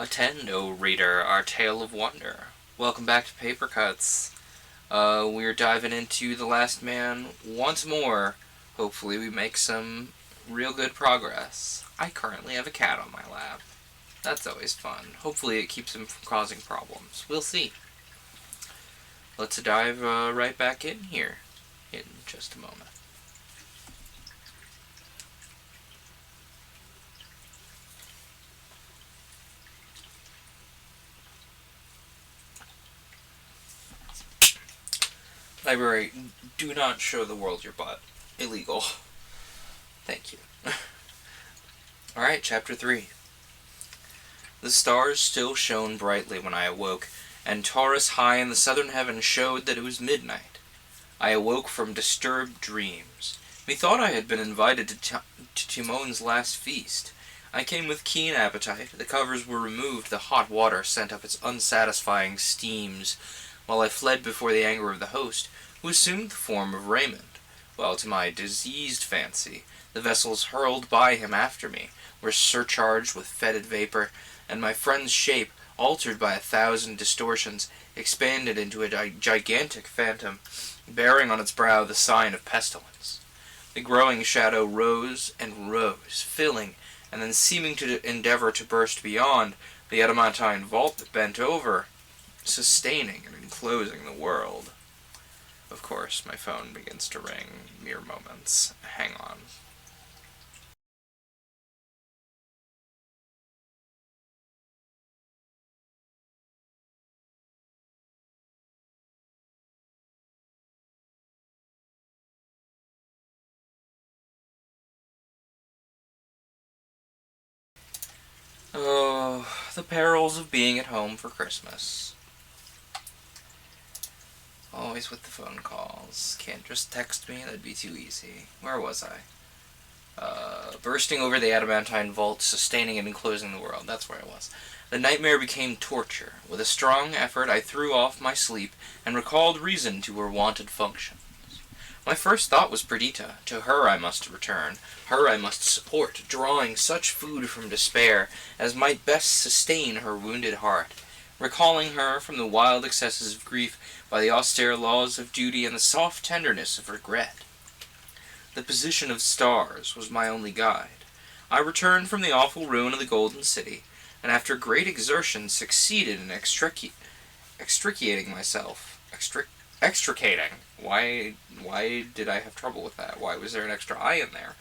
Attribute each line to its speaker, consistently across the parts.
Speaker 1: Attend, O reader, our tale of wonder. Welcome back to Paper Cuts. We're diving into The Last Man once more. Hopefully we make some real good progress. I currently have a cat on my lap. That's always fun. Hopefully it keeps him from causing problems. We'll see. Let's dive right back in here in just a moment. Library, do not show the world your butt. Illegal. Thank you. Alright, Chapter 3. The stars still shone brightly when I awoke, and Taurus high in the southern heaven showed that it was midnight. I awoke from disturbed dreams. Methought I had been invited to Timon's last feast. I came with keen appetite. The covers were removed, the hot water sent up its unsatisfying steams, while I fled before the anger of the host, who assumed the form of Raymond, while to my diseased fancy, the vessels hurled by him after me were surcharged with fetid vapor, and my friend's shape, altered by 1,000 distortions, expanded into a gigantic phantom, bearing on its brow the sign of pestilence. The growing shadow rose and rose, filling, and then seeming to endeavor to burst beyond, the adamantine vault that bent over, sustaining and enclosing the world. Of course, my phone begins to ring. Mere moments. Hang on. Oh, the perils of being at home for Christmas. Always with the phone calls. Can't just text me, that'd be too easy. Where was I? Bursting over the adamantine vault, sustaining and enclosing the world. That's where I was. The nightmare became torture. With a strong effort, I threw off my sleep and recalled reason to her wonted function. My first thought was Perdita. To her I must return. Her I must support, drawing such food from despair as might best sustain her wounded heart, recalling her from the wild excesses of grief by the austere laws of duty and the soft tenderness of regret. The position of stars was my only guide. I returned from the awful ruin of the Golden City, and after great exertion succeeded in extricating myself. Extricating. Why did I have trouble with that? Why was there an extra I in there?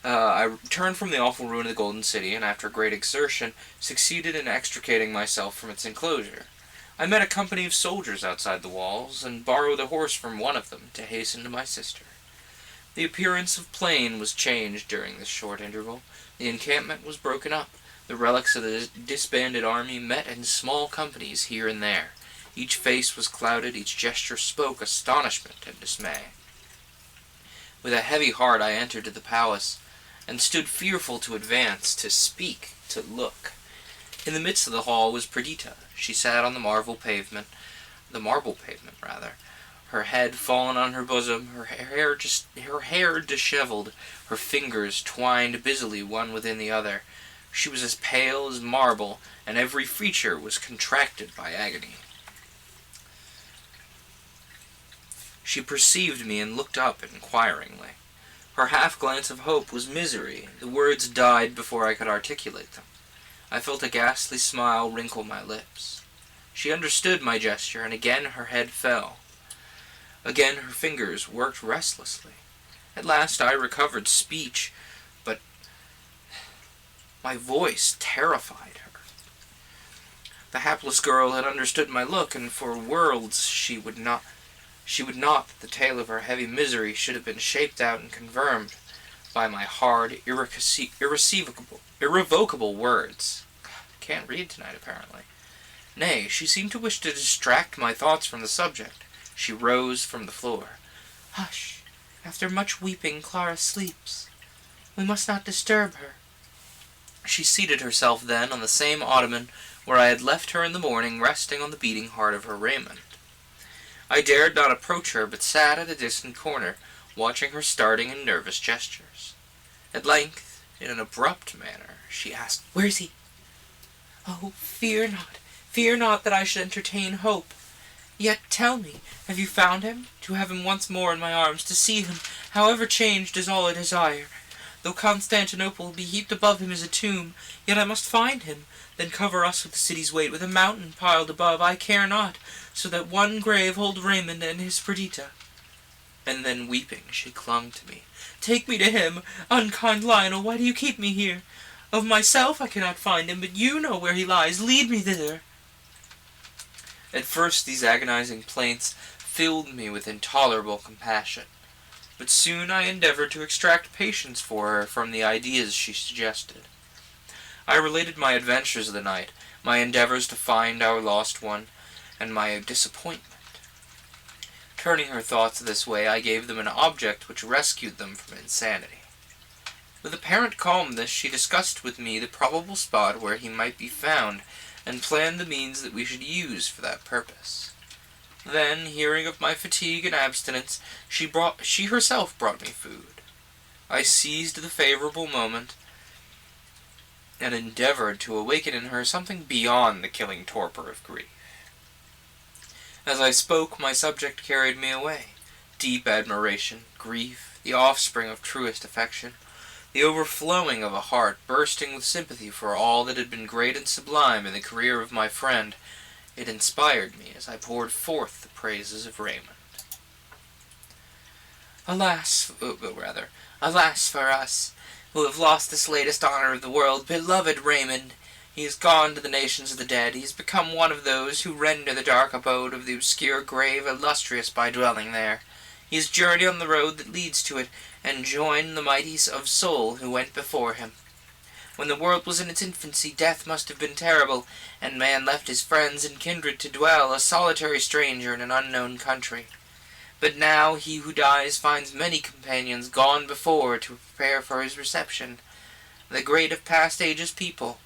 Speaker 1: I returned from the awful ruin of the Golden City, and after great exertion, succeeded in extricating myself from its enclosure. I met a company of soldiers outside the walls, and borrowed a horse from one of them to hasten to my sister. The appearance of plain was changed during this short interval. The encampment was broken up. The relics of the disbanded army met in small companies here and there. Each face was clouded, each gesture spoke astonishment and dismay. With a heavy heart I entered the palace, and stood fearful to advance, to speak, to look. In the midst of the hall was Perdita. She sat on the marble pavement, her head fallen on her bosom, her hair disheveled, her fingers twined busily one within the other. She was as pale as marble, and every feature was contracted by agony. She perceived me and looked up inquiringly. Her half-glance of hope was misery. The words died before I could articulate them. I felt a ghastly smile wrinkle my lips. She understood my gesture, and again her head fell. Again her fingers worked restlessly. At last I recovered speech, but my voice terrified her. The hapless girl had understood my look, and for worlds she would not that the tale of her heavy misery should have been shaped out and confirmed by my hard, irrevocable words. Can't read tonight, apparently. Nay, she seemed to wish to distract my thoughts from the subject. She rose from the floor. "Hush! After much weeping, Clara sleeps. We must not disturb her." She seated herself then on the same ottoman where I had left her in the morning, resting on the beating heart of her Raymond. I dared not approach her, but sat at a distant corner, watching her starting and nervous gestures. At length, in an abrupt manner, she asked, "Where is he?" Oh, fear not that I should entertain hope. Yet tell me, have you found him? To have him once more in my arms, to see him, however changed, is all I desire. Though Constantinople be heaped above him as a tomb, yet I must find him, then cover us with the city's weight, with a mountain piled above, I care not, so that one grave hold Raymond and his Perdita. And then, weeping, she clung to me. Take me to him! Unkind Lionel, why do you keep me here? Of myself I cannot find him, but you know where he lies. Lead me thither. At first these agonizing plaints filled me with intolerable compassion, but soon I endeavored to extract patience for her from the ideas she suggested. I related my adventures of the night, my endeavors to find our lost one, and my disappointment. Turning her thoughts this way, I gave them an object which rescued them from insanity. With apparent calmness she discussed with me the probable spot where he might be found, and planned the means that we should use for that purpose. Then, hearing of my fatigue and abstinence, she herself brought me food. I seized the favorable moment, and endeavored to awaken in her something beyond the killing torpor of grief. As I spoke, my subject carried me away. Deep admiration, grief, the offspring of truest affection, the overflowing of a heart bursting with sympathy for all that had been great and sublime in the career of my friend, it inspired me as I poured forth the praises of Raymond. Alas for us, who have lost this latest honor of the world, beloved Raymond! He is gone to the nations of the dead. He has become one of those who render the dark abode of the obscure grave illustrious by dwelling there. He has journeyed on the road that leads to it, and joined the mighty of soul who went before him. When the world was in its infancy, death must have been terrible, and man left his friends and kindred to dwell, a solitary stranger in an unknown country. But now he who dies finds many companions gone before to prepare for his reception. The great of past ages people,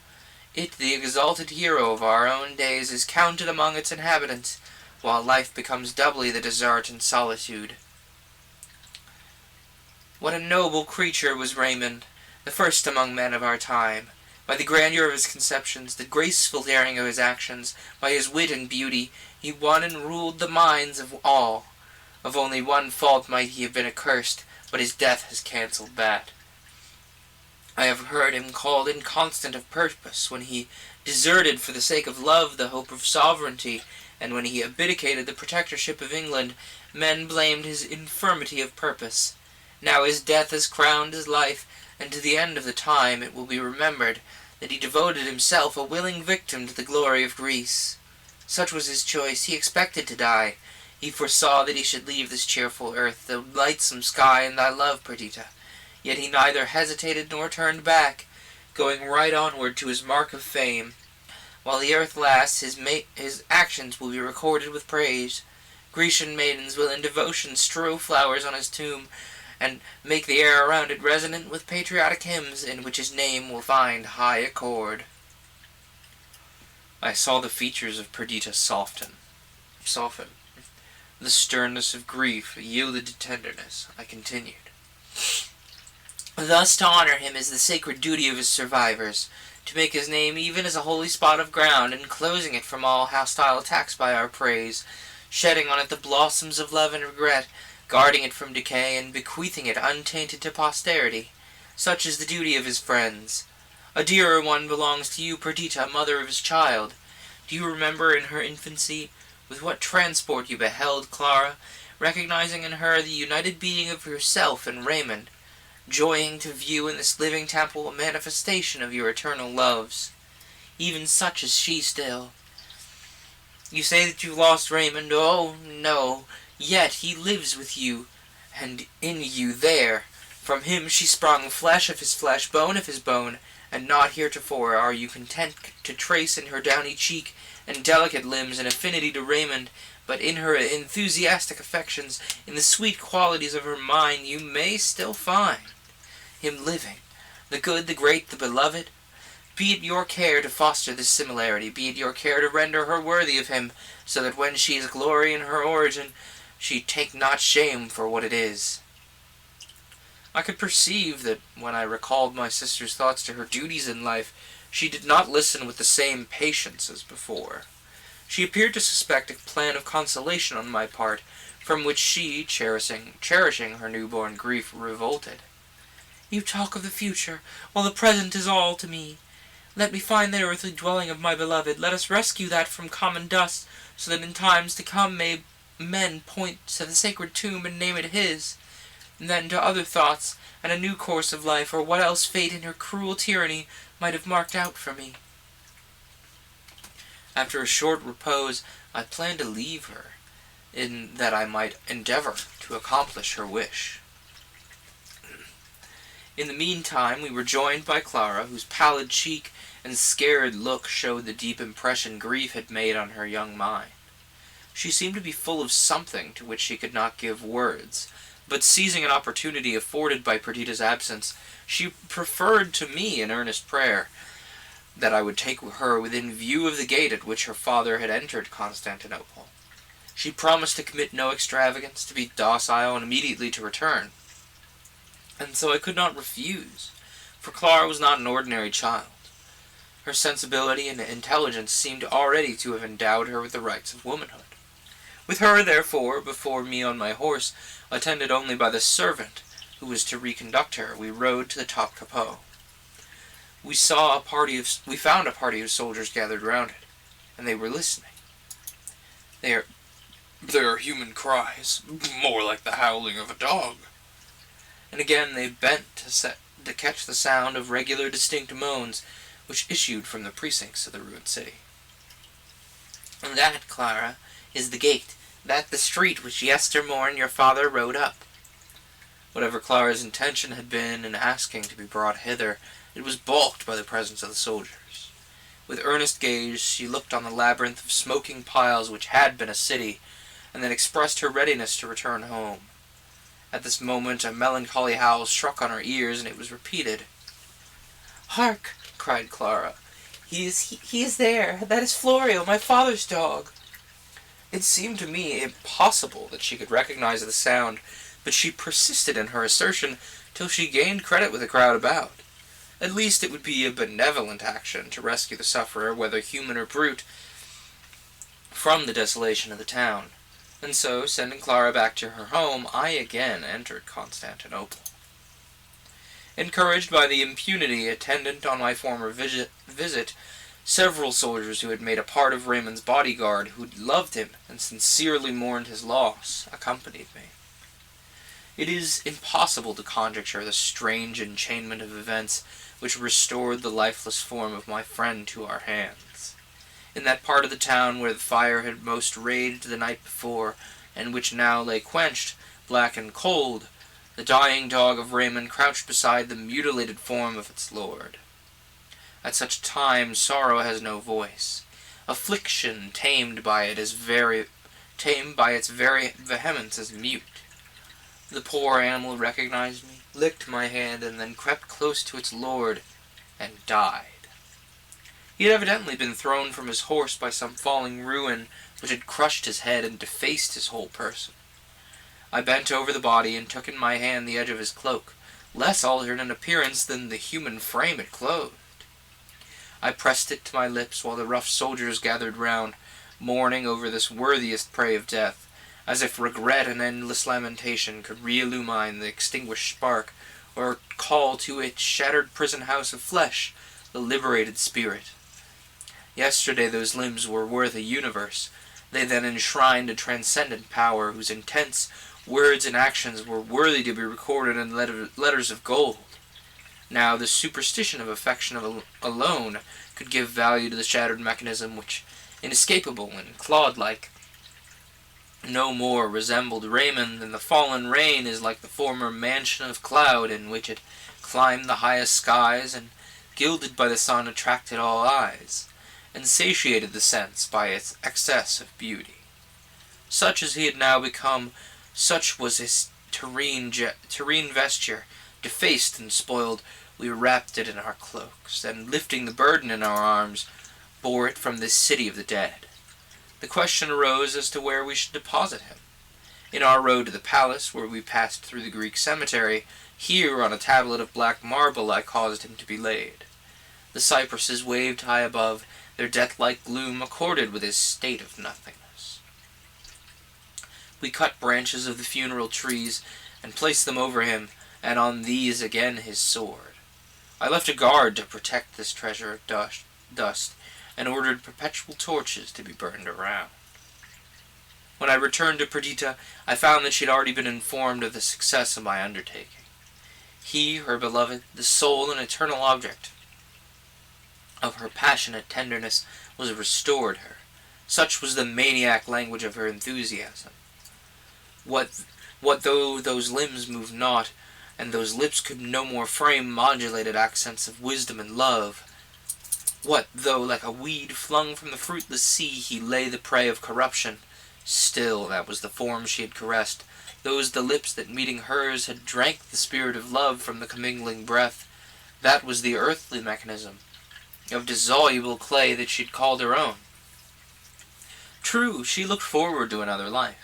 Speaker 1: it, the exalted hero of our own days, is counted among its inhabitants, while life becomes doubly the desert and solitude. What a noble creature was Raymond, the first among men of our time! By the grandeur of his conceptions, the graceful daring of his actions, by his wit and beauty, he won and ruled the minds of all. Of only one fault might he have been accursed, but his death has cancelled that. I have heard him called inconstant of purpose when he deserted for the sake of love the hope of sovereignty, and when he abdicated the protectorship of England, men blamed his infirmity of purpose. Now his death has crowned his life, and to the end of the time it will be remembered that he devoted himself a willing victim to the glory of Greece. Such was his choice. He expected to die. He foresaw that he should leave this cheerful earth, the lightsome sky, and thy love, Perdita. Yet he neither hesitated nor turned back, going right onward to his mark of fame. While the earth lasts, his actions will be recorded with praise. Grecian maidens will in devotion strew flowers on his tomb, and make the air around it resonant with patriotic hymns, in which his name will find high accord. I saw the features of Perdita soften. The sternness of grief yielded to tenderness. I continued. Thus to honor him is the sacred duty of his survivors, to make his name even as a holy spot of ground, enclosing it from all hostile attacks by our praise, shedding on it the blossoms of love and regret, guarding it from decay, and bequeathing it untainted to posterity. Such is the duty of his friends. A dearer one belongs to you, Perdita, mother of his child. Do you remember in her infancy with what transport you beheld Clara, recognizing in her the united being of yourself and Raymond, joying to view in this living temple a manifestation of your eternal loves? Even such is she still. You say that you lost Raymond. Oh, no, yet he lives with you, and in you there. From him she sprung, flesh of his flesh, bone of his bone, and not heretofore are you content to trace in her downy cheek and delicate limbs an affinity to Raymond, but in her enthusiastic affections, in the sweet qualities of her mind, you may still find him living, the good, the great, the beloved. Be it your care to foster this similarity, be it your care to render her worthy of him, so that when she is glory in her origin, she take not shame for what it is. I could perceive that when I recalled my sister's thoughts to her duties in life, She did not listen with the same patience as before. She appeared to suspect a plan of consolation on my part, from which she, cherishing her newborn grief, revolted. "You talk of the future, while the present is all to me. Let me find the earthly dwelling of my beloved. Let us rescue that from common dust, so that in times to come men point to the sacred tomb and name it his, and then to other thoughts, and a new course of life, or what else fate in her cruel tyranny might have marked out for me." After a short repose, I planned to leave her, in that I might endeavor to accomplish her wish. In the meantime, we were joined by Clara, whose pallid cheek and scared look showed the deep impression grief had made on her young mind. She seemed to be full of something to which she could not give words, but seizing an opportunity afforded by Perdita's absence, she preferred to me an earnest prayer that I would take her within view of the gate at which her father had entered Constantinople. She promised to commit no extravagance, to be docile, and immediately to return. And so I could not refuse, for Clara was not an ordinary child. Her sensibility and intelligence seemed already to have endowed her with the rights of womanhood. With her, therefore, before me on my horse, attended only by the servant who was to reconduct her, we rode to the top capot. We found a party of soldiers gathered round it, and they were listening. They are human cries, more like the howling of a dog. And again they bent to catch the sound of regular distinct moans which issued from the precincts of the ruined city. "And that, Clara, is the gate, that the street which yestermorn your father rode up." Whatever Clara's intention had been in asking to be brought hither, it was balked by the presence of the soldiers. With earnest gaze she looked on the labyrinth of smoking piles which had been a city, and then expressed her readiness to return home. At this moment a melancholy howl struck on our ears, and it was repeated. "Hark!" cried Clara. He is there. That is Florio, my father's dog." It seemed to me impossible that she could recognize the sound, but she persisted in her assertion till she gained credit with the crowd about. At least it would be a benevolent action to rescue the sufferer, whether human or brute, from the desolation of the town. And so, sending Clara back to her home, I again entered Constantinople. Encouraged by the impunity attendant on my former visit, several soldiers who had made a part of Raymond's bodyguard, who loved him and sincerely mourned his loss, accompanied me. It is impossible to conjecture the strange enchainment of events which restored the lifeless form of my friend to our hands. In that part of the town where the fire had most raged the night before, and which now lay quenched, black and cold, the dying dog of Raymond crouched beside the mutilated form of its lord. At such times sorrow has no voice. Affliction, tamed by its very vehemence, is mute. The poor animal recognized me, licked my hand, and then crept close to its lord, and died. He had evidently been thrown from his horse by some falling ruin, which had crushed his head and defaced his whole person. I bent over the body and took in my hand the edge of his cloak, less altered in appearance than the human frame it clothed. I pressed it to my lips while the rough soldiers gathered round, mourning over this worthiest prey of death, as if regret and endless lamentation could re-illumine the extinguished spark, or call to its shattered prison house of flesh the liberated spirit. Yesterday those limbs were worth a universe. They then enshrined a transcendent power whose intense words and actions were worthy to be recorded in letters of gold. Now the superstition of affection alone could give value to the shattered mechanism which, inescapable and claw-like, no more resembled Raymond than the fallen rain is like the former mansion of cloud in which it climbed the highest skies and, gilded by the sun, attracted all eyes, and satiated the sense by its excess of beauty. Such as he had now become, such was his terrene vesture. Defaced and spoiled, we wrapped it in our cloaks, and lifting the burden in our arms, bore it from this city of the dead. The question arose as to where we should deposit him. In our road to the palace, where we passed through the Greek cemetery, here on a tablet of black marble I caused him to be laid. The cypresses waved high above, their death-like gloom accorded with his state of nothingness. We cut branches of the funeral trees, and placed them over him, and on these again his sword. I left a guard to protect this treasure of dust, and ordered perpetual torches to be burned around. When I returned to Perdita, I found that she had already been informed of the success of my undertaking. He, her beloved, the sole and eternal object of her passionate tenderness, was restored her. Such was the maniac language of her enthusiasm. What though those limbs moved not, and those lips could no more frame modulated accents of wisdom and love? What though, like a weed flung from the fruitless sea, he lay the prey of corruption? Still, that was the form she had caressed, those the lips that, meeting hers, had drank the spirit of love from the commingling breath. That was the earthly mechanism of dissoluble clay that she had called her own. True, she looked forward to another life.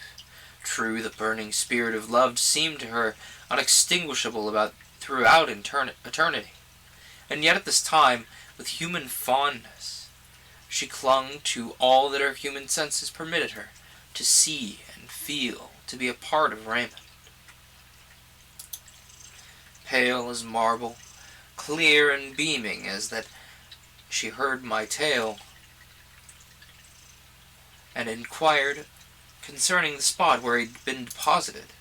Speaker 1: True, the burning spirit of love seemed to her unextinguishable throughout eternity. And yet at this time, with human fondness, she clung to all that her human senses permitted her, to see and feel, to be a part of Raymond. Pale as marble, clear and beaming as that she heard my tale, and inquired concerning the spot where he had been deposited.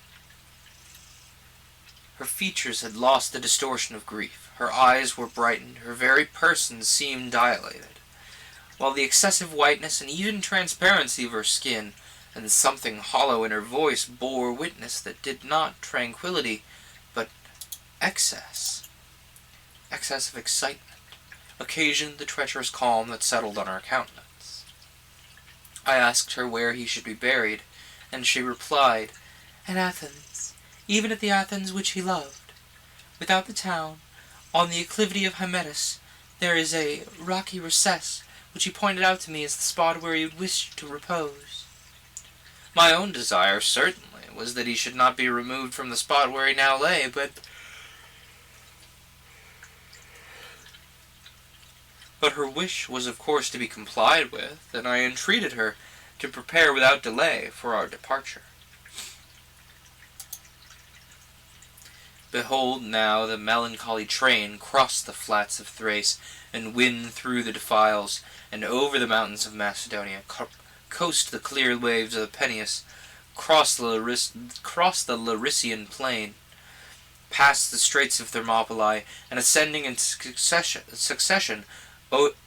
Speaker 1: Her features had lost the distortion of grief, her eyes were brightened, her very person seemed dilated, while the excessive whiteness and even transparency of her skin, and something hollow in her voice, bore witness that did not tranquillity, but excess of excitement, occasioned the treacherous calm that settled on her countenance. I asked her where he should be buried, and she replied, "At Athens, even at the Athens which he loved. Without the town, on the acclivity of Hymettus, there is a rocky recess, which he pointed out to me as the spot where he would wish to repose." My own desire, certainly, was that he should not be removed from the spot where he now lay, but her wish was of course to be complied with, and I entreated her to prepare without delay for our departure. Behold now the melancholy train cross the flats of Thrace, and win through the defiles, and over the mountains of Macedonia, coast the clear waves of the Peneus, cross the Larician plain, past the straits of Thermopylae, and ascending in succession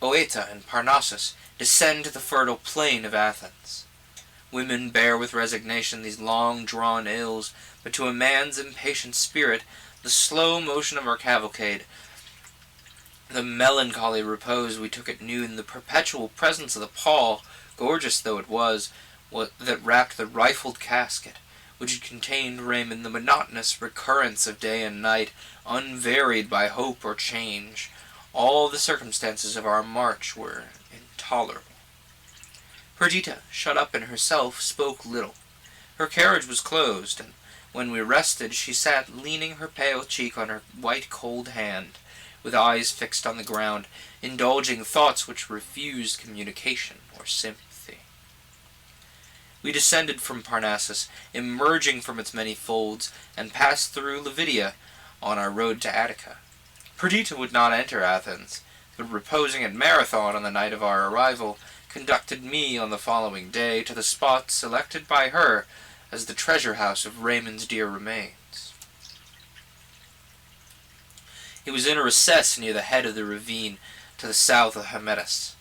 Speaker 1: Oeta and Parnassus, descend to the fertile plain of Athens. Women bear with resignation these long-drawn ills, but to a man's impatient spirit the slow motion of our cavalcade, the melancholy repose we took at noon, the perpetual presence of the pall, gorgeous though it was, that wrapped the rifled casket, which had contained Raymond, the monotonous recurrence of day and night, unvaried by hope or change, all the circumstances of our march were intolerable. Perdita, shut up in herself, spoke little. Her carriage was closed, and when we rested, she sat leaning her pale cheek on her white cold hand, with eyes fixed on the ground, indulging thoughts which refused communication or sympathy. We descended from Parnassus, emerging from its many folds, and passed through Lividia on our road to Attica. Perdita would not enter Athens, but reposing at Marathon on the night of our arrival, conducted me on the following day to the spot selected by her as the treasure house of Raymond's dear remains. It was in a recess near the head of the ravine to the south of Hymettus.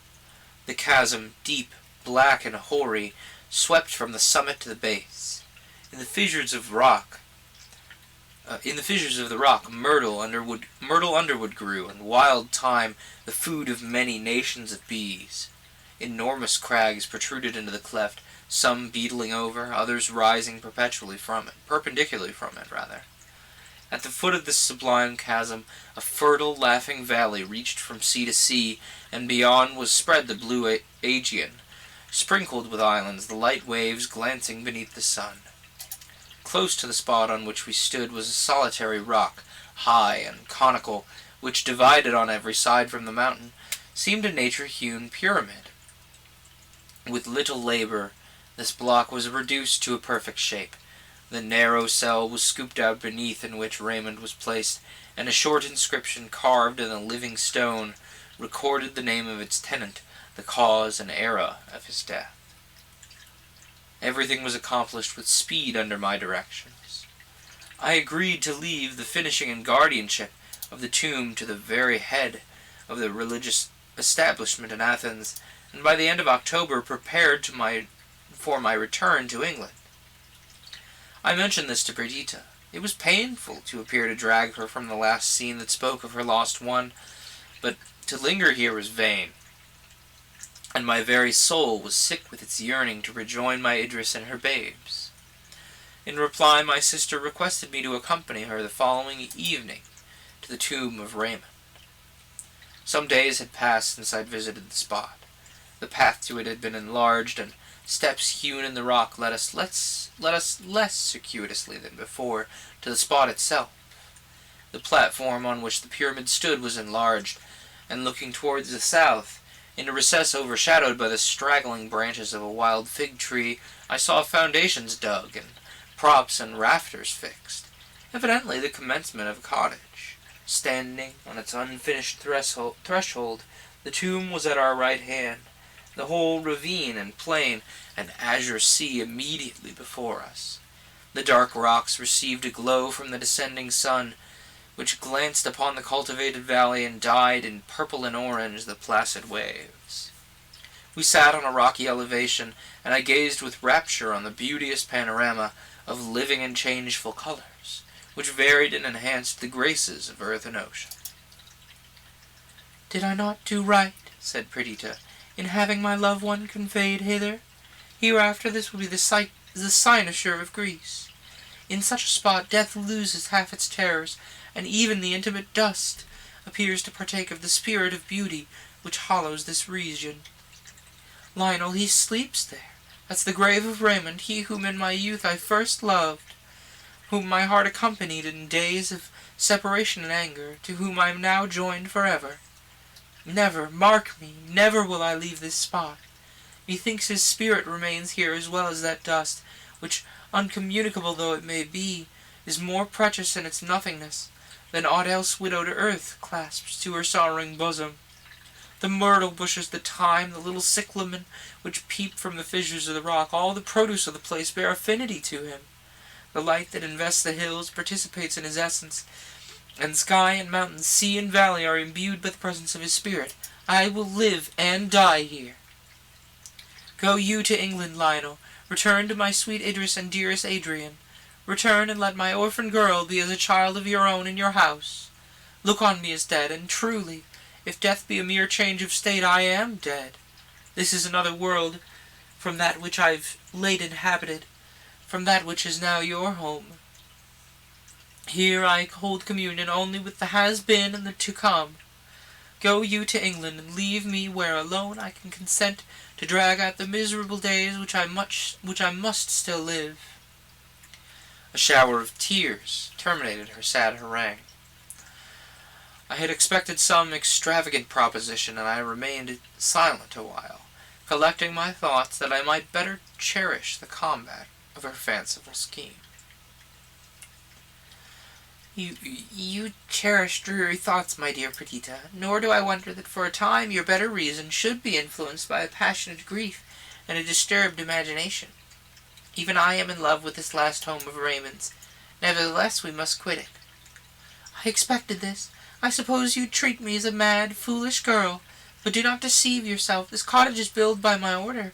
Speaker 1: The chasm, deep, black, and hoary, swept from the summit to the base. In the fissures of the rock, myrtle underwood grew, and wild thyme, the food of many nations of bees. Enormous crags protruded into the cleft, some beetling over, others rising perpendicularly from it. At the foot of this sublime chasm, a fertile, laughing valley reached from sea to sea, and beyond was spread the blue Aegean, sprinkled with islands, the light waves glancing beneath the sun. Close to the spot on which we stood was a solitary rock, high and conical, which divided on every side from the mountain, seemed a nature-hewn pyramid. With little labor, this block was reduced to a perfect shape. The narrow cell was scooped out beneath in which Raymond was placed, and a short inscription carved in the living stone recorded the name of its tenant, the cause and era of his death. Everything was accomplished with speed under my directions. I agreed to leave the finishing and guardianship of the tomb to the very head of the religious establishment in Athens, and by the end of October prepared for my return to England. I mentioned this to Perdita. It was painful to appear to drag her from the last scene that spoke of her lost one, but to linger here was vain, and my very soul was sick with its yearning to rejoin my Idris and her babes. In reply, my sister requested me to accompany her the following evening to the tomb of Raymond. Some days had passed since I'd visited the spot. The path to it had been enlarged, and steps hewn in the rock led us less circuitously than before to the spot itself. The platform on which the pyramid stood was enlarged, and looking towards the south, in a recess overshadowed by the straggling branches of a wild fig tree, I saw foundations dug and props and rafters fixed, evidently the commencement of a cottage. Standing on its unfinished threshold, the tomb was at our right hand, the whole ravine and plain and azure sea immediately before us. The dark rocks received a glow from the descending sun, which glanced upon the cultivated valley and dyed in purple and orange the placid waves. We sat on a rocky elevation, and I gazed with rapture on the beauteous panorama of living and changeful colors, which varied and enhanced the graces of earth and ocean. "Did I not do right," said Perdita, "in having my loved one conveyed hither? Hereafter this will be the cynosure of Greece. In such a spot death loses half its terrors, and even the intimate dust appears to partake of the spirit of beauty which hallows this region. Lionel, he sleeps there. That's the grave of Raymond, he whom in my youth I first loved, whom my heart accompanied in days of separation and anger, to whom I am now joined forever. Never, mark me, never will I leave this spot. Methinks his spirit remains here as well as that dust, which, uncommunicable though it may be, is more precious in its nothingness than aught else widowed earth clasps to her sorrowing bosom. The myrtle bushes, the thyme, the little cyclamen which peep from the fissures of the rock, all the produce of the place bear affinity to him. The light that invests the hills participates in his essence, and sky and mountain, sea and valley are imbued by the presence of his spirit. I will live and die here. Go you to England, Lionel. Return to my sweet Idris and dearest Adrian. Return, and let my orphan girl be as a child of your own in your house. Look on me as dead, and truly, if death be a mere change of state, I am dead. This is another world from that which I've late inhabited, from that which is now your home. Here I hold communion only with the has-been and the to-come. Go you to England, and leave me where alone I can consent to drag out the miserable days which I must still live." A shower of tears terminated her sad harangue. I had expected some extravagant proposition, and I remained silent a while, collecting my thoughts that I might better cherish the combat of her fanciful scheme. You cherish dreary thoughts, my dear Perdita, nor do I wonder that for a time your better reason should be influenced by a passionate grief and a disturbed imagination. Even I am in love with this last home of Raymond's. Nevertheless, we must quit it. I expected this. I suppose you treat me as a mad, foolish girl, but do not deceive yourself. This cottage is built by my order,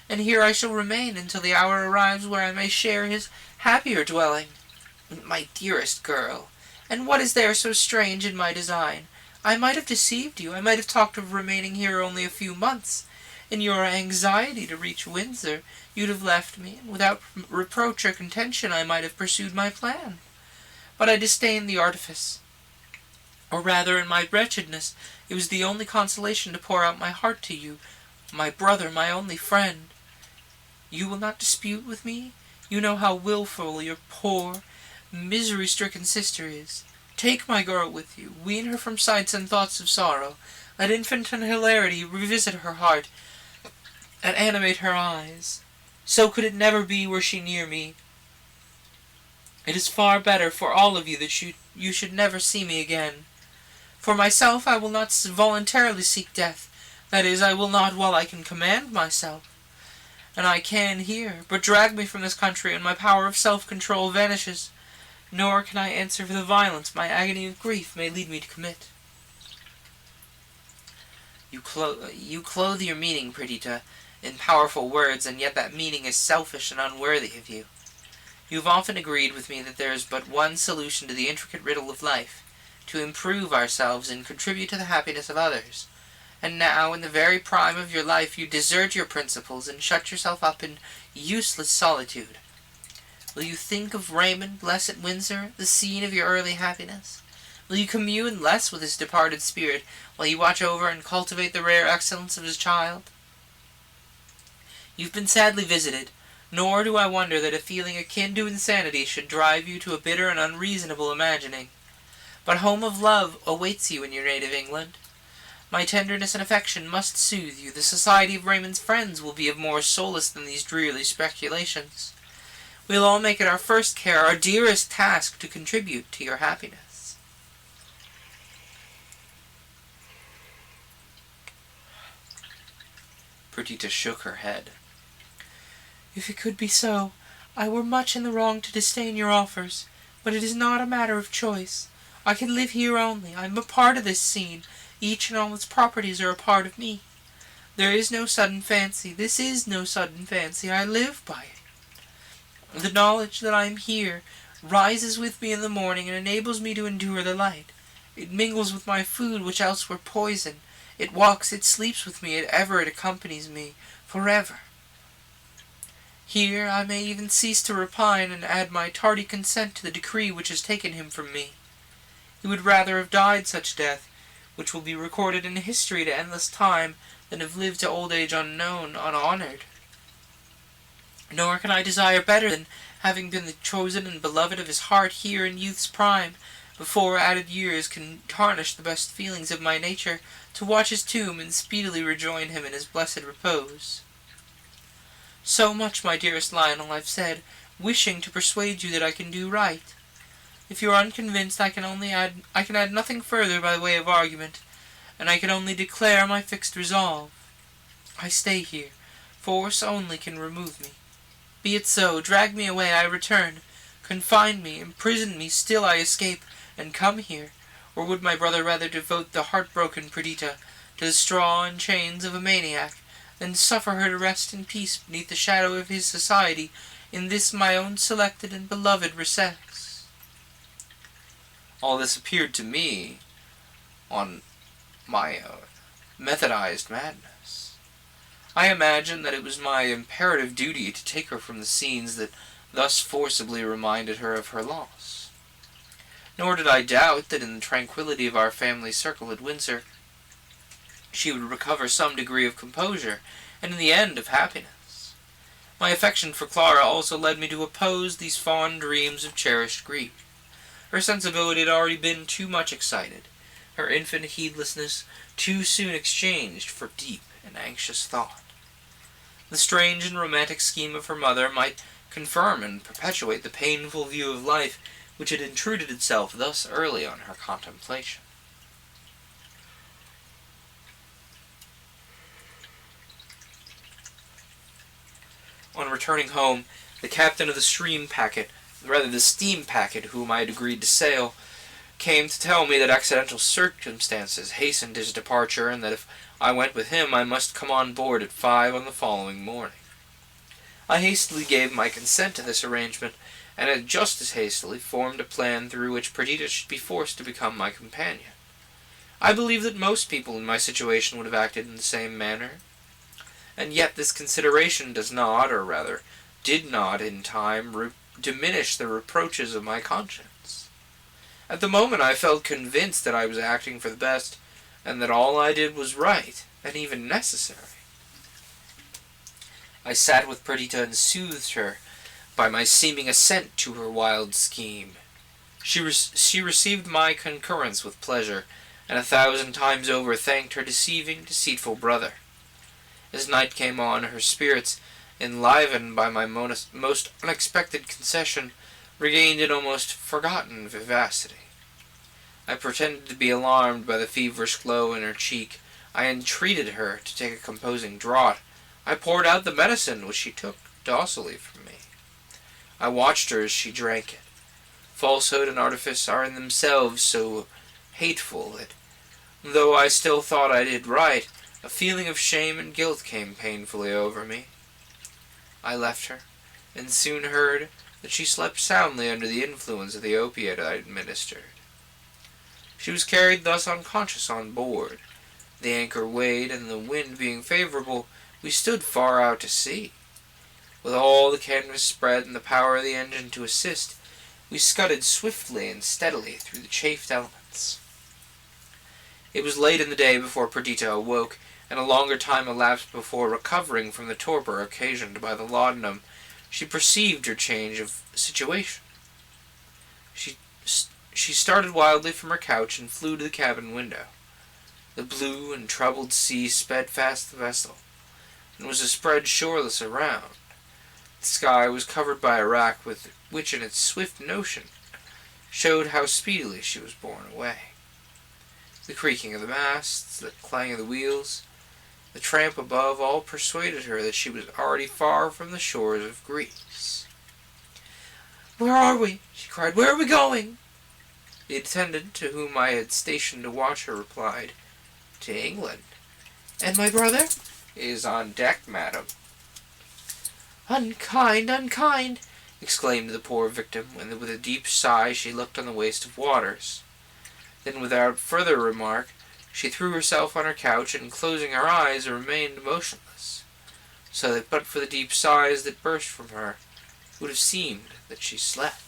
Speaker 1: and here I shall remain until the hour arrives where I may share his happier dwelling. My dearest girl, and what is there so strange in my design? I might have deceived you. I might have talked of remaining here only a few months. In your anxiety to reach Windsor, you'd have left me, and without reproach or contention I might have pursued my plan. But I disdained the artifice. Or rather, in my wretchedness, it was the only consolation to pour out my heart to you, my brother, my only friend. You will not dispute with me? You know how wilful your poor, misery-stricken sister is. Take my girl with you, wean her from sights and thoughts of sorrow, let infantine hilarity revisit her heart, and animate her eyes. So could it never be were she near me. It is far better for all of you that you should never see me again. For myself, I will not voluntarily seek death. That is, I will not while I can command myself. And I can here, but drag me from this country, and my power of self-control vanishes. Nor can I answer for the violence my agony of grief may lead me to commit. You clothe your meaning, Perdita, in powerful words, and yet that meaning is selfish and unworthy of you. You have often agreed with me that there is but one solution to the intricate riddle of life, to improve ourselves and contribute to the happiness of others. And now, in the very prime of your life, you desert your principles and shut yourself up in useless solitude. Will you think of Raymond less at Windsor, the scene of your early happiness? Will you commune less with his departed spirit, while you watch over and cultivate the rare excellence of his child? You've been sadly visited, nor do I wonder that a feeling akin to insanity should drive you to a bitter and unreasonable imagining. But a home of love awaits you in your native England. My tenderness and affection must soothe you. The society of Raymond's friends will be of more solace than these dreary speculations. We'll all make it our first care, our dearest task, to contribute to your happiness. Perdita shook her head. If it could be so, I were much in the wrong to disdain your offers, but it is not a matter of choice. I can live here only. I am a part of this scene. Each and all its properties are a part of me. There is no sudden fancy. This is no sudden fancy. I live by it. The knowledge that I am here rises with me in the morning and enables me to endure the light. It mingles with my food, which else were poison. It walks, it sleeps with me, it accompanies me, forever. Here I may even cease to repine and add my tardy consent to the decree which has taken him from me. He would rather have died such death, which will be recorded in history to endless time, than have lived to old age unknown, unhonored. Nor can I desire better than, having been the chosen and beloved of his heart here in youth's prime, before added years can tarnish the best feelings of my nature, to watch his tomb and speedily rejoin him in his blessed repose. So much, my dearest Lionel, I've said, wishing to persuade you that I can do right. If you are unconvinced, I can add nothing further by way of argument, and I can only declare my fixed resolve. I stay here. Force only can remove me. Be it so. Drag me away, I return. Confine me, imprison me, still I escape, and come here. Or would my brother rather devote the heartbroken Perdita to the straw and chains of a maniac, than suffer her to rest in peace beneath the shadow of his society in this my own selected and beloved recess? All this appeared to me on my methodized madness. I imagined that it was my imperative duty to take her from the scenes that thus forcibly reminded her of her loss. Nor did I doubt that in the tranquillity of our family circle at Windsor she would recover some degree of composure, and in the end of happiness. My affection for Clara also led me to oppose these fond dreams of cherished grief. Her sensibility had already been too much excited, her infant heedlessness too soon exchanged for deep and anxious thought. The strange and romantic scheme of her mother might confirm and perpetuate the painful view of life which had intruded itself thus early on her contemplation. On returning home, the captain of the steam packet, whom I had agreed to sail, came to tell me that accidental circumstances hastened his departure, and that if I went with him I must come on board at 5 on the following morning. I hastily gave my consent to this arrangement, and had just as hastily formed a plan through which Perdita should be forced to become my companion. I believe that most people in my situation would have acted in the same manner, and yet this consideration does not, or rather did not, in time, diminish the reproaches of my conscience. At the moment I felt convinced that I was acting for the best, and that all I did was right, and even necessary. I sat with Perdita and soothed her by my seeming assent to her wild scheme. She received my concurrence with pleasure, and 1,000 times over thanked her deceiving, deceitful brother. As night came on, her spirits, enlivened by my most unexpected concession, regained an almost forgotten vivacity. I pretended to be alarmed by the feverish glow in her cheek. I entreated her to take a composing draught. I poured out the medicine, which she took docilely from me. I watched her as she drank it. Falsehood and artifice are in themselves so hateful that, though I still thought I did right, a feeling of shame and guilt came painfully over me. I left her, and soon heard that she slept soundly under the influence of the opiate I administered. She was carried thus unconscious on board. The anchor weighed, and the wind being favorable, we stood far out to sea. With all the canvas spread and the power of the engine to assist, we scudded swiftly and steadily through the chafed elements. It was late in the day before Perdita awoke, and a longer time elapsed before, recovering from the torpor occasioned by the laudanum, she perceived her change of situation. She started wildly from her couch and flew to the cabin window. The blue and troubled sea sped past the vessel, and was spread shoreless around. The sky was covered by a rack which in its swift motion showed how speedily she was borne away. The creaking of the masts, the clang of the wheels, the tramp above, all persuaded her that she was already far from the shores of Greece. "Where are we?" she cried. "Where are we going?" The attendant, to whom I had stationed to watch her, replied, "To England." "And my brother?" "Is on deck, madam." "Unkind, unkind!" exclaimed the poor victim, and with a deep sigh she looked on the waste of waters. Then, without further remark, she threw herself on her couch, and closing her eyes, remained motionless, so that but for the deep sighs that burst from her, it would have seemed that she slept.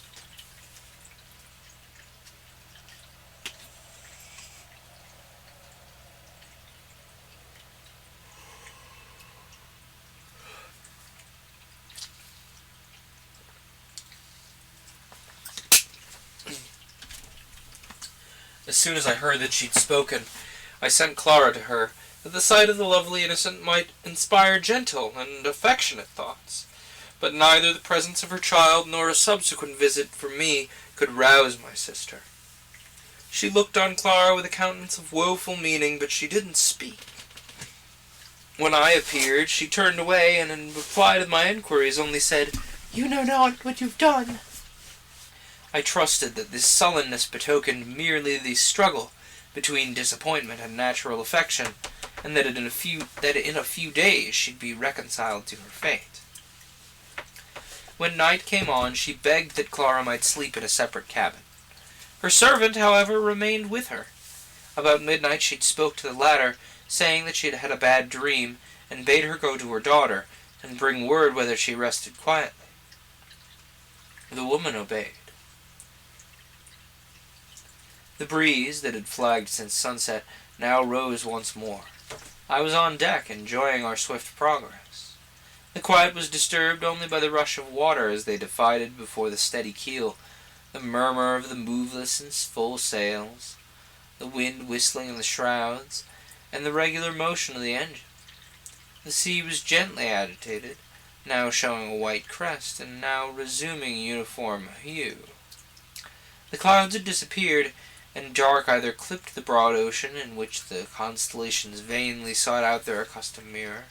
Speaker 1: As soon as I heard that she'd spoken, I sent Clara to her, that the sight of the lovely innocent might inspire gentle and affectionate thoughts. But neither the presence of her child nor a subsequent visit from me could rouse my sister. She looked on Clara with a countenance of woeful meaning, but she didn't speak. When I appeared, she turned away, and in reply to my inquiries only said, "You know not what you've done." I trusted that this sullenness betokened merely the struggle between disappointment and natural affection, and that in a few days she'd be reconciled to her fate. When night came on, she begged that Clara might sleep in a separate cabin. Her servant, however, remained with her. About midnight she spoke to the latter, saying that she had had a bad dream, and bade her go to her daughter, and bring word whether she rested quietly. The woman obeyed. The breeze, that had flagged since sunset, now rose once more. I was on deck, enjoying our swift progress. The quiet was disturbed only by the rush of water as they divided before the steady keel, the murmur of the moveless and full sails, the wind whistling in the shrouds, and the regular motion of the engine. The sea was gently agitated, now showing a white crest, and now resuming uniform hue. The clouds had disappeared, and dark either clipped the broad ocean, in which the constellations vainly sought out their accustomed mirror.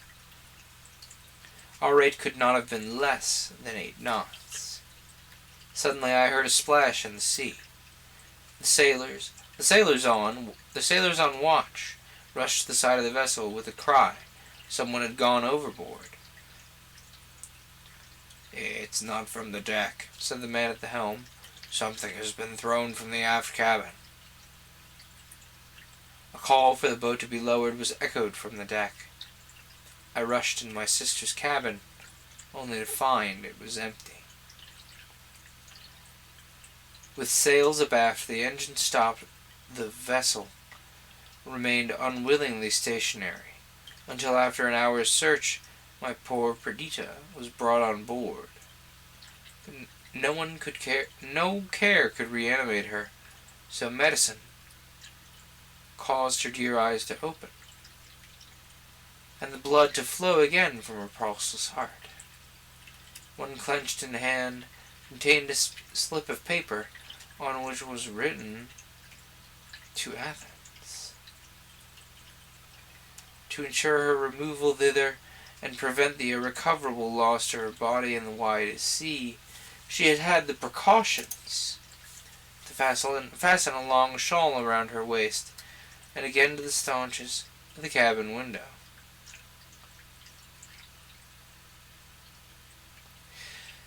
Speaker 1: Our rate could not have been less than 8 knots. Suddenly I heard a splash in the sea. The sailors on watch, rushed to the side of the vessel with a cry. Someone had gone overboard. "It's not from the deck," said the man at the helm. "Something has been thrown from the aft cabin." A call for the boat to be lowered was echoed from the deck. I rushed into my sister's cabin, only to find it was empty. With sails abaft, the engine stopped. The vessel remained unwillingly stationary, until after an hour's search, my poor Perdita was brought on board. no care could reanimate her, so medicine caused her dear eyes to open, and the blood to flow again from her pulseless heart. One clenched in hand contained a slip of paper on which was written, "To Athens." To ensure her removal thither and prevent the irrecoverable loss to her body in the wide sea, she had had the precautions to fasten a long shawl around her waist and again to the staunches of the cabin window.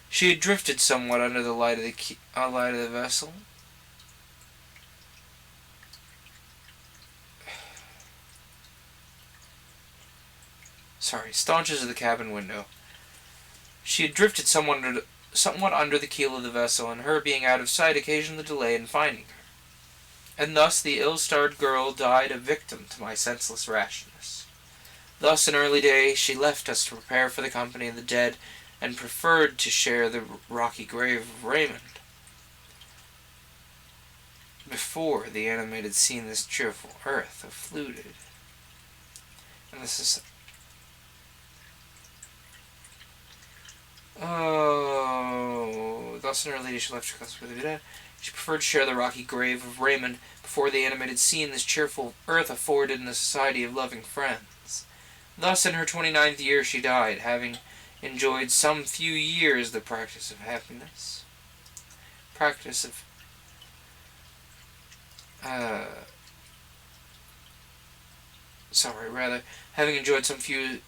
Speaker 1: She had drifted somewhat under the light of the vessel. Staunches of the cabin window. She had drifted somewhat under the keel of the vessel, and her being out of sight occasioned the delay in finding her. And thus the ill-starred girl died a victim to my senseless rashness. Thus in early days she left us to prepare for the company of the dead, and preferred to share the rocky grave of Raymond. Before the animated scene this cheerful earth affluted. And this is... thus in early days she left us with the dead. She preferred to share the rocky grave of Raymond before the animated scene this cheerful earth afforded in the society of loving friends. Thus in her 29th year she died, having enjoyed some few years the practice of happiness. Having enjoyed some few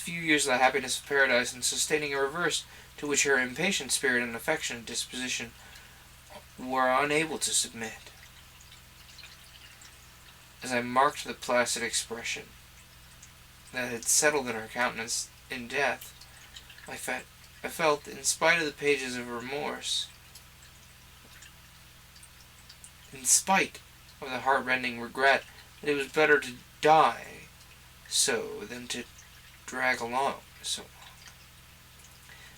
Speaker 1: years of the happiness of paradise, and sustaining a reverse to which her impatient spirit and affectionate disposition were unable to submit. As I marked the placid expression that had settled in her countenance in death, I felt, in spite of the pages of remorse, in spite of the heart-rending regret, that it was better to die so than to drag along so long.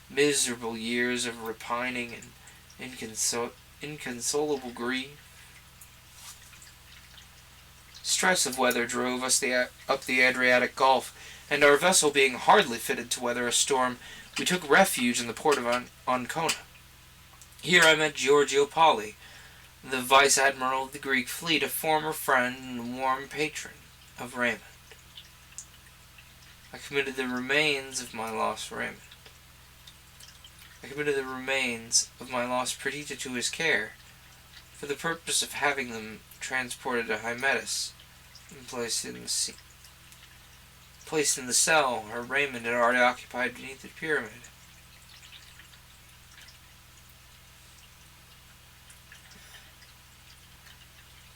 Speaker 1: Miserable years of repining and inconsolable grief. Stress of weather drove us up the Adriatic Gulf, and our vessel being hardly fitted to weather a storm, we took refuge in the port of Ancona. Here I met Giorgio Poli, the vice-admiral of the Greek fleet, a former friend and warm patron of Raymond. I committed the remains of my lost Perdita to his care, for the purpose of having them transported to Hymettus and placed in the cell her Raymond had already occupied beneath the pyramid.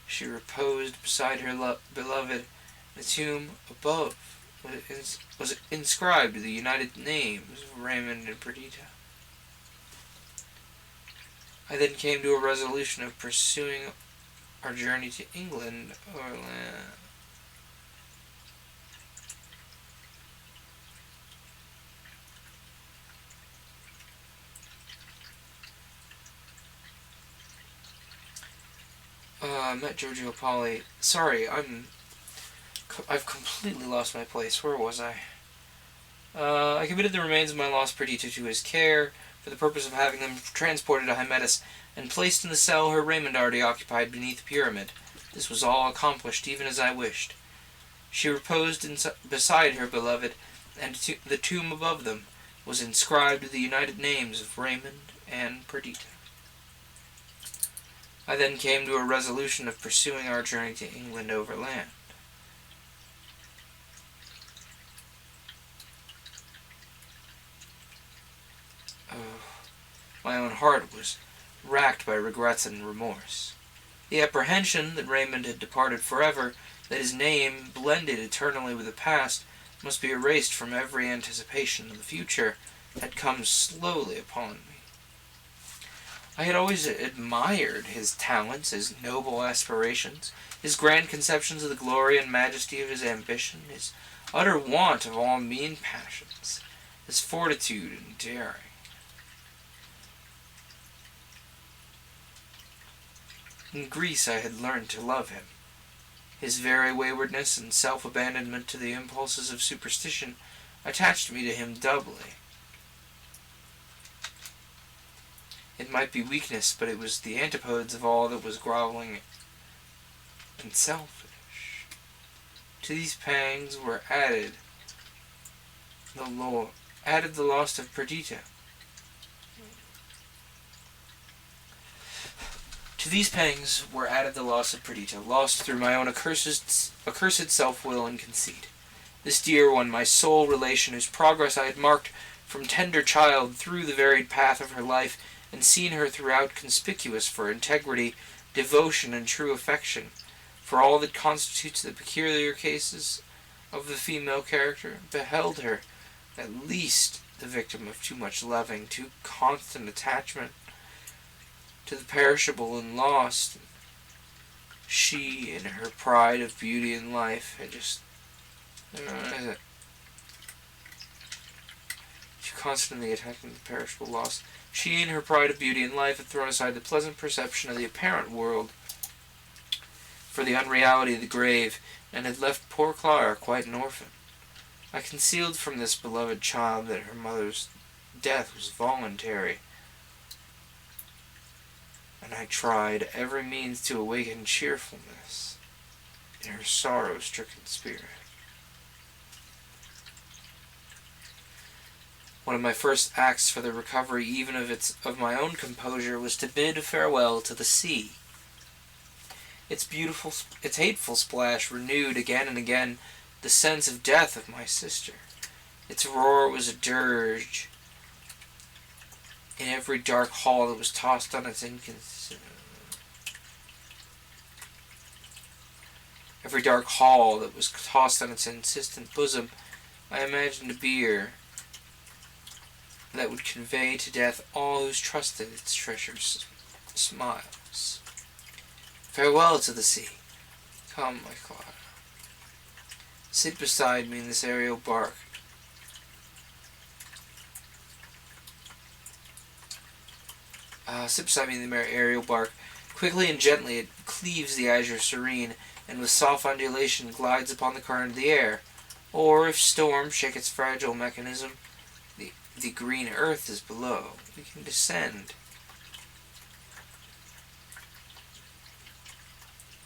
Speaker 1: She reposed beside her beloved. The tomb above was inscribed with the united names of Raymond and Perdita. I then came to a resolution of pursuing our journey to England or land. I met Giorgio Poli. Sorry, I've completely lost my place. Where was I? I committed the remains of my lost Perdita to his care, for the purpose of having them transported to Hymettus, and placed in the cell her Raymond already occupied beneath the pyramid. This was all accomplished, even as I wished. She reposed beside her beloved, and the tomb above them was inscribed with the united names of Raymond and Perdita. I then came to a resolution of pursuing our journey to England overland. My own heart was racked by regrets and remorse. The apprehension that Raymond had departed forever, that his name, blended eternally with the past, must be erased from every anticipation of the future, had come slowly upon me. I had always admired his talents, his noble aspirations, his grand conceptions of the glory and majesty of his ambition, his utter want of all mean passions, his fortitude and daring. In Greece I had learned to love him. His very waywardness and self-abandonment to the impulses of superstition attached me to him doubly. It might be weakness, but it was the antipodes of all that was groveling and selfish. To these pangs were added the loss of Perdita. To these pangs were added the loss of Perdita, lost through my own accursed self-will and conceit. This dear one, my sole relation, whose progress I had marked from tender child through the varied path of her life, and seen her throughout conspicuous for integrity, devotion, and true affection, for all that constitutes the peculiar cases of the female character, beheld her, at least, the victim of too much loving, too constant attachment to the perishable and lost. She, in her pride of beauty and life, had just too constantly attached to the perishable lost. She, in her pride of beauty and life, had thrown aside the pleasant perception of the apparent world for the unreality of the grave, and had left poor Clara quite an orphan. I concealed from this beloved child that her mother's death was voluntary, and I tried every means to awaken cheerfulness in her sorrow-stricken spirit. One of my first acts for the recovery even of my own composure was to bid farewell to the sea. Its hateful splash renewed again and again the sense of death of my sister. Its roar was a dirge in every dark hall that was tossed on its insistent bosom. I imagined a bier that would convey to death all who trusted its treacherous smiles. Farewell to the sea. Come, my Clara. Sit beside me in this aerial bark. Quickly and gently it cleaves the azure serene, and with soft undulation glides upon the current of the air. Or, if storm shake its fragile mechanism, the green earth is below. We can descend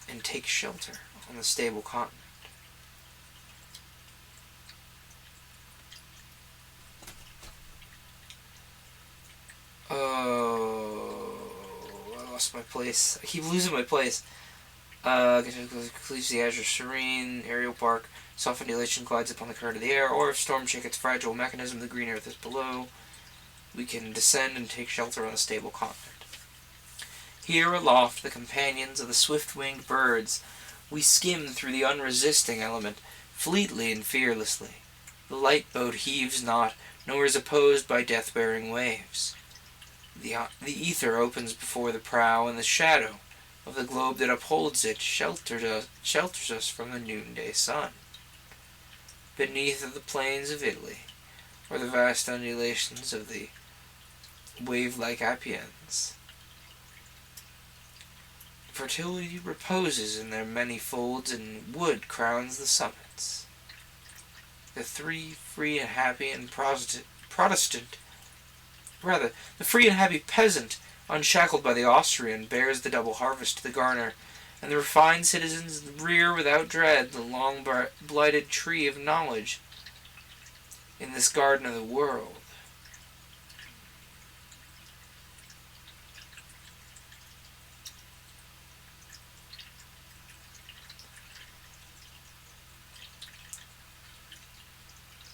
Speaker 1: and take shelter on the stable continent. Oh, I lost my place. I keep losing my place. Cleaves the azure serene, aerial bark, soft undulation glides upon the current of the air, or if storm shake its fragile mechanism, the green earth is below. We can descend and take shelter on the stable continent. Here aloft, the companions of the swift-winged birds, we skim through the unresisting element, fleetly and fearlessly. The light boat heaves not, nor is opposed by death-bearing waves. The ether opens before the prow, and the shadow of the globe that upholds it shelters us from the noonday sun. Beneath are the plains of Italy, or the vast undulations of the wave-like Apennines. Fertility reposes in their many folds, and wood crowns the summits. The free and happy peasant, unshackled by the Austrian, bears the double harvest to the garner, and the refined citizens rear without dread the long-blighted tree of knowledge in this garden of the world.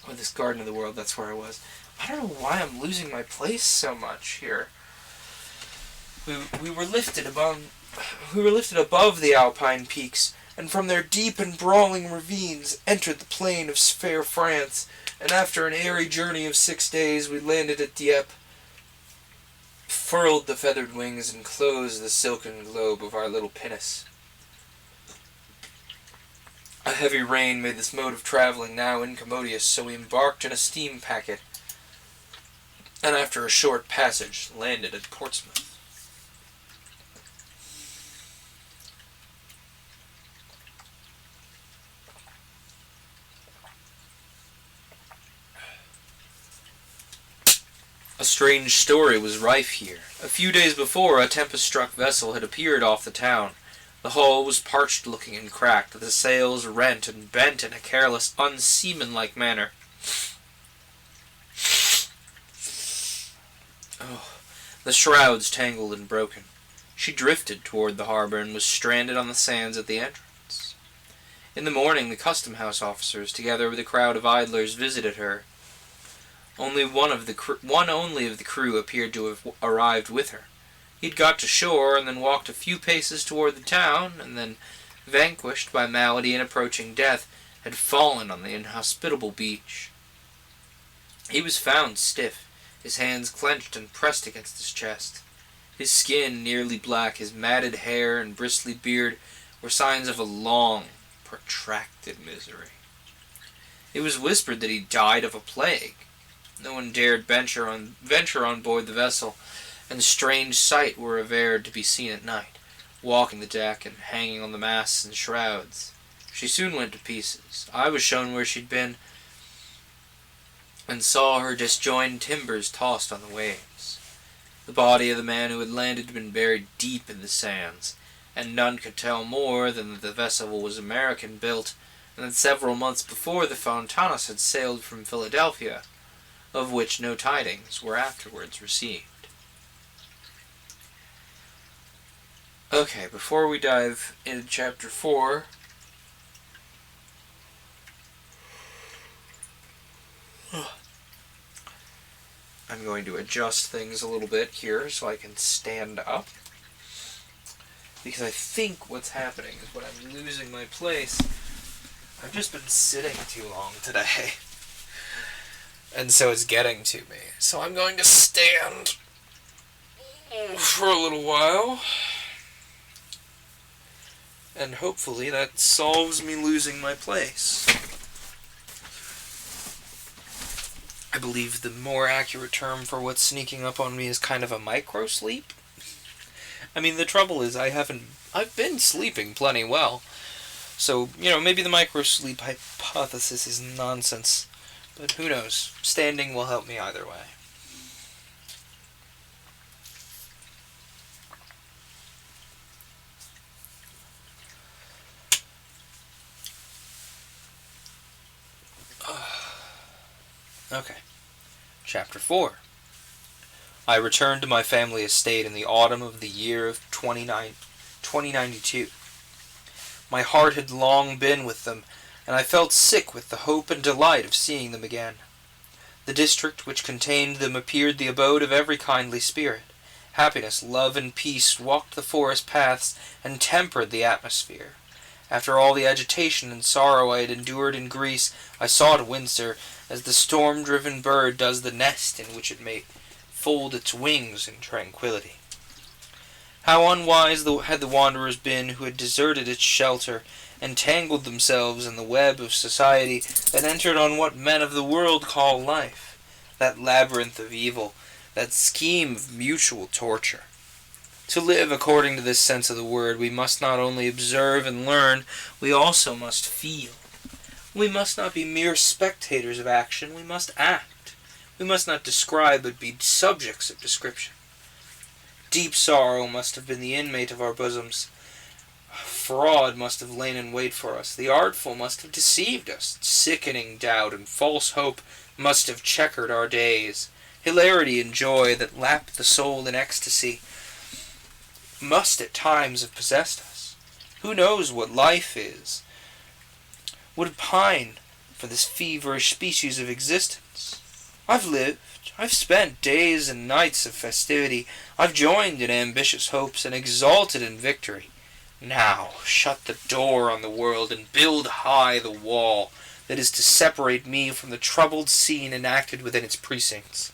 Speaker 1: Oh, this garden of the world, that's where I was. I don't know why I'm losing my place so much here. We were lifted above the Alpine peaks, and from their deep and brawling ravines entered the plain of fair France, and after an airy journey of 6 days we landed at Dieppe, furled the feathered wings, and closed the silken globe of our little pinnace. A heavy rain made this mode of travelling now incommodious, so we embarked in a steam packet, and after a short passage landed at Portsmouth. A strange story was rife here. A few days before, a tempest-struck vessel had appeared off the town. The hull was parched-looking and cracked, the sails rent and bent in a careless, unseamanlike manner. The shrouds tangled and broken. She drifted toward the harbor and was stranded on the sands at the entrance. In the morning, the custom-house officers, together with a crowd of idlers, visited her. Only one only of the crew appeared to have arrived with her. He'd got to shore and then walked a few paces toward the town, and then, vanquished by malady and approaching death, had fallen on the inhospitable beach. He was found stiff, his hands clenched and pressed against his chest. His skin nearly black, his matted hair and bristly beard were signs of a long, protracted misery. It was whispered that he died of a plague. No one dared venture on board the vessel, and strange sights were averred to be seen at night, walking the deck and hanging on the masts and shrouds. She soon went to pieces. I was shown where she'd been, and saw her disjoined timbers tossed on the waves. The body of the man who had landed had been buried deep in the sands, and none could tell more than that the vessel was American-built, and that several months before the Fountanas had sailed from Philadelphia, of which no tidings were afterwards received. Okay, before we dive into Chapter 4, I'm going to adjust things a little bit here so I can stand up, because I think what's happening is when I'm losing my place, I've just been sitting too long today. And so it's getting to me. So I'm going to stand for a little while. And hopefully that solves me losing my place. I believe the more accurate term for what's sneaking up on me is kind of a micro-sleep. I mean, the trouble is I've been sleeping plenty well. So, maybe the micro-sleep hypothesis is nonsense. But who knows? Standing will help me either way. Okay. Chapter 4. I returned to my family estate in the autumn of the year of 2092. My heart had long been with them, and I felt sick with the hope and delight of seeing them again. The district which contained them appeared the abode of every kindly spirit. Happiness, love, and peace walked the forest paths and tempered the atmosphere. After all the agitation and sorrow I had endured in Greece, I sought Windsor, as the storm-driven bird does the nest in which it may fold its wings in tranquillity. How unwise had the wanderers been who had deserted its shelter, and tangled themselves in the web of society that entered on what men of the world call life, that labyrinth of evil, that scheme of mutual torture. To live according to this sense of the word, we must not only observe and learn, we also must feel. We must not be mere spectators of action, we must act. We must not describe, but be subjects of description. Deep sorrow must have been the inmate of our bosoms. Fraud must have lain in wait for us. The artful must have deceived us. Sickening doubt and false hope must have checkered our days. Hilarity and joy that lapped the soul in ecstasy must at times have possessed us. Who knows what life is? Would pine for this feverish species of existence. I've lived. I've spent days and nights of festivity. I've joined in ambitious hopes and exulted in victory. Now, shut the door on the world and build high the wall that is to separate me from the troubled scene enacted within its precincts.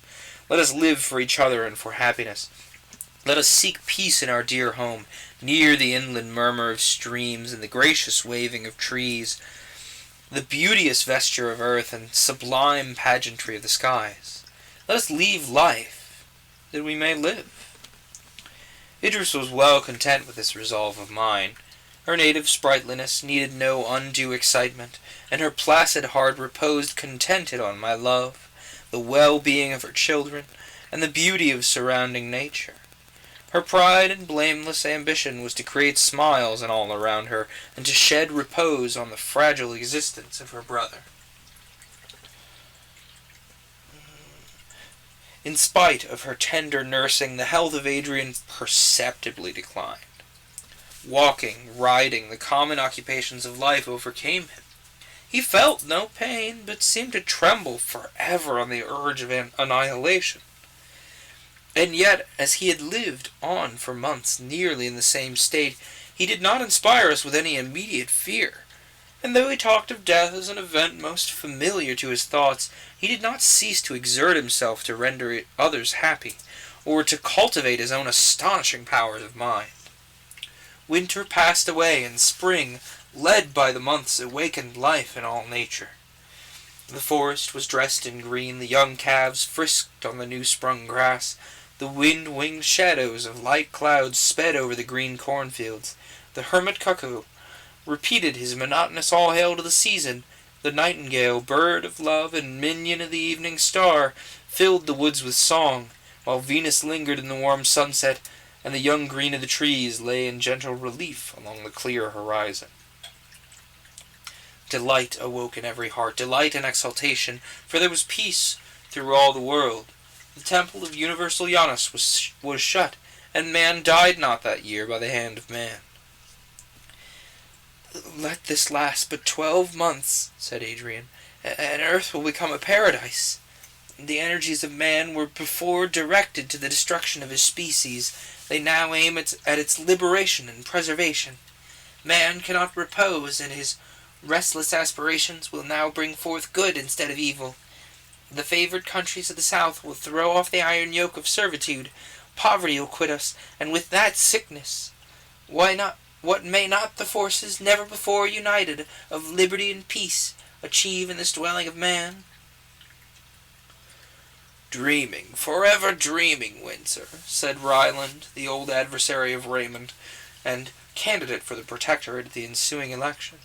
Speaker 1: Let us live for each other and for happiness. Let us seek peace in our dear home, near the inland murmur of streams and the gracious waving of trees, the beauteous vesture of earth and sublime pageantry of the skies. Let us leave life, that we may live. Idris was well content with this resolve of mine. Her native sprightliness needed no undue excitement, and her placid heart reposed contented on my love, the well-being of her children, and the beauty of surrounding nature. Her pride and blameless ambition was to create smiles in all around her, and to shed repose on the fragile existence of her brother. In spite of her tender nursing, the health of Adrian perceptibly declined. Walking, riding, the common occupations of life overcame him. He felt no pain, but seemed to tremble forever on the urge of annihilation. And yet, as he had lived on for months nearly in the same state, he did not inspire us with any immediate fear. And though he talked of death as an event most familiar to his thoughts, he did not cease to exert himself to render others happy, or to cultivate his own astonishing powers of mind. Winter passed away, and spring, led by the months, awakened life in all nature. The forest was dressed in green, the young calves frisked on the new-sprung grass, the wind-winged shadows of light clouds sped over the green cornfields, the hermit cuckoo repeated his monotonous all-hail to the season, the nightingale, bird of love and minion of the evening star, filled the woods with song, while Venus lingered in the warm sunset, and the young green of the trees lay in gentle relief along the clear horizon. Delight awoke in every heart, delight and exultation, for there was peace through all the world. The temple of universal Janus was shut, and man died not that year by the hand of man. "Let this last but 12 months," said Adrian, "and earth will become a paradise. The energies of man were before directed to the destruction of his species. They now aim at its liberation and preservation. Man cannot repose, and his restless aspirations will now bring forth good instead of evil. The favored countries of the south will throw off the iron yoke of servitude. Poverty will quit us, and with that sickness. What may not the forces, never before united, of liberty and peace, achieve in this dwelling of man?" "Dreaming, forever dreaming, Windsor," said Ryland, the old adversary of Raymond, and candidate for the protectorate at the ensuing election.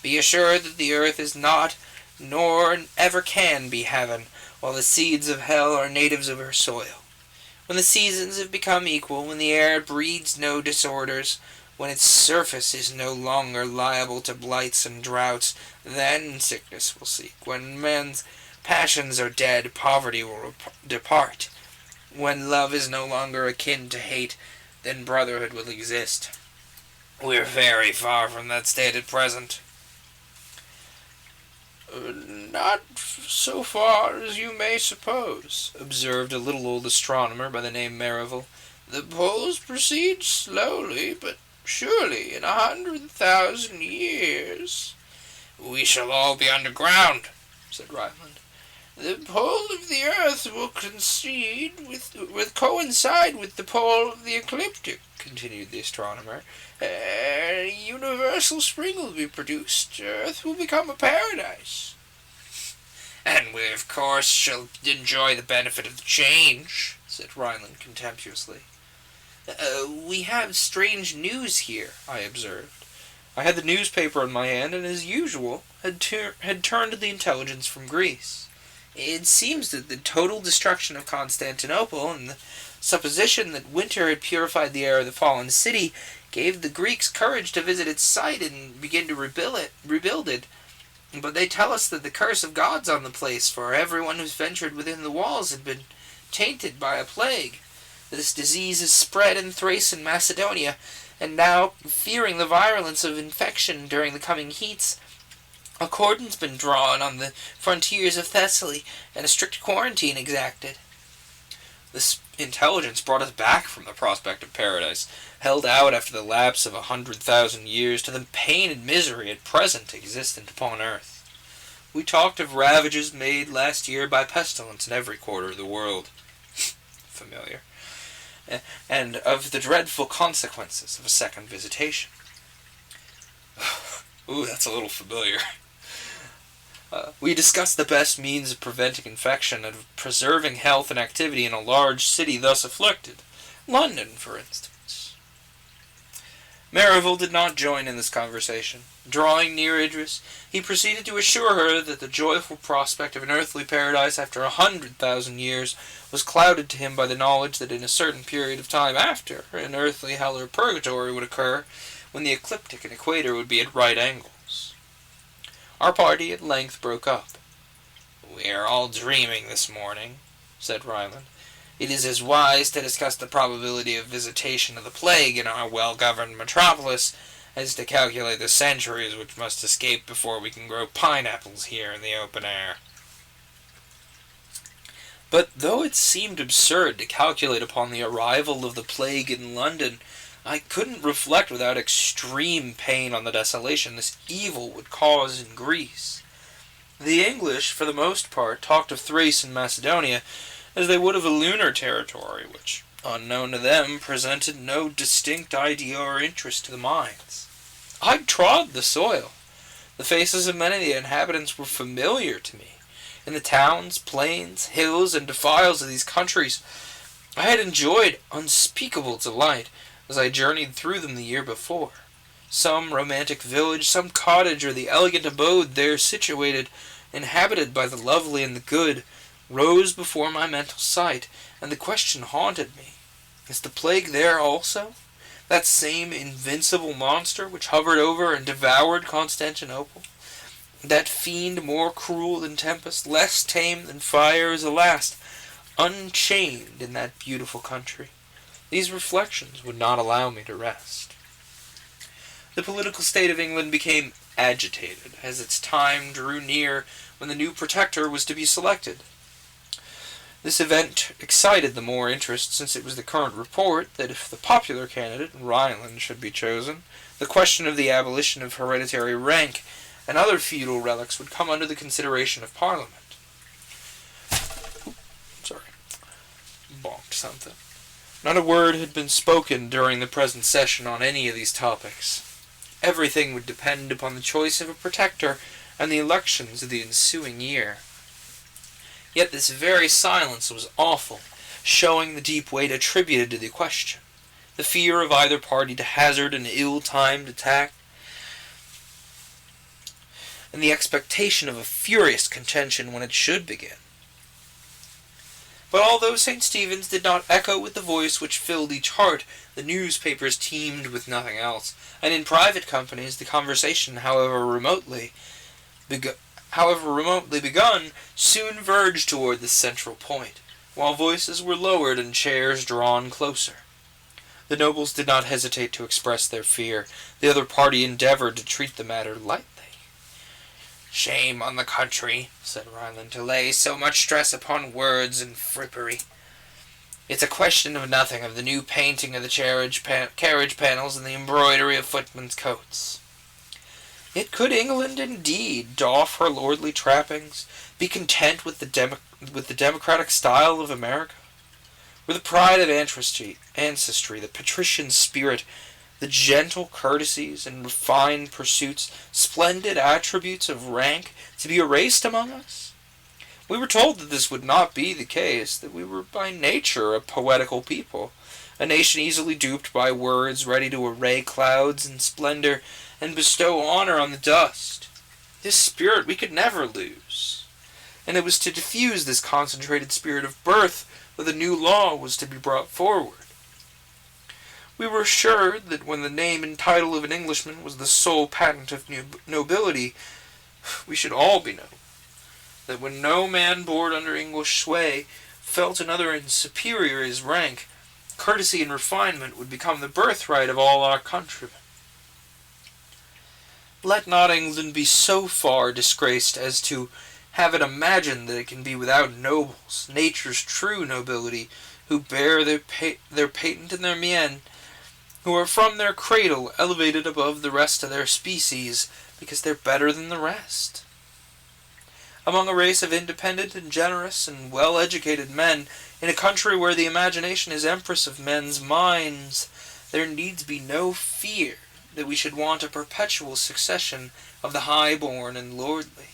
Speaker 1: "Be assured that the earth is not, nor ever can be heaven, while the seeds of hell are natives of her soil. When the seasons have become equal, when the air breeds no disorders, when its surface is no longer liable to blights and droughts, then sickness will seek. When men's passions are dead, poverty will depart. When love is no longer akin to hate, then brotherhood will exist. We're very far from that state at present." "Not so far as you may suppose," observed a little old astronomer by the name Merivale. "The poles proceed slowly, but surely in 100,000 years." "We shall all be underground," said Ryland. "The pole of the earth will coincide with the pole of the ecliptic," continued the astronomer. "A universal spring will be produced. Earth will become a paradise." "And we, of course, shall enjoy the benefit of the change," said Ryland contemptuously. "We have strange news here," I observed. I had the newspaper in my hand, and, as usual, had turned to the intelligence from Greece. It seems that the total destruction of Constantinople, and the supposition that winter had purified the air of the fallen city, gave the Greeks courage to visit its site and begin to rebuild it. But they tell us that the curse of God's on the place, for everyone who's ventured within the walls had been tainted by a plague. This disease is spread in Thrace and Macedonia, and now, fearing the virulence of infection during the coming heats, a cordon's been drawn on the frontiers of Thessaly, and a strict quarantine exacted. This intelligence brought us back from the prospect of paradise, held out after the lapse of 100,000 years, to the pain and misery at present existent upon earth. We talked of ravages made last year by pestilence in every quarter of the world. Familiar. And of the dreadful consequences of a second visitation. Ooh, that's a little familiar. We discussed the best means of preventing infection and of preserving health and activity in a large city thus afflicted. London, for instance. Marival did not join in this conversation. Drawing near Idris, he proceeded to assure her that the joyful prospect of an earthly paradise after 100,000 years was clouded to him by the knowledge that in a certain period of time after, an earthly hell or purgatory would occur, when the ecliptic and equator would be at right angles. Our party at length broke up. "We are all dreaming this morning," said Ryland. "It is as wise to discuss the probability of visitation of the plague in our well-governed metropolis as to calculate the centuries which must escape before we can grow pineapples here in the open air." But though it seemed absurd to calculate upon the arrival of the plague in London, I couldn't reflect without extreme pain on the desolation this evil would cause in Greece. The English, for the most part, talked of Thrace and Macedonia as they would of a lunar territory, which, unknown to them, presented no distinct idea or interest to the minds. I trod the soil. The faces of many of the inhabitants were familiar to me. In the towns, plains, hills, and defiles of these countries, I had enjoyed unspeakable delight as I journeyed through them the year before. Some romantic village, some cottage, or the elegant abode there situated, inhabited by the lovely and the good, rose before my mental sight, and the question haunted me, is the plague there also? That same invincible monster which hovered over and devoured Constantinople? That fiend more cruel than tempest, less tame than fire, is alas, unchained in that beautiful country. These reflections would not allow me to rest. The political state of England became agitated as its time drew near when the new protector was to be selected. This event excited the more interest since it was the current report that if the popular candidate, Ryland, should be chosen, the question of the abolition of hereditary rank and other feudal relics would come under the consideration of Parliament. Bonked something. Not a word had been spoken during the present session on any of these topics. Everything would depend upon the choice of a protector and the elections of the ensuing year. Yet this very silence was awful, showing the deep weight attributed to the question, the fear of either party to hazard an ill-timed attack, and the expectation of a furious contention when it should begin. But although St. Stephen's did not echo with the voice which filled each heart, the newspapers teemed with nothing else, and in private companies the conversation, however remotely begun, soon verged toward this central point, while voices were lowered and chairs drawn closer. The nobles did not hesitate to express their fear. The other party endeavored to treat the matter lightly. "Shame on the country," said Ryland, "to lay so much stress upon words and frippery. It's a question of nothing of the new painting of the carriage panels and the embroidery of footmen's coats. Yet could England indeed doff her lordly trappings, be content with the democratic style of America? Were the pride of ancestry, the patrician spirit, the gentle courtesies and refined pursuits, splendid attributes of rank, to be erased among us? We were told that this would not be the case, that we were by nature a poetical people, a nation easily duped by words, ready to array clouds in splendor and bestow honor on the dust. This spirit we could never lose, and it was to diffuse this concentrated spirit of birth that the new law was to be brought forward. We were assured that when the name and title of an Englishman was the sole patent of nobility, we should all be noble. That when no man born under English sway felt another in superior his rank, courtesy and refinement would become the birthright of all our countrymen. Let not England be so far disgraced as to have it imagined that it can be without nobles, nature's true nobility, who bear their patent and their mien, who are from their cradle elevated above the rest of their species, because they're better than the rest. Among a race of independent and generous and well-educated men, in a country where the imagination is empress of men's minds, there needs be no fear that we should want a perpetual succession of the high-born and lordly.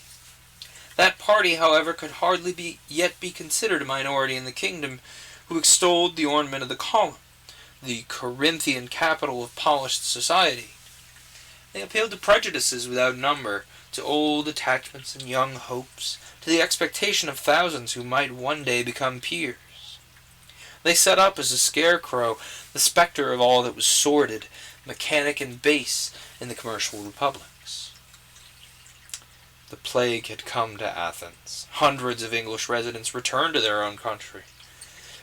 Speaker 1: That party, however, could hardly yet be considered a minority in the kingdom, who extolled the ornament of the column, the Corinthian capital of polished society. They appealed to prejudices without number, to old attachments and young hopes, to the expectation of thousands who might one day become peers. They set up as a scarecrow the spectre of all that was sordid, mechanic, and base in the commercial republics. The plague had come to Athens. Hundreds of English residents returned to their own country.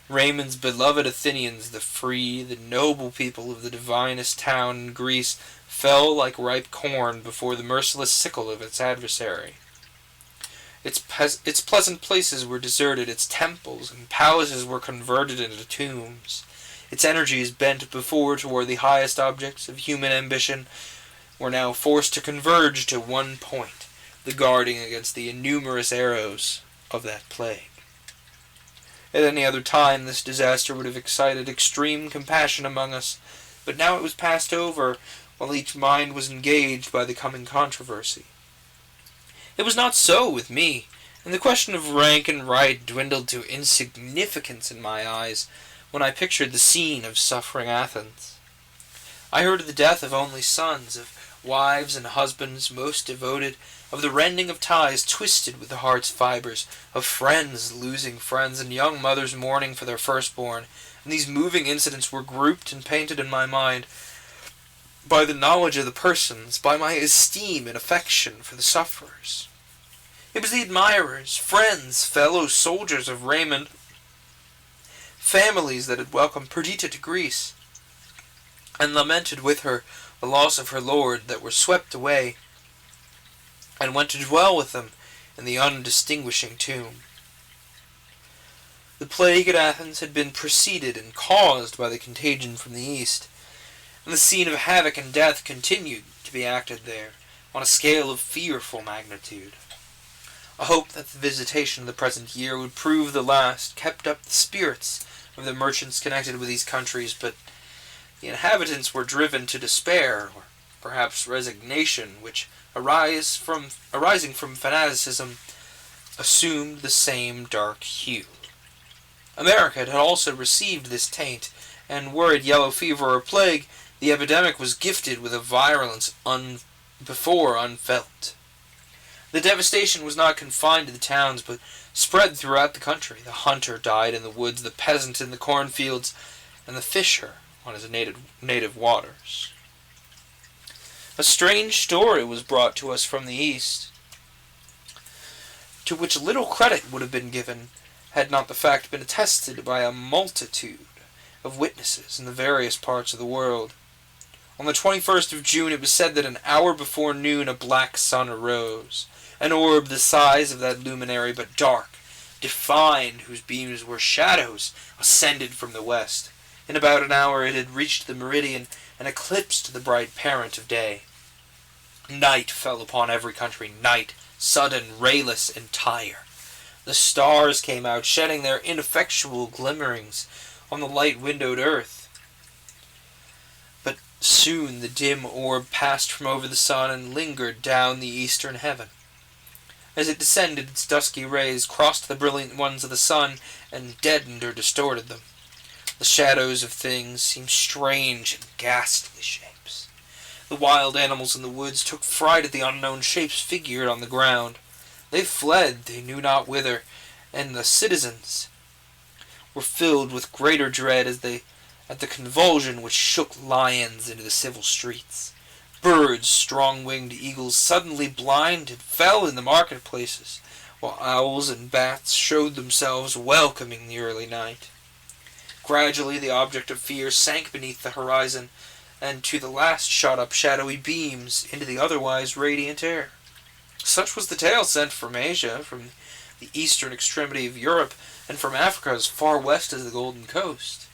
Speaker 1: Raymond's beloved Athenians, the free, the noble people of the divinest town in Greece, fell like ripe corn before the merciless sickle of its adversary. Its pleasant places were deserted, its temples and palaces were converted into tombs. Its energies bent before toward the highest objects of human ambition were now forced to converge to one point, the guarding against the innumerous arrows of that plague. At any other time this disaster would have excited extreme compassion among us, but now it was passed over, while each mind was engaged by the coming controversy. It was not so with me, and the question of rank and right dwindled to insignificance in my eyes when I pictured the scene of suffering Athens. I heard of the death of only sons, of wives and husbands most devoted, of the rending of ties twisted with the heart's fibers, of friends losing friends, and young mothers mourning for their firstborn, and these moving incidents were grouped and painted in my mind by the knowledge of the persons, by my esteem and affection for the sufferers. It was the admirers, friends, fellow soldiers of Raymond, families that had welcomed Perdita to Greece, and lamented with her the loss of her lord, that were swept away, and went to dwell with them in the undistinguishing tomb. The plague at Athens had been preceded and caused by the contagion from the east, and the scene of havoc and death continued to be acted there, on a scale of fearful magnitude. A hope that the visitation of the present year would prove the last kept up the spirits of the merchants connected with these countries, but the inhabitants were driven to despair, or perhaps resignation, which, arising from fanaticism, assumed the same dark hue. America had also received this taint, and were it yellow fever or plague, the epidemic was gifted with a virulence before unfelt. The devastation was not confined to the towns, but spread throughout the country. The hunter died in the woods, the peasant in the cornfields, and the fisher on his native waters. A strange story was brought to us from the East, to which little credit would have been given had not the fact been attested by a multitude of witnesses in the various parts of the world. On the 21st of June it was said that an hour before noon a black sun arose, an orb the size of that luminary, but dark, defined, whose beams were shadows, ascended from the west. In about an hour it had reached the meridian, and eclipsed the bright parent of day. Night fell upon every country, night, sudden, rayless, entire. The stars came out, shedding their ineffectual glimmerings on the light-windowed earth. But soon the dim orb passed from over the sun and lingered down the eastern heaven. As it descended, its dusky rays crossed the brilliant ones of the sun and deadened or distorted them. The shadows of things seemed strange and ghastly shapes. The wild animals in the woods took fright at the unknown shapes figured on the ground. They fled, they knew not whither, and the citizens were filled with greater dread at the convulsion which shook lions into the civil streets. Birds, strong-winged eagles, suddenly blinded, fell in the marketplaces, while owls and bats showed themselves welcoming the early night. Gradually the object of fear sank beneath the horizon, and to the last shot up shadowy beams into the otherwise radiant air. Such was the tale sent from Asia, from the eastern extremity of Europe, and from Africa as far west as the Golden Coast.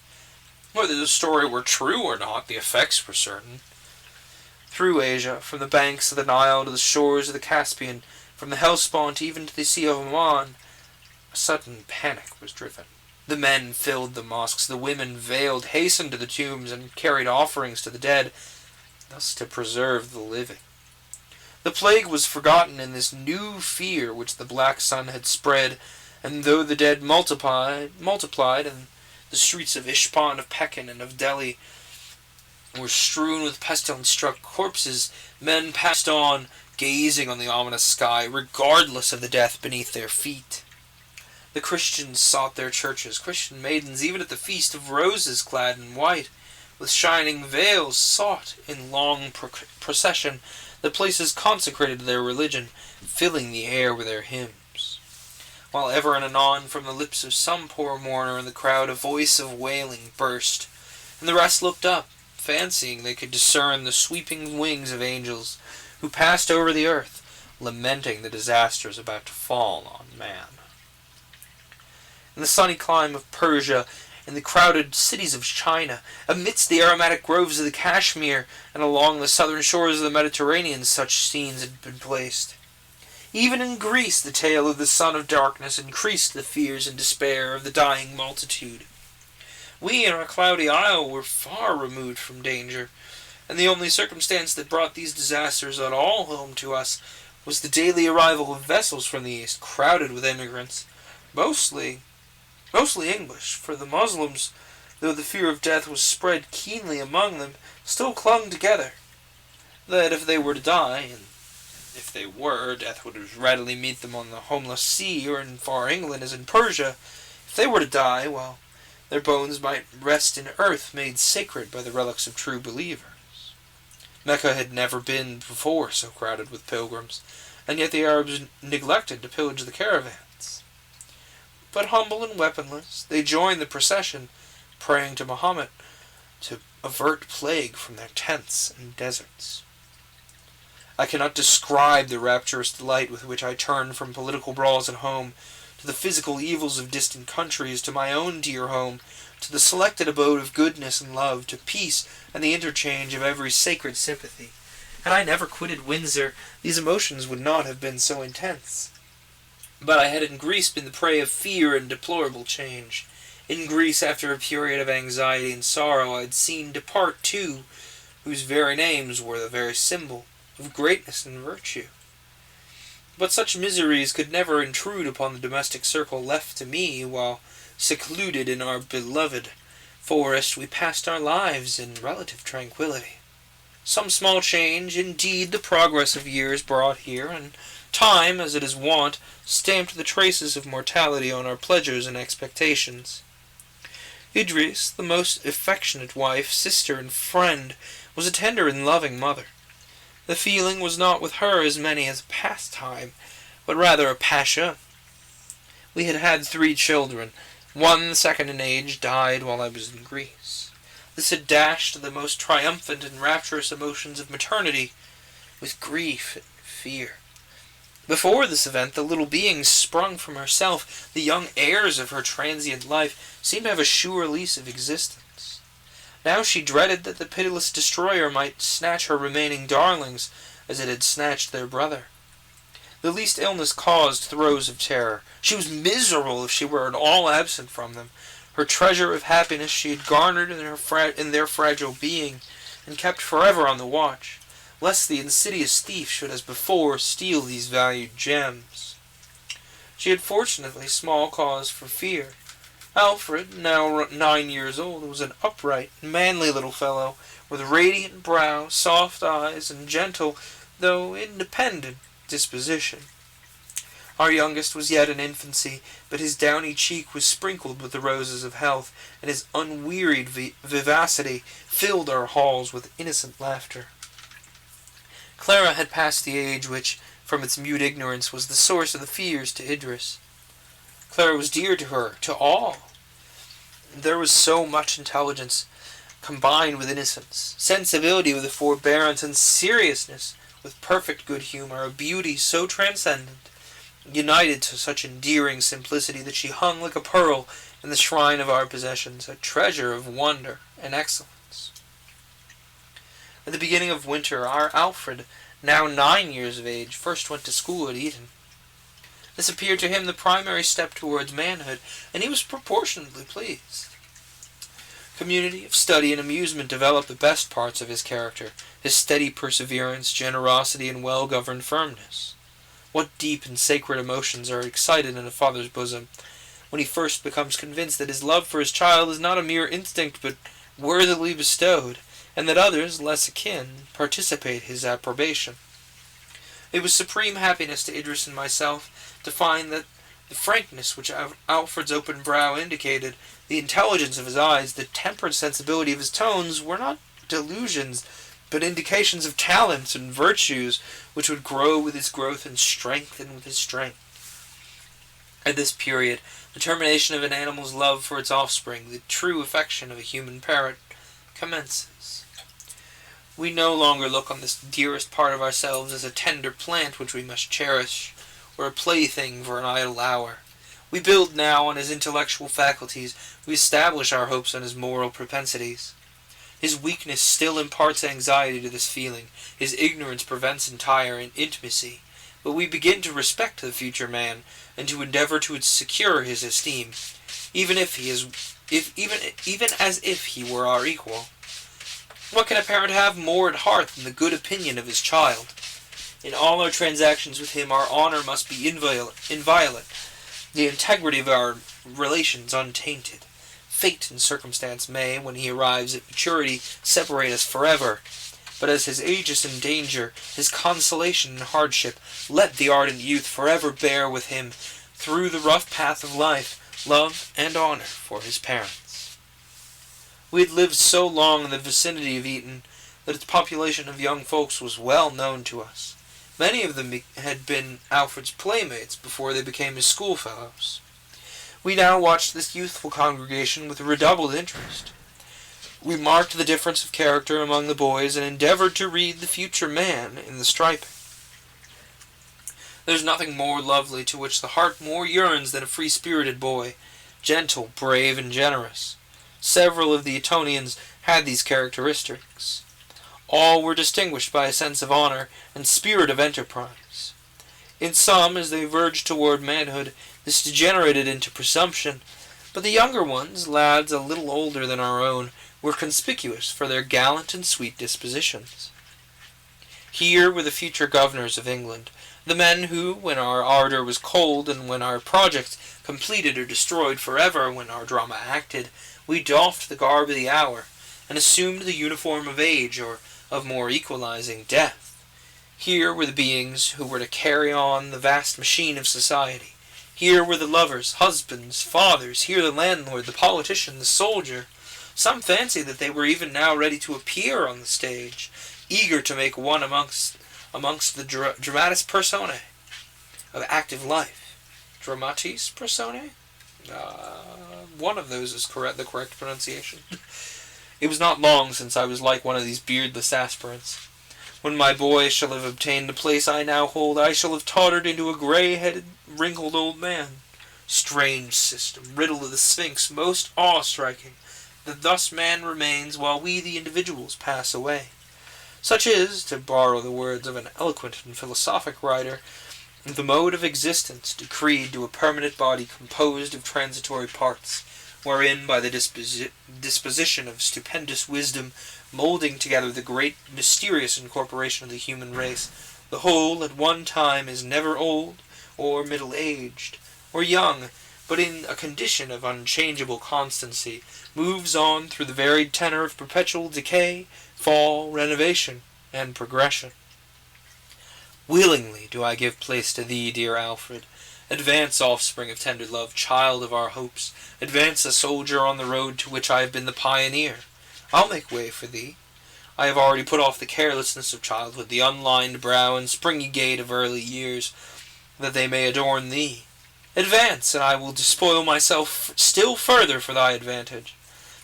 Speaker 1: Whether the story were true or not, the effects were certain. Through Asia, from the banks of the Nile to the shores of the Caspian, from the Hellespont even to the Sea of Oman, a sudden panic was driven. The men filled the mosques, the women veiled, hastened to the tombs, and carried offerings to the dead, thus to preserve the living. The plague was forgotten in this new fear which the black sun had spread, and though the dead multiplied, and The streets of Ishpan, of Pekin, and of Delhi were strewn with pestilence-struck corpses. Men passed on, gazing on the ominous sky, regardless of the death beneath their feet. The Christians sought their churches, Christian maidens, even at the Feast of Roses, clad in white, with shining veils, sought in long procession the places consecrated to their religion, filling the air with their hymns. While ever and anon from the lips of some poor mourner in the crowd a voice of wailing burst, and the rest looked up, fancying they could discern the sweeping wings of angels who passed over the earth, lamenting the disasters about to fall on man. In the sunny clime of Persia, in the crowded cities of China, amidst the aromatic groves of the Kashmir, and along the southern shores of the Mediterranean, such scenes had been placed. Even in Greece the tale of the son of darkness increased the fears and despair of the dying multitude. We in our cloudy isle were far removed from danger, and the only circumstance that brought these disasters at all home to us was the daily arrival of vessels from the east, crowded with immigrants, mostly English, for the Muslims, though the fear of death was spread keenly among them, still clung together, that if they were to die, and if they were, death would as readily meet them on the homeless sea or in far England as in Persia. If they were to die, well, their bones might rest in earth made sacred by the relics of true believers. Mecca had never been before so crowded with pilgrims, and yet the Arabs neglected to pillage the caravans. But humble and weaponless, they joined the procession, praying to Muhammad to avert plague from their tents and deserts. I cannot describe the rapturous delight with which I turned from political brawls at home, to the physical evils of distant countries, to my own dear home, to the selected abode of goodness and love, to peace and the interchange of every sacred sympathy. Had I never quitted Windsor, these emotions would not have been so intense. But I had in Greece been the prey of fear and deplorable change. In Greece, after a period of anxiety and sorrow, I had seen depart two whose very names were the very symbol of greatness and virtue. But such miseries could never intrude upon the domestic circle left to me, while, secluded in our beloved forest, we passed our lives in relative tranquillity. Some small change, indeed, the progress of years brought here, and time, as it is wont, stamped the traces of mortality on our pleasures and expectations. Idris, the most affectionate wife, sister, and friend, was a tender and loving mother. The feeling was not with her as many as a pastime, but rather a passion. We had had 3 children. One, the second in age, died while I was in Greece. This had dashed the most triumphant and rapturous emotions of maternity with grief and fear. Before this event, the little beings sprung from herself, the young heirs of her transient life, seemed to have a sure lease of existence. Now she dreaded that the pitiless destroyer might snatch her remaining darlings, as it had snatched their brother. The least illness caused throes of terror. She was miserable if she were at all absent from them. Her treasure of happiness she had garnered in their fragile being, and kept forever on the watch, lest the insidious thief should as before steal these valued gems. She had fortunately small cause for fear. Alfred, now 9 years old, was an upright, manly little fellow, with radiant brow, soft eyes, and gentle, though independent, disposition. Our youngest was yet in infancy, but his downy cheek was sprinkled with the roses of health, and his unwearied vivacity filled our halls with innocent laughter. Clara had passed the age which, from its mute ignorance, was the source of the fears to Idris. Clara was dear to her, to all. There was so much intelligence combined with innocence, sensibility with forbearance, and seriousness with perfect good humor, a beauty so transcendent, united to such endearing simplicity, that she hung like a pearl in the shrine of our possessions, a treasure of wonder and excellence. At the beginning of winter, our Alfred, now 9 years of age, first went to school at Eton. This appeared to him the primary step towards manhood, and he was proportionately pleased. Community of study and amusement developed the best parts of his character, his steady perseverance, generosity, and well-governed firmness. What deep and sacred emotions are excited in a father's bosom! when he first becomes convinced that his love for his child is not a mere instinct but worthily bestowed, and that others, less akin, participate his approbation. It was supreme happiness to Idris and myself to find that the frankness which Alfred's open brow indicated, the intelligence of his eyes, the tempered sensibility of his tones, were not delusions, but indications of talents and virtues which would grow with his growth and strengthen with his strength. At this period, the termination of an animal's love for its offspring, the true affection of a human parent, commences. We no longer look on this dearest part of ourselves as a tender plant which we must cherish, or a plaything for an idle hour. We build now on his intellectual faculties, we establish our hopes on his moral propensities. His weakness still imparts anxiety to this feeling, his ignorance prevents entire intimacy, but we begin to respect the future man, and to endeavor to secure his esteem, even as if he were our equal. What can a parent have more at heart than the good opinion of his child? In all our transactions with him, our honor must be inviolate, the integrity of our relations untainted. Fate and circumstance may, when he arrives at maturity, separate us forever. But as his age is in danger, his consolation in hardship, let the ardent youth forever bear with him, through the rough path of life, love and honor for his parents. We had lived so long in the vicinity of Eton that its population of young folks was well known to us. Many of them had been Alfred's playmates before they became his schoolfellows. We now watched this youthful congregation with redoubled interest. We marked the difference of character among the boys and endeavored to read the future man in the striping. There is nothing more lovely to which the heart more yearns than a free-spirited boy, gentle, brave, and generous. Several of the Etonians had these characteristics. All were distinguished by a sense of honor and spirit of enterprise. In some, as they verged toward manhood, this degenerated into presumption, but the younger ones, lads a little older than our own, were conspicuous for their gallant and sweet dispositions. Here were the future governors of England, the men who, when our ardor was cold, and when our projects completed or destroyed forever, when our drama acted, we doffed the garb of the hour, and assumed the uniform of age, or of more equalizing death. Here were the beings who were to carry on the vast machine of society. Here were the lovers, husbands, fathers, here the landlord, the politician, the soldier. Some fancy that they were even now ready to appear on the stage, eager to make one amongst the dramatis personae of active life. Dramatis personae? One of those is the correct pronunciation. It was not long since I was like one of these beardless aspirants. When my boy shall have obtained the place I now hold, I shall have tottered into a grey-headed, wrinkled old man. Strange system, riddle of the Sphinx, most awe-striking, that thus man remains while we the individuals pass away. Such is, to borrow the words of an eloquent and philosophic writer, the mode of existence decreed to a permanent body composed of transitory parts, wherein by the disposition of stupendous wisdom, moulding together the great mysterious incorporation of the human race, the whole at one time is never old, or middle-aged, or young, but in a condition of unchangeable constancy, moves on through the varied tenor of perpetual decay, fall, renovation, and progression. Willingly do I give place to thee, dear Alfred. Advance, offspring of tender love, child of our hopes. Advance, a soldier on the road to which I have been the pioneer. I'll make way for thee. I have already put off the carelessness of childhood, the unlined brow and springy gait of early years, that they may adorn thee. Advance, and I will despoil myself still further for thy advantage.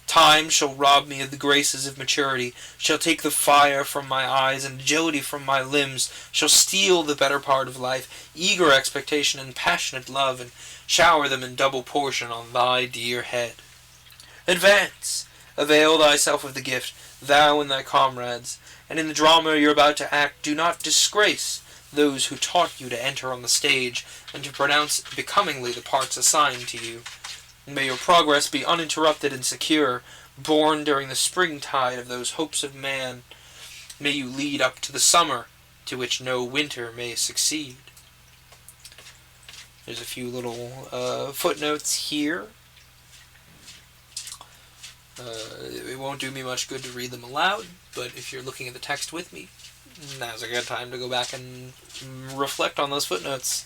Speaker 1: Time shall rob me of the graces of maturity, shall take the fire from my eyes and agility from my limbs, shall steal the better part of life, eager expectation and passionate love, and shower them in double portion on thy dear head. Advance! Avail thyself of the gift, thou and thy comrades, and in the drama you're about to act, do not disgrace those who taught you to enter on the stage, and to pronounce becomingly the parts assigned to you. May your progress be uninterrupted and secure, born during the springtide of those hopes of man. May you lead up to the summer, to which no winter may succeed. There's a few little footnotes here. It won't do me much good to read them aloud, but if you're looking at the text with me, now's a good time to go back and reflect on those footnotes.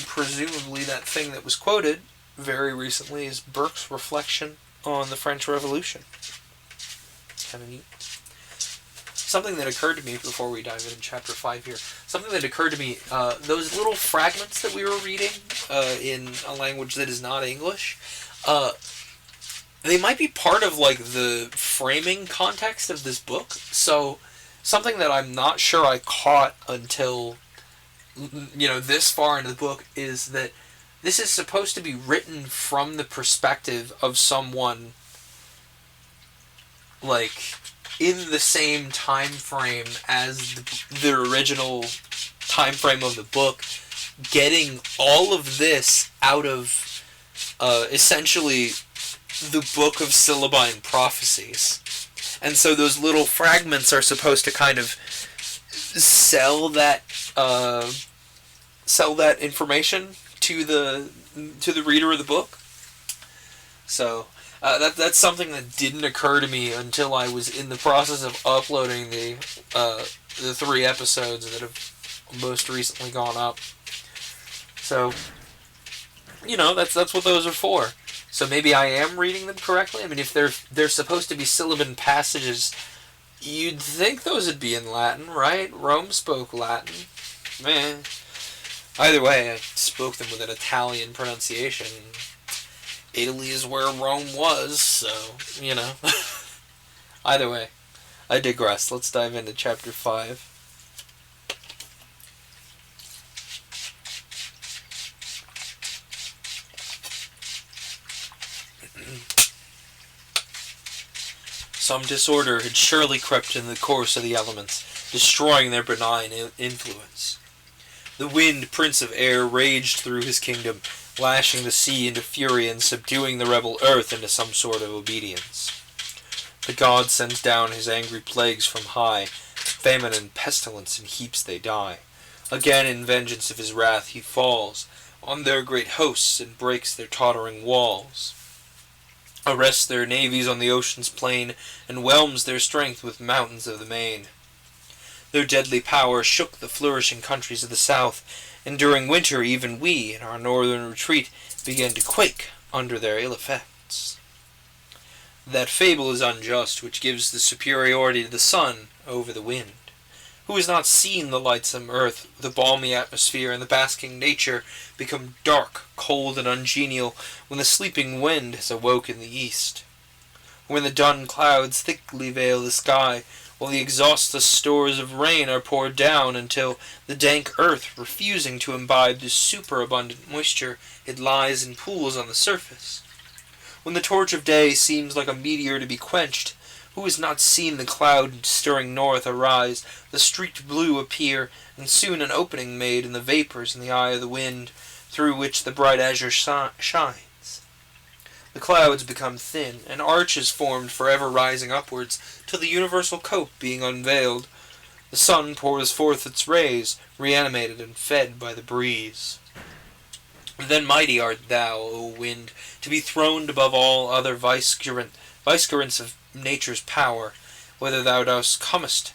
Speaker 1: Presumably that thing that was quoted very recently is Burke's reflection on the French Revolution. Kind of neat. Something that occurred to me before we dive into Chapter 5 here, something that occurred to me, those little fragments that we were reading in a language that is not English, they might be part of, like, the framing context of this book. So, something that I'm not sure I caught until, this far into the book is that this is supposed to be written from the perspective of someone, like, in the same time frame as the original time frame of the book, getting all of this out of, essentially, the Book of Syllabine Prophecies. And so those little fragments are supposed to kind of sell that information to the reader of the book. So that's something that didn't occur to me until I was in the process of uploading the 3 episodes that have most recently gone up. So that's what those are for. So maybe I am reading them correctly. I mean, if they're supposed to be syllaban passages, you'd think those would be in Latin, right? Rome spoke Latin. Man. Either way, I spoke them with an Italian pronunciation. Italy is where Rome was, so, Either way, I digress. Let's dive into Chapter 5. Some disorder had surely crept in the course of the elements, destroying their benign influence. The wind, prince of air, raged through his kingdom, lashing the sea into fury and subduing the rebel earth into some sort of obedience. The god sends down his angry plagues from high, famine and pestilence in heaps they die. Again in vengeance of his wrath he falls on their great hosts and breaks their tottering walls. Arrests their navies on the ocean's plain, and whelms their strength with mountains of the main. Their deadly power shook the flourishing countries of the south, and during winter even we, in our northern retreat, began to quake under their ill effects. That fable is unjust which gives the superiority to the sun over the wind. Who has not seen the lightsome earth, the balmy atmosphere, and the basking nature become dark, cold, and ungenial when the sleeping wind has awoke in the east? When the dun clouds thickly veil the sky, while the exhaustless stores of rain are poured down until the dank earth, refusing to imbibe the superabundant moisture, it lies in pools on the surface? When the torch of day seems like a meteor to be quenched, who has not seen the cloud stirring north arise, the streaked blue appear, and soon an opening made in the vapors in the eye of the wind, through which the bright azure shines? The clouds become thin, and arches formed forever rising upwards, till the universal cope being unveiled, the sun pours forth its rays, reanimated and fed by the breeze. Then mighty art thou, O wind, to be throned above all other vicegerents of nature's power, whether thou dost comest,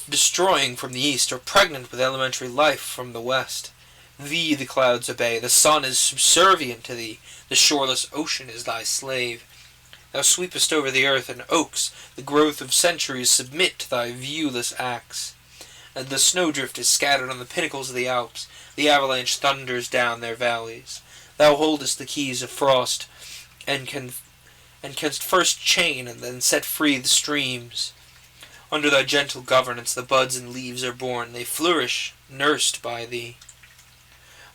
Speaker 1: destroying from the east, or pregnant with elementary life from the west. Thee the clouds obey, the sun is subservient to thee, the shoreless ocean is thy slave. Thou sweepest over the earth, and oaks, the growth of centuries, submit to thy viewless acts. And the snowdrift is scattered on the pinnacles of the Alps, the avalanche thunders down their valleys. Thou holdest the keys of frost, and canst first chain and then set free the streams. Under thy gentle governance the buds and leaves are born, they flourish, nursed by thee.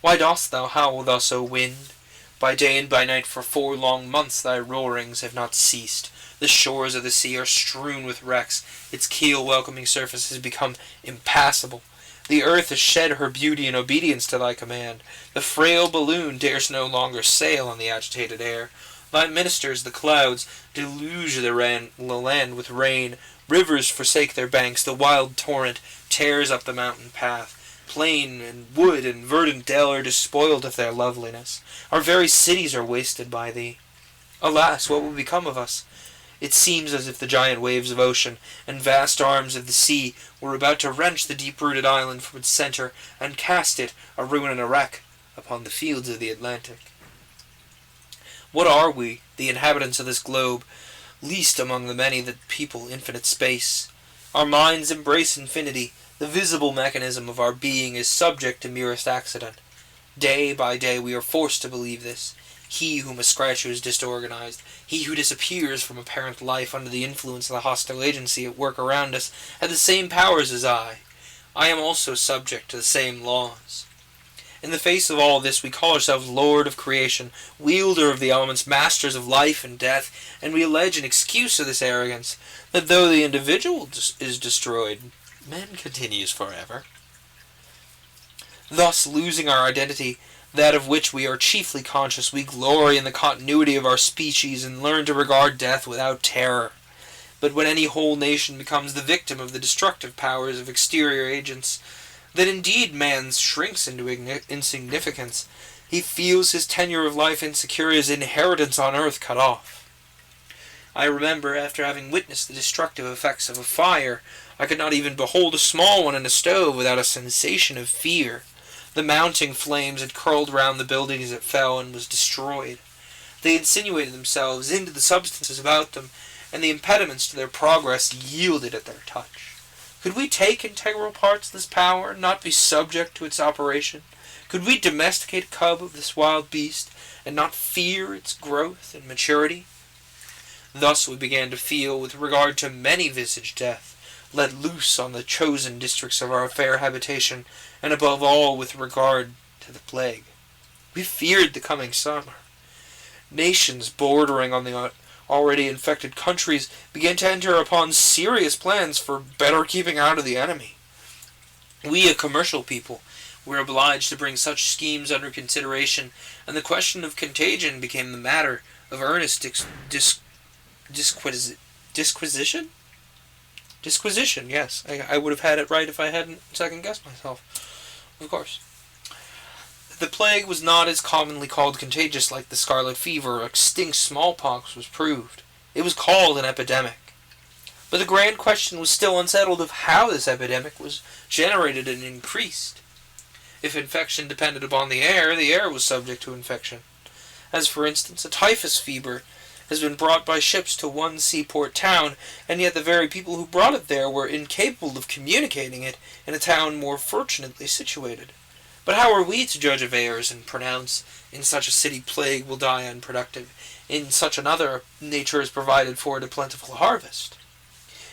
Speaker 1: Why dost thou howl thus, O wind? By day and by night for 4 long months thy roarings have not ceased. The shores of the sea are strewn with wrecks, its keel welcoming surface has become impassable. The earth has shed her beauty in obedience to thy command. The frail balloon dares no longer sail on the agitated air. Thy ministers, the clouds, deluge the land with rain. Rivers forsake their banks, the wild torrent tears up the mountain path.
Speaker 2: Plain and wood and verdant dell are despoiled of their loveliness. Our very cities are wasted by thee. Alas, what will become of us? It seems as if the giant waves of ocean and vast arms of the sea were about to wrench the deep-rooted island from its center and cast it, a ruin and a wreck, upon the fields of the Atlantic. What are we, the inhabitants of this globe, least among the many that people infinite space? Our minds embrace infinity. The visible mechanism of our being is subject to merest accident. Day by day we are forced to believe this. He whom a scratch is disorganized, he who disappears from apparent life under the influence of the hostile agency at work around us, had the same powers as I. I am also subject to the same laws. In the face of all this, we call ourselves Lord of creation, wielder of the elements, masters of life and death, and we allege an excuse of this arrogance, that though the individual is destroyed, man continues forever. Thus, losing our identity, that of which we are chiefly conscious, we glory in the continuity of our species and learn to regard death without terror. But when any whole nation becomes the victim of the destructive powers of exterior agents, then indeed man shrinks into insignificance. He feels his tenure of life insecure, his inheritance on earth cut off. I remember, after having witnessed the destructive effects of a fire, I could not even behold a small one in a stove without a sensation of fear. The mounting flames had curled round the building as it fell and was destroyed. They insinuated themselves into the substances about them, and the impediments to their progress yielded at their touch. Could we take integral parts of this power, and not be subject to its operation? Could we domesticate a cub of this wild beast, and not fear its growth and maturity? Thus we began to feel with regard to many-visaged death, let loose on the chosen districts of our fair habitation, and above all with regard to the plague. We feared the coming summer. Nations bordering on the already infected countries began to enter upon serious plans for better keeping out of the enemy. We, a commercial people, were obliged to bring such schemes under consideration, and the question of contagion became the matter of earnest disquisition? Disquisition, yes. I would have had it right if I hadn't second-guessed myself. Of course. The plague was not as commonly called contagious like the scarlet fever or extinct smallpox was proved. It was called an epidemic. But the grand question was still unsettled of how this epidemic was generated and increased. If infection depended upon the air was subject to infection. As, for instance, a typhus fever has been brought by ships to one seaport town, and yet the very people who brought it there were incapable of communicating it in a town more fortunately situated. But how are we to judge of airs and pronounce, in such a city plague will die unproductive, in such another nature is provided for it a plentiful harvest?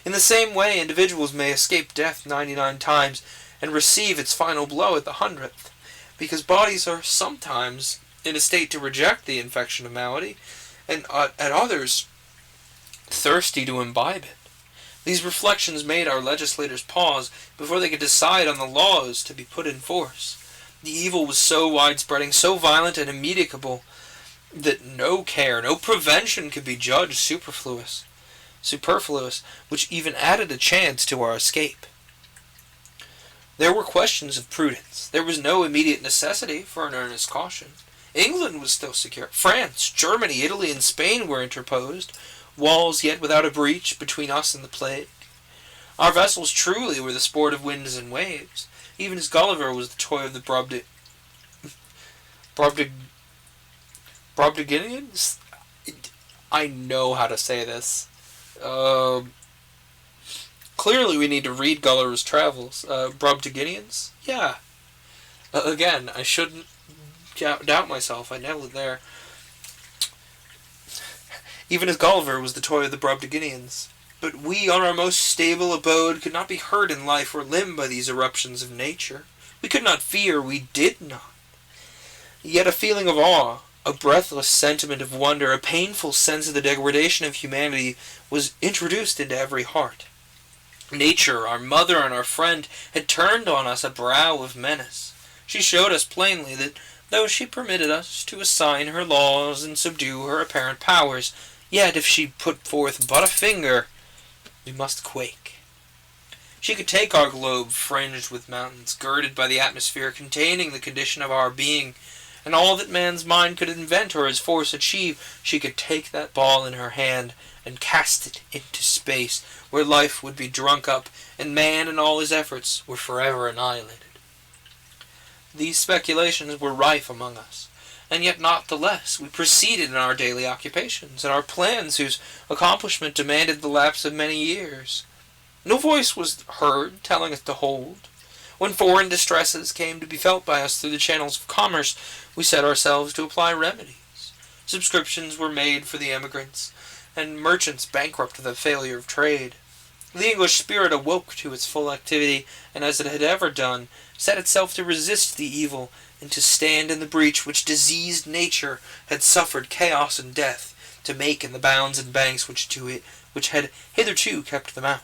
Speaker 2: In the same way, individuals may escape death 99 times and receive its final blow at the 100th, because bodies are sometimes in a state to reject the infection of malady, and at others thirsty to imbibe it. These reflections made our legislators pause before they could decide on the laws to be put in force. The evil was so widespreading, so violent and immedicable, that no care, no prevention could be judged superfluous, which even added a chance to our escape. There were questions of prudence. There was no immediate necessity for an earnest caution. England was still secure. France, Germany, Italy, and Spain were interposed, walls yet without a breach between us and the plague. Our vessels truly were the sport of winds and waves, even as Gulliver was the toy of the Brobdingnagians? I know how to say this. Clearly we need to read Gulliver's Travels. Brobdingnagians? Yeah. Again, I shouldn't doubt myself. I nailed it there. Even as Gulliver was the toy of the Brobdingnagians. But we, on our most stable abode, could not be hurt in life or limb by these eruptions of nature. We could not fear, we did not. Yet a feeling of awe, a breathless sentiment of wonder, a painful sense of the degradation of humanity was introduced into every heart. Nature, our mother and our friend, had turned on us a brow of menace. She showed us plainly that, though she permitted us to assign her laws and subdue her apparent powers, yet if she put forth but a finger, we must quake. She could take our globe fringed with mountains, girded by the atmosphere containing the condition of our being, and all that man's mind could invent or his force achieve. She could take that ball in her hand and cast it into space, where life would be drunk up, and man and all his efforts were forever annihilated. These speculations were rife among us, and yet not the less we proceeded in our daily occupations, and our plans whose accomplishment demanded the lapse of many years. No voice was heard telling us to hold. When foreign distresses came to be felt by us through the channels of commerce, we set ourselves to apply remedies. Subscriptions were made for the emigrants, and merchants bankrupt of the failure of trade. The English spirit awoke to its full activity, and as it had ever done, set itself to resist the evil, and to stand in the breach which diseased nature had suffered chaos and death to make in the bounds and banks which had hitherto kept them out.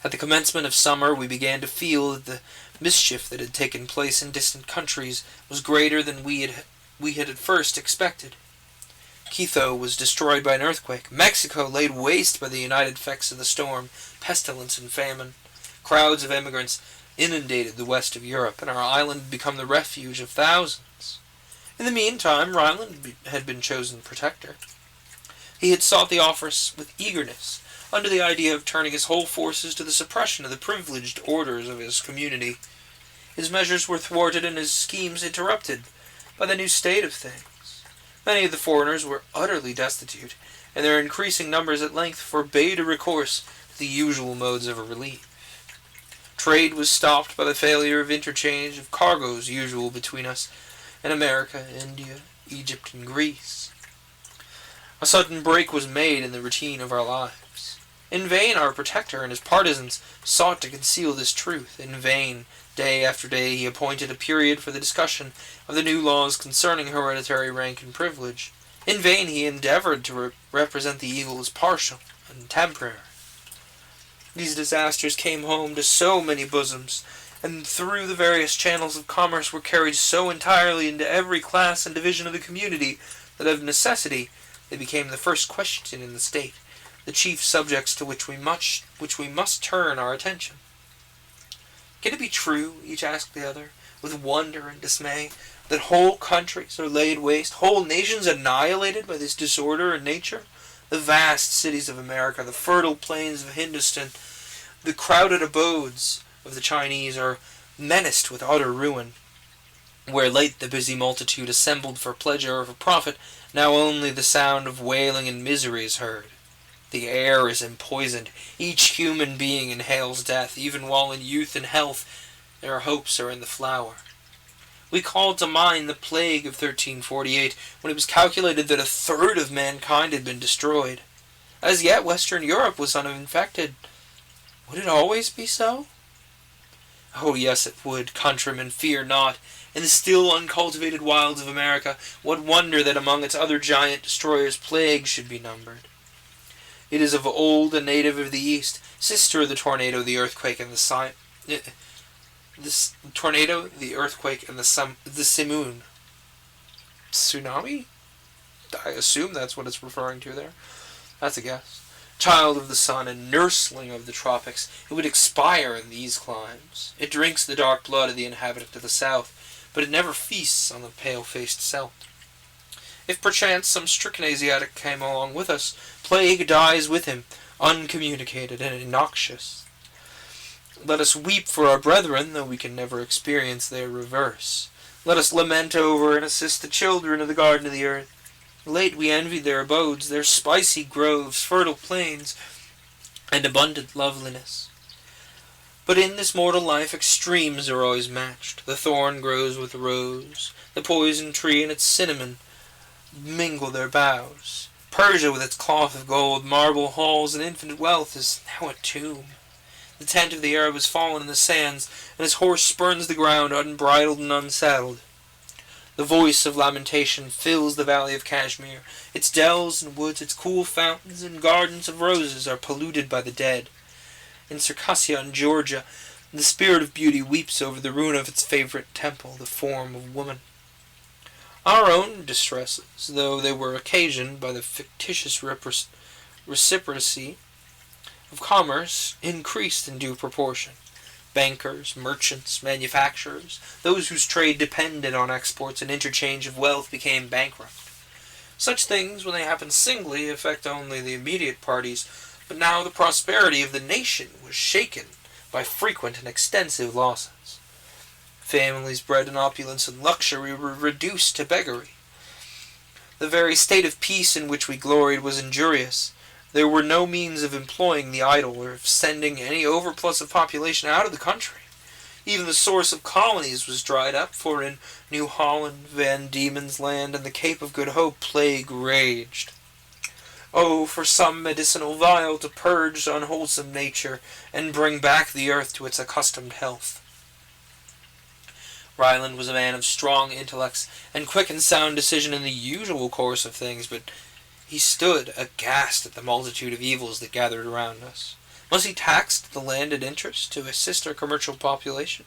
Speaker 2: At the commencement of summer we began to feel that the mischief that had taken place in distant countries was greater than we had at first expected. Quito was destroyed by an earthquake. Mexico laid waste by the united effects of the storm, pestilence and famine. Crowds of emigrants inundated the west of Europe, and our island had become the refuge of thousands. In the meantime, Ryland had been chosen protector. He had sought the office with eagerness, under the idea of turning his whole forces to the suppression of the privileged orders of his community. His measures were thwarted and his schemes interrupted by the new state of things. Many of the foreigners were utterly destitute, and their increasing numbers at length forbade a recourse to the usual modes of relief. Trade was stopped by the failure of interchange of cargoes usual between us and America, India, Egypt, and Greece. A sudden break was made in the routine of our lives. In vain our protector and his partisans sought to conceal this truth. In vain, day after day, he appointed a period for the discussion of the new laws concerning hereditary rank and privilege. In vain he endeavored to represent the evil as partial and temporary. These disasters came home to so many bosoms, and through the various channels of commerce were carried so entirely into every class and division of the community, that of necessity they became the first question in the state, the chief subjects to which we must turn our attention. Can it be true, each asked the other, with wonder and dismay, that whole countries are laid waste, whole nations annihilated by this disorder in nature? The vast cities of America, the fertile plains of Hindustan, the crowded abodes of the Chinese are menaced with utter ruin. Where late the busy multitude assembled for pleasure or for profit, now only the sound of wailing and misery is heard. The air is empoisoned. Each human being inhales death, even while in youth and health their hopes are in the flower. We call to mind the plague of 1348, when it was calculated that a third of mankind had been destroyed. As yet, Western Europe was uninfected. Would it always be so? Oh, yes, it would. Countrymen, fear not. In the still uncultivated wilds of America, what wonder that among its other giant destroyers plague should be numbered. It is of old a native of the East, sister of the tornado, the earthquake, and the simoon. Tsunami? I assume that's what it's referring to there. That's a guess. Child of the sun and nursling of the tropics, it would expire in these climes. It drinks the dark blood of the inhabitant of the south, but it never feasts on the pale-faced Celt. If perchance some stricken Asiatic came along with us, plague dies with him, uncommunicated and innoxious. Let us weep for our brethren, though we can never experience their reverse. Let us lament over and assist the children of the garden of the earth. Late we envied their abodes, their spicy groves, fertile plains, and abundant loveliness. But in this mortal life extremes are always matched. The thorn grows with the rose, the poison tree and its cinnamon mingle their boughs. Persia with its cloth of gold, marble halls, and infinite wealth is now a tomb. The tent of the Arab has fallen in the sands, and his horse spurns the ground unbridled and unsaddled. The voice of lamentation fills the valley of Kashmir. Its dells and woods, its cool fountains and gardens of roses are polluted by the dead. In Circassia in Georgia, the spirit of beauty weeps over the ruin of its favorite temple, the form of woman. Our own distresses, though they were occasioned by the fictitious reciprocity of commerce increased in due proportion. Bankers, merchants, manufacturers, those whose trade depended on exports and interchange of wealth became bankrupt. Such things, when they happen singly, affect only the immediate parties, but now the prosperity of the nation was shaken by frequent and extensive losses. Families bred in opulence and luxury were reduced to beggary. The very state of peace in which we gloried was injurious. There were no means of employing the idle or of sending any overplus of population out of the country. Even the source of colonies was dried up, for in New Holland, Van Diemen's Land, and the Cape of Good Hope plague raged. Oh, for some medicinal vial to purge unwholesome nature and bring back the earth to its accustomed health. Ryland was a man of strong intellects and quick and sound decision in the usual course of things, but he stood aghast at the multitude of evils that gathered around us. Must he tax the landed interest to assist our commercial population?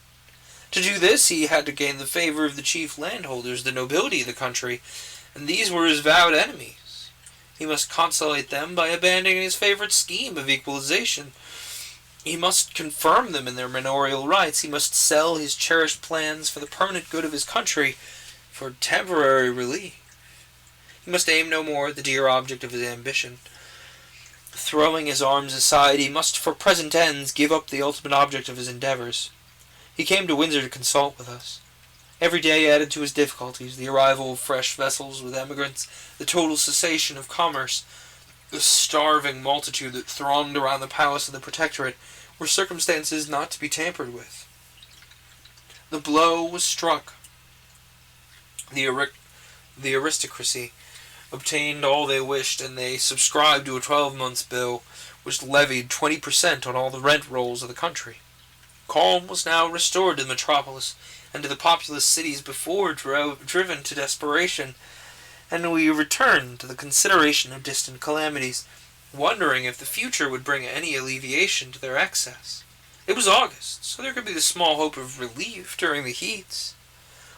Speaker 2: To do this he had to gain the favour of the chief landholders, the nobility of the country, and these were his vowed enemies. He must conciliate them by abandoning his favourite scheme of equalization. He must confirm them in their manorial rights. He must sell his cherished plans for the permanent good of his country for temporary relief. He must aim no more at the dear object of his ambition. Throwing his arms aside, he must for present ends give up the ultimate object of his endeavours. He came to Windsor to consult with us. Every day added to his difficulties: the arrival of fresh vessels with emigrants, the total cessation of commerce, the starving multitude that thronged around the palace of the Protectorate were circumstances not to be tampered with. The blow was struck. The aristocracy obtained all they wished, and they subscribed to a 12-months bill which levied 20% on all the rent rolls of the country. Calm was now restored to the metropolis and to the populous cities before driven to desperation, and we returned to the consideration of distant calamities, wondering if the future would bring any alleviation to their excess. It was August, so there could be the small hope of relief during the heats.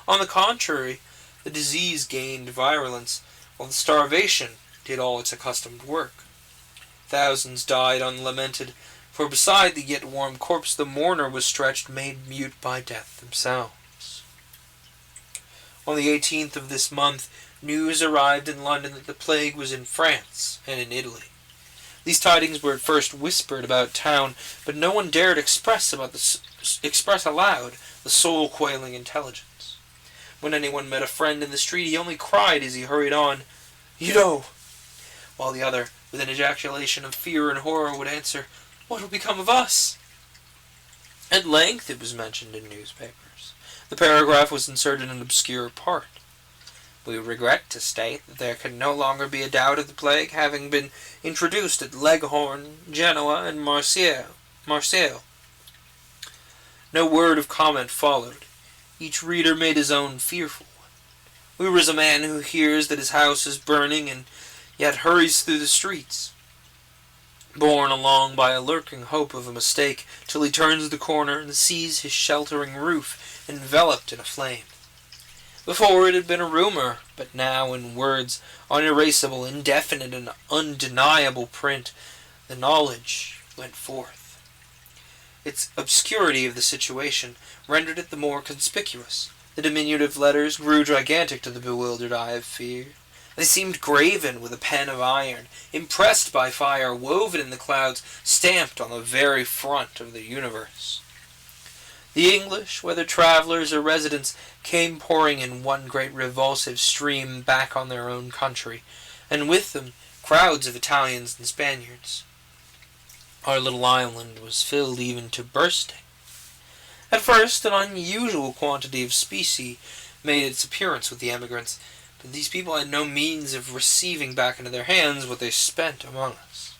Speaker 2: On the contrary, the disease gained virulence, while the starvation did all its accustomed work. Thousands died unlamented, for beside the yet warm corpse the mourner was stretched, made mute by death themselves. On the 18th of this month, news arrived in London that the plague was in France and in Italy. These tidings were at first whispered about town, but no one dared express aloud the soul-quailing intelligence. When anyone met a friend in the street, he only cried as he hurried on, "You know," while the other, with an ejaculation of fear and horror, would answer, "What will become of us?" At length it was mentioned in newspapers. The paragraph was inserted in an obscure part. "We regret to state that there can no longer be a doubt of the plague having been introduced at Leghorn, Genoa, and Marseille." No word of comment followed. Each reader made his own fearful one. Where is a man who hears that his house is burning and yet hurries through the streets, borne along by a lurking hope of a mistake, till he turns the corner and sees his sheltering roof enveloped in a flame? Before it had been a rumour, but now in words, unerasable, indefinite, and undeniable print, the knowledge went forth. Its obscurity of the situation rendered it the more conspicuous. The diminutive letters grew gigantic to the bewildered eye of fear. They seemed graven with a pen of iron, impressed by fire, woven in the clouds, stamped on the very front of the universe. The English, whether travellers or residents, came pouring in one great revulsive stream back on their own country, and with them crowds of Italians and Spaniards. Our little island was filled even to bursting. At first an unusual quantity of specie made its appearance with the emigrants, but these people had no means of receiving back into their hands what they spent among us.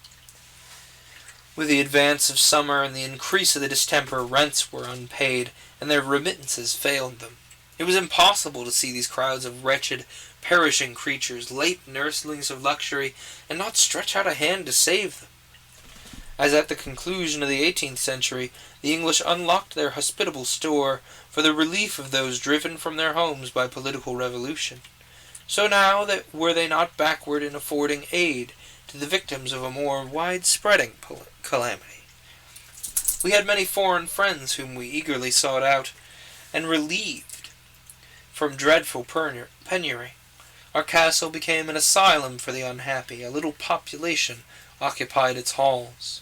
Speaker 2: With the advance of summer and the increase of the distemper, rents were unpaid, and their remittances failed them. It was impossible to see these crowds of wretched, perishing creatures, late nurslings of luxury, and not stretch out a hand to save them. As at the conclusion of the 18th century, the English unlocked their hospitable store for the relief of those driven from their homes by political revolution, so now were they not backward in affording aid to the victims of a more wide-spreading calamity. We had many foreign friends whom we eagerly sought out and relieved from dreadful penury. Our castle became an asylum for the unhappy. A little population occupied its halls.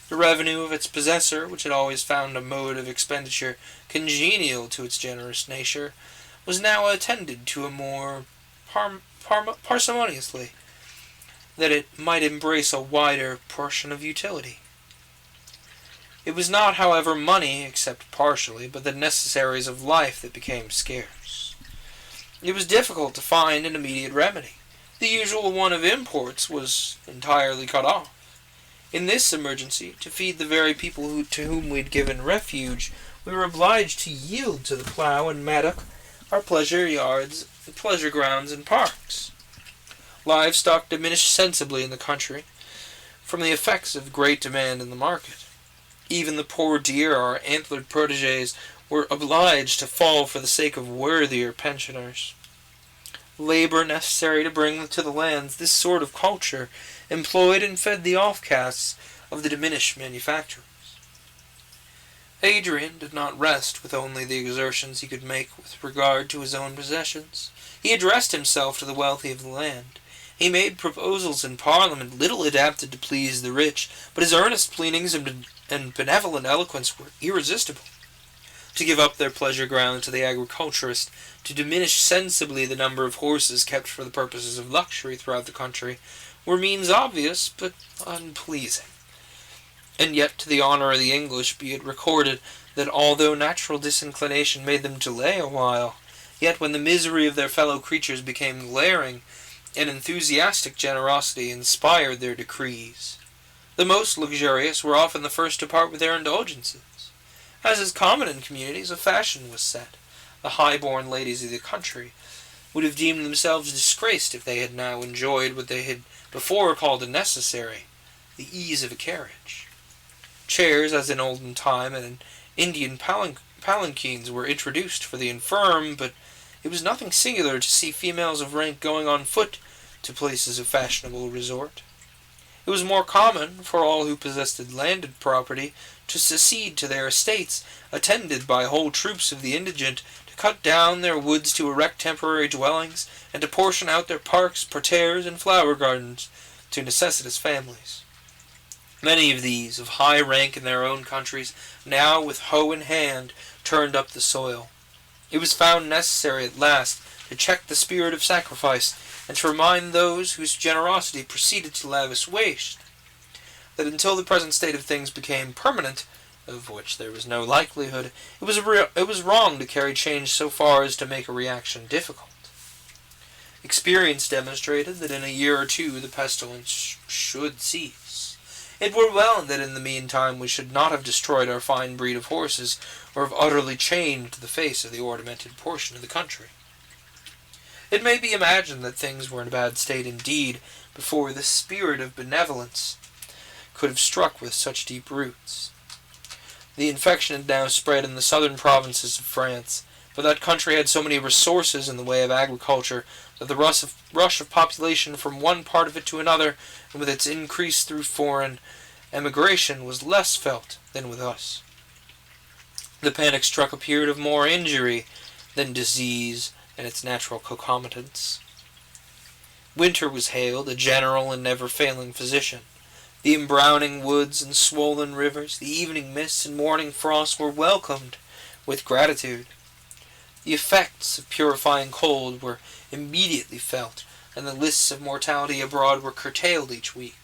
Speaker 2: The revenue of its possessor, which had always found a mode of expenditure congenial to its generous nature, was now attended to a more parsimoniously, that it might embrace a wider portion of utility. It was not, however, money, except partially, but the necessaries of life that became scarce. It was difficult to find an immediate remedy. The usual one of imports was entirely cut off. In this emergency, to feed the very people to whom we had given refuge, we were obliged to yield to the plough and mattock our pleasure yards, pleasure grounds, and parks. Livestock diminished sensibly in the country from the effects of great demand in the market. Even the poor deer, our antlered protégés, were obliged to fall for the sake of worthier pensioners. Labor necessary to bring to the lands this sort of culture employed and fed the offcasts of the diminished manufacturers. Adrian did not rest with only the exertions he could make with regard to his own possessions. He addressed himself to the wealthy of the land. He made proposals in Parliament little adapted to please the rich, but his earnest pleadings and benevolent eloquence were irresistible. To give up their pleasure ground to the agriculturist, to diminish sensibly the number of horses kept for the purposes of luxury throughout the country, were means obvious but unpleasing. And yet to the honour of the English be it recorded that although natural disinclination made them delay a while, yet when the misery of their fellow creatures became glaring, an enthusiastic generosity inspired their decrees. The most luxurious were often the first to part with their indulgences. As is common in communities, a fashion was set. The high-born ladies of the country would have deemed themselves disgraced if they had now enjoyed what they had before called a necessary, the ease of a carriage. Chairs, as in olden time, and Indian palanquins were introduced for the infirm, but it was nothing singular to see females of rank going on foot to places of fashionable resort. It was more common for all who possessed landed property to secede to their estates, attended by whole troops of the indigent, to cut down their woods to erect temporary dwellings, and to portion out their parks, parterres, and flower gardens to necessitous families. Many of these, of high rank in their own countries, now with hoe in hand turned up the soil. It was found necessary at last to check the spirit of sacrifice, and to remind those whose generosity proceeded to lavish waste, that until the present state of things became permanent, of which there was no likelihood, it was wrong to carry change so far as to make a reaction difficult. Experience demonstrated that in a year or two the pestilence should cease. It were well that in the meantime we should not have destroyed our fine breed of horses, or have utterly changed the face of the ornamented portion of the country. It may be imagined that things were in a bad state indeed before the spirit of benevolence could have struck with such deep roots. The infection had now spread in the southern provinces of France, but that country had so many resources in the way of agriculture that the rush of population from one part of it to another, and with its increase through foreign emigration, was less felt than with us. The panic struck a period of more injury than disease and its natural concomitants. Winter was hailed a general and never-failing physician. The embrowning woods and swollen rivers, the evening mists and morning frosts were welcomed with gratitude. The effects of purifying cold were immediately felt, and the lists of mortality abroad were curtailed each week.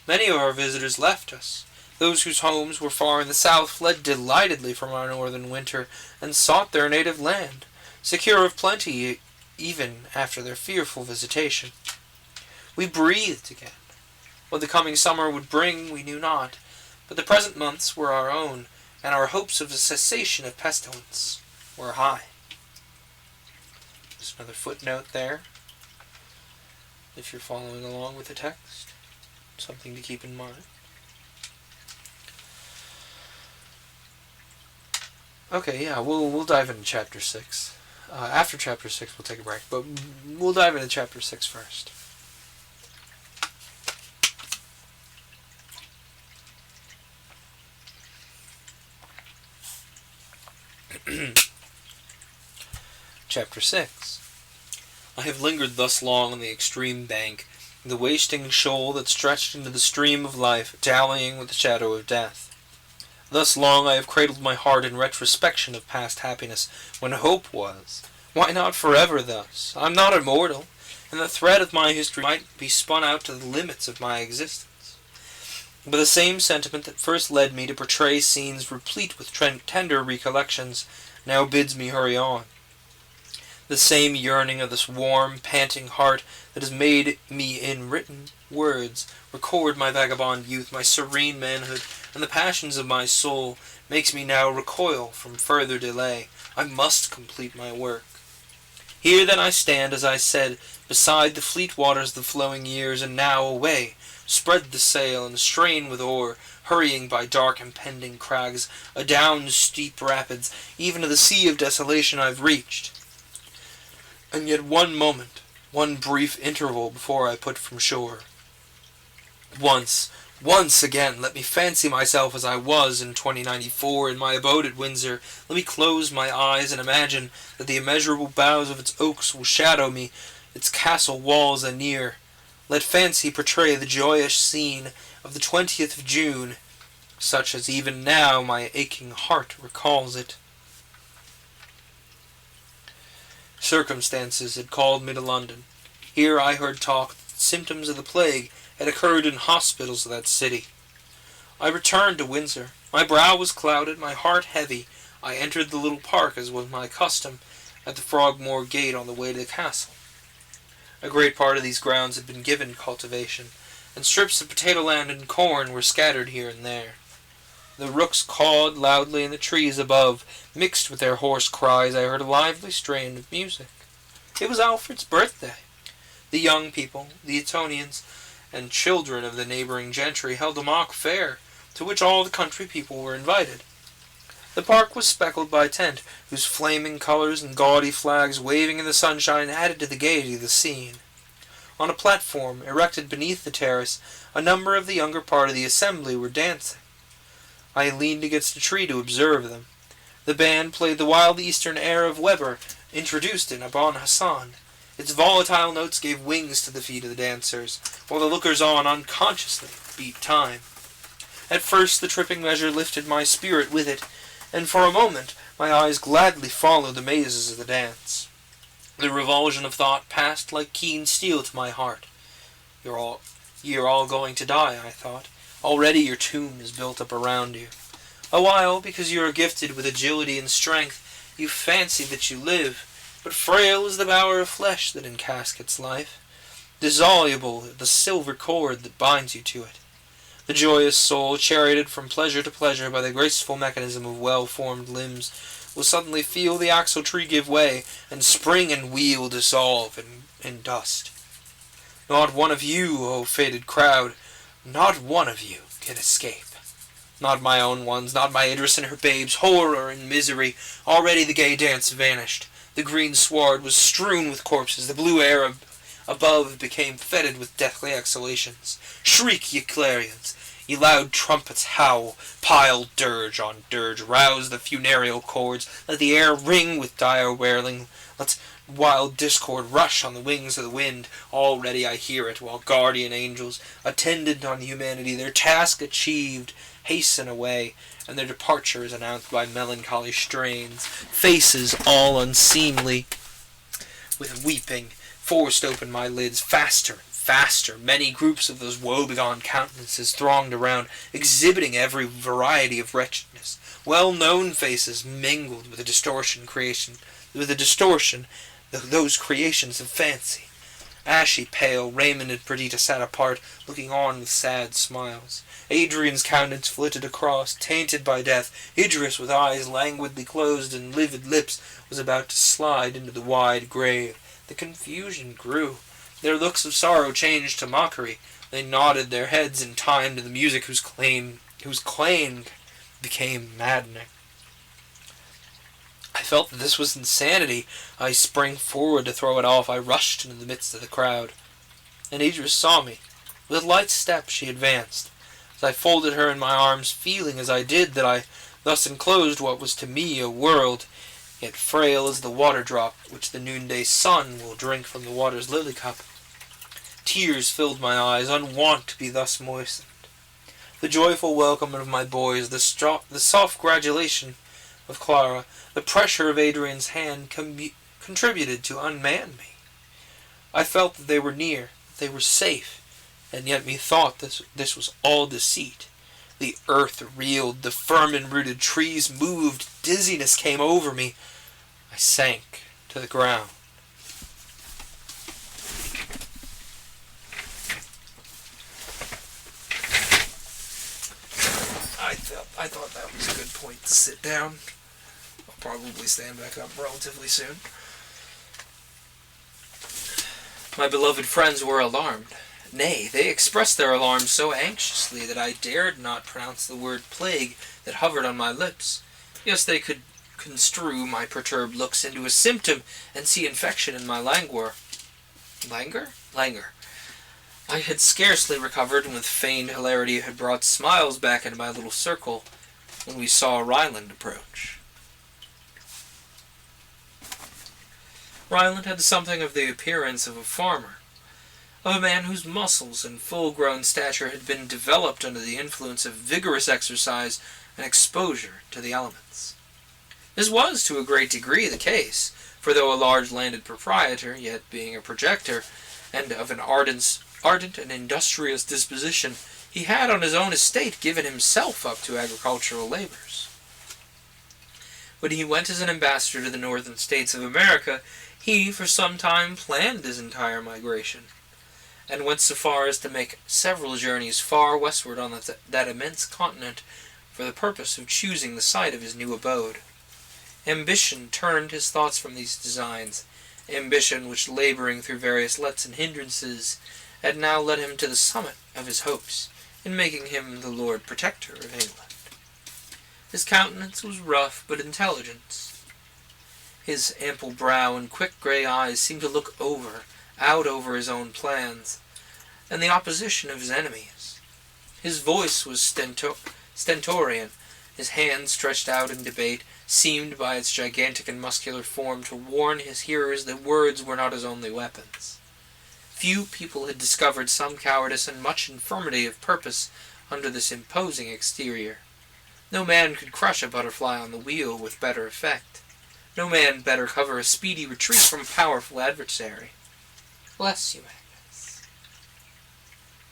Speaker 2: Many of our visitors left us. Those whose homes were far in the south fled delightedly from our northern winter, and sought their native land, secure of plenty even after their fearful visitation. We breathed again. What the coming summer would bring we knew not, but the present months were our own, and our hopes of a cessation of pestilence were high. Just another footnote there, if you're following along with the text. Something to keep in mind. Okay, yeah, we'll dive into Chapter 6. After Chapter 6, we'll take a break, but we'll dive into Chapter 6 first. Chapter 6. I have lingered thus long on the extreme bank, the wasting shoal that stretched into the stream of life, dallying with the shadow of death. Thus long I have cradled my heart in retrospection of past happiness, when hope was. Why not forever thus? I'm not immortal, and the thread of my history might be spun out to the limits of my existence. But the same sentiment that first led me to portray scenes replete with tender recollections now bids me hurry on. The same yearning of this warm, panting heart that has made me in written words record my vagabond youth, my serene manhood, and the passions of my soul, makes me now recoil from further delay. I must complete my work. Here then I stand, as I said, beside the fleet waters of the flowing years, and now away, spread the sail, and strain with oar, hurrying by dark impending crags, adown steep rapids, even to the sea of desolation I've reached. And yet one moment, one brief interval before I put from shore. Once again, let me fancy myself as I was in 2094 in my abode at Windsor. Let me close my eyes and imagine that the immeasurable boughs of its oaks will shadow me, its castle walls anear. Let fancy portray the joyous scene of the 20th of June, such as even now my aching heart recalls it. Circumstances had called me to London. Here I heard talk that symptoms of the plague had occurred in hospitals of that city. I returned to Windsor. My brow was clouded, my heart heavy. I entered the little park, as was my custom, at the Frogmore Gate on the way to the castle. A great part of these grounds had been given cultivation, and strips of potato land and corn were scattered here and there. The rooks cawed loudly in the trees above. Mixed with their hoarse cries, I heard a lively strain of music. It was Alfred's birthday. The young people, the Etonians, and children of the neighbouring gentry held a mock fair, to which all the country people were invited. The park was speckled by tent, whose flaming colours and gaudy flags waving in the sunshine added to the gaiety of the scene. On a platform, erected beneath the terrace, a number of the younger part of the assembly were dancing. I leaned against a tree to observe them. The band played the wild eastern air of Weber, introduced in Abon Hassan. Its volatile notes gave wings to the feet of the dancers, while the lookers-on unconsciously beat time. At first the tripping measure lifted my spirit with it, and for a moment my eyes gladly followed the mazes of the dance. The revulsion of thought passed like keen steel to my heart. You're all going to die, I thought. Already your tomb is built up around you. A while, because you are gifted with agility and strength, you fancy that you live, but frail is the bower of flesh that encaskets life, dissoluble the silver cord that binds you to it. The joyous soul, charioted from pleasure to pleasure by the graceful mechanism of well-formed limbs, will suddenly feel the axle-tree give way, and spring and wheel dissolve in dust. Not one of you, O fated crowd, not one of you can escape. Not my own ones, not my Idris and her babes, horror and misery. Already the gay dance vanished. The green sward was strewn with corpses. The blue air above became fetid with deathly exhalations. Shriek, ye clarions! Ye loud trumpets howl. Pile dirge on dirge. Rouse the funereal chords. Let the air ring with dire wailing. Let wild discord rush on the wings of the wind. Already I hear it, while guardian angels, attendant on humanity, their task achieved, hasten away, and their departure is announced by melancholy strains. Faces all unseemly with weeping forced open my lids faster and faster. Many groups of those woebegone countenances thronged around, exhibiting every variety of wretchedness. Well-known faces mingled with the distortion those creations of fancy. Ashy pale, Raymond and Perdita sat apart, looking on with sad smiles. Adrian's countenance flitted across, tainted by death. Idris, with eyes languidly closed and livid lips, was about to slide into the wide grave. The confusion grew. Their looks of sorrow changed to mockery. They nodded their heads in time to the music whose clang became maddening. I felt that this was insanity. I sprang forward to throw it off. I rushed into the midst of the crowd. And Idris saw me. With light step she advanced. as I folded her in my arms, feeling as I did that I thus enclosed what was to me a world, yet frail as the water drop which the noonday sun will drink from the water's lily cup. Tears filled my eyes, unwont to be thus moistened. The joyful welcome of my boys, the soft gratulation of Clara, the pressure of Adrian's hand contributed to unman me. I felt that they were near, that they were safe, and yet methought this was all deceit. The earth reeled, the firm-enrooted trees moved, dizziness came over me. I sank to the ground. I thought that was a good point to sit down. I'll probably stand back up relatively soon.
Speaker 1: My beloved friends were alarmed. Nay, they expressed their alarm so anxiously that I dared not pronounce the word plague that hovered on my lips. Yes, they could construe my perturbed looks into a symptom and see infection in my languor. Languor? Languor. I had scarcely recovered, and with feigned hilarity had brought smiles back into my little circle, when we saw Ryland approach. Ryland had something of the appearance of a farmer, of a man whose muscles and full-grown stature had been developed under the influence of vigorous exercise and exposure to the elements. This was, to a great degree, the case, for though a large landed proprietor, yet being a projector, and of an ardent and industrious disposition, he had on his own estate given himself up to agricultural labors. When he went as an ambassador to the northern states of America, he for some time planned his entire migration, and went so far as to make several journeys far westward on that immense continent for the purpose of choosing the site of his new abode. Ambition turned his thoughts from these designs, ambition which, laboring through various lets and hindrances, had now led him to the summit of his hopes, in making him the Lord Protector of England. His countenance was rough but intelligent. His ample brow and quick grey eyes seemed to look out over his own plans, and the opposition of his enemies. His voice was stentorian. His hand, stretched out in debate, seemed by its gigantic and muscular form to warn his hearers that words were not his only weapons. Few people had discovered some cowardice and much infirmity of purpose under this imposing exterior. No man could crush a butterfly on the wheel with better effect. No man better cover a speedy retreat from a powerful adversary. Bless you, Agnes.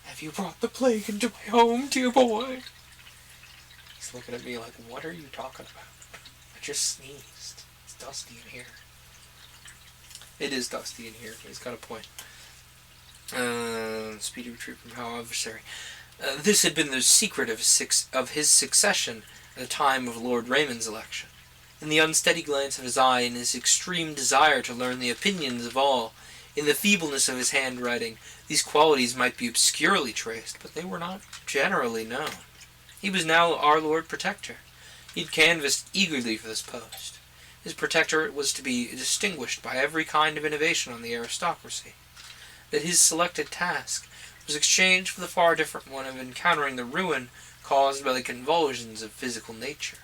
Speaker 1: Have you brought the plague into my home, dear boy? He's looking at me like, what are you talking about? I just sneezed. It's dusty in here. It is dusty in here. He's got a point. Speedy retreat from power adversary. This had been the secret of his succession at the time of Lord Raymond's election. In the unsteady glance of his eye, in his extreme desire to learn the opinions of all, in the feebleness of his handwriting, these qualities might be obscurely traced, but they were not generally known. He was now our Lord Protector. He had canvassed eagerly for this post. His protectorate was to be distinguished by every kind of innovation on the aristocracy. That his selected task was exchanged for the far different one of encountering the ruin caused by the convulsions of physical nature.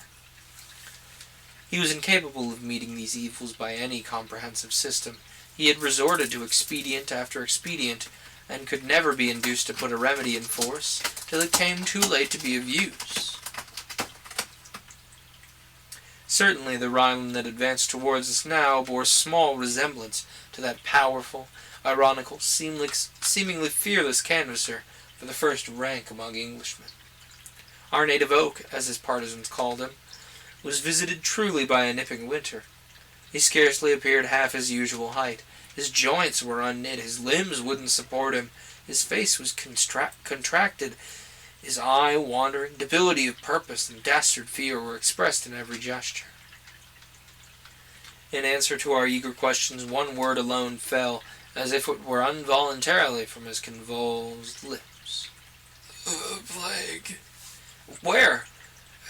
Speaker 1: He was incapable of meeting these evils by any comprehensive system. He had resorted to expedient after expedient, and could never be induced to put a remedy in force till it came too late to be of use. Certainly the Ryland that advanced towards us now bore small resemblance to that powerful, ironical, seemingly fearless canvasser for the first rank among Englishmen. Our native oak, as his partisans called him, was visited truly by a nipping winter. He scarcely appeared half his usual height. His joints were unknit, his limbs wouldn't support him, his face was contracted, his eye wandering, debility of purpose and dastard fear were expressed in every gesture. In answer to our eager questions, one word alone fell, as if it were involuntarily, from his convulsed lips. Plague. Where?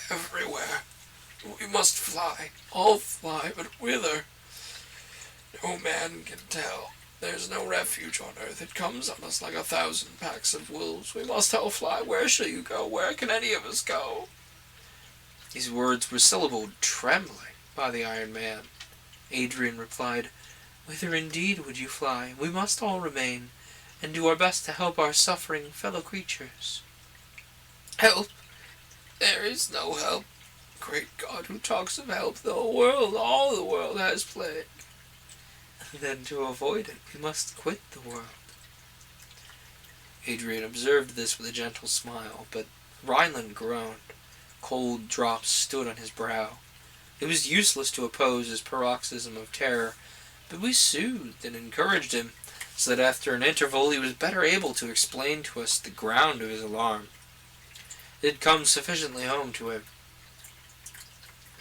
Speaker 1: Everywhere. We must fly. All fly, but whither? No man can tell.
Speaker 3: There's no refuge on earth. It comes on us like 1,000 packs of wolves. We must all fly. Where shall you go? Where can any of us go?
Speaker 1: These words were syllabled trembling by the Iron Man. Adrian replied, "Whither indeed would you fly? We must all remain, and do our best to help our suffering fellow creatures."
Speaker 3: Help? There is no help. Great God, who talks of help? The whole world, all the world has plague.
Speaker 1: Then to avoid it, we must quit the world. Adrian observed this with a gentle smile, but Rhineland groaned. Cold drops stood on his brow. It was useless to oppose his paroxysm of terror, but we soothed and encouraged him, so that after an interval he was better able to explain to us the ground of his alarm. It had come sufficiently home to him.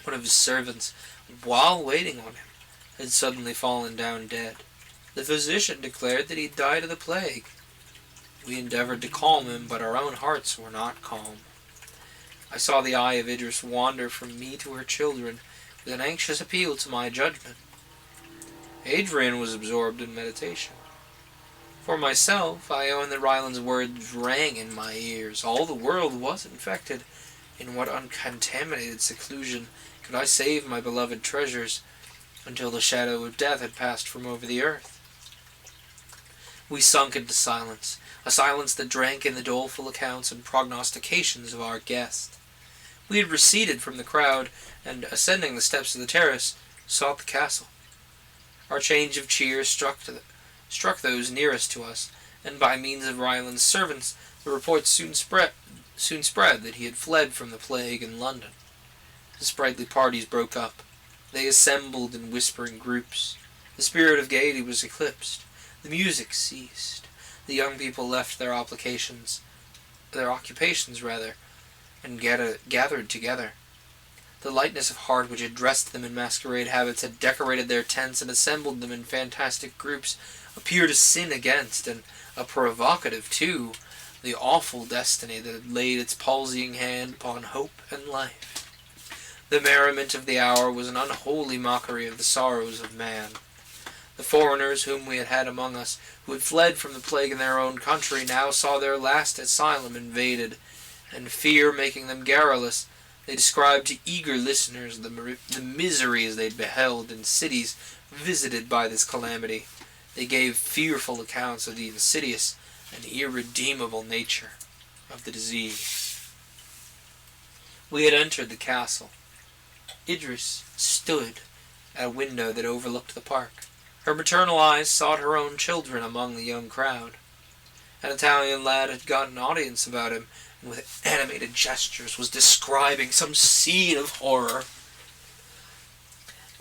Speaker 1: One of his servants, while waiting on him, had suddenly fallen down dead. The physician declared that he had died of the plague. We endeavored to calm him, but our own hearts were not calm. I saw the eye of Idris wander from me to her children, with an anxious appeal to my judgment. Adrian was absorbed in meditation. For myself, I own that Ryland's words rang in my ears. All the world was infected. In what uncontaminated seclusion could I save my beloved treasures until the shadow of death had passed from over the earth? We sunk into silence, a silence that drank in the doleful accounts and prognostications of our guest. We had receded from the crowd, and, ascending the steps of the terrace, sought the castle. Our change of cheer struck those nearest to us, and by means of Ryland's servants the report soon spread that he had fled from the plague in London. The sprightly parties broke up. They assembled in whispering groups. The spirit of gaiety was eclipsed. The music ceased. The young people left their occupations, and gathered together. The lightness of heart which had dressed them in masquerade habits, had decorated their tents, and assembled them in fantastic groups, appeared a sin against, and a provocative too, the awful destiny that had laid its palsying hand upon hope and life. The merriment of the hour was an unholy mockery of the sorrows of man. The foreigners whom we had had among us, who had fled from the plague in their own country, now saw their last asylum invaded, and fear making them garrulous, they described to eager listeners the miseries they had beheld in cities visited by this calamity. They gave fearful accounts of the insidious and irredeemable nature of the disease. We had entered the castle. Idris stood at a window that overlooked the park. Her maternal eyes sought her own children among the young crowd. An Italian lad had got an audience about him, and with animated gestures was describing some scene of horror.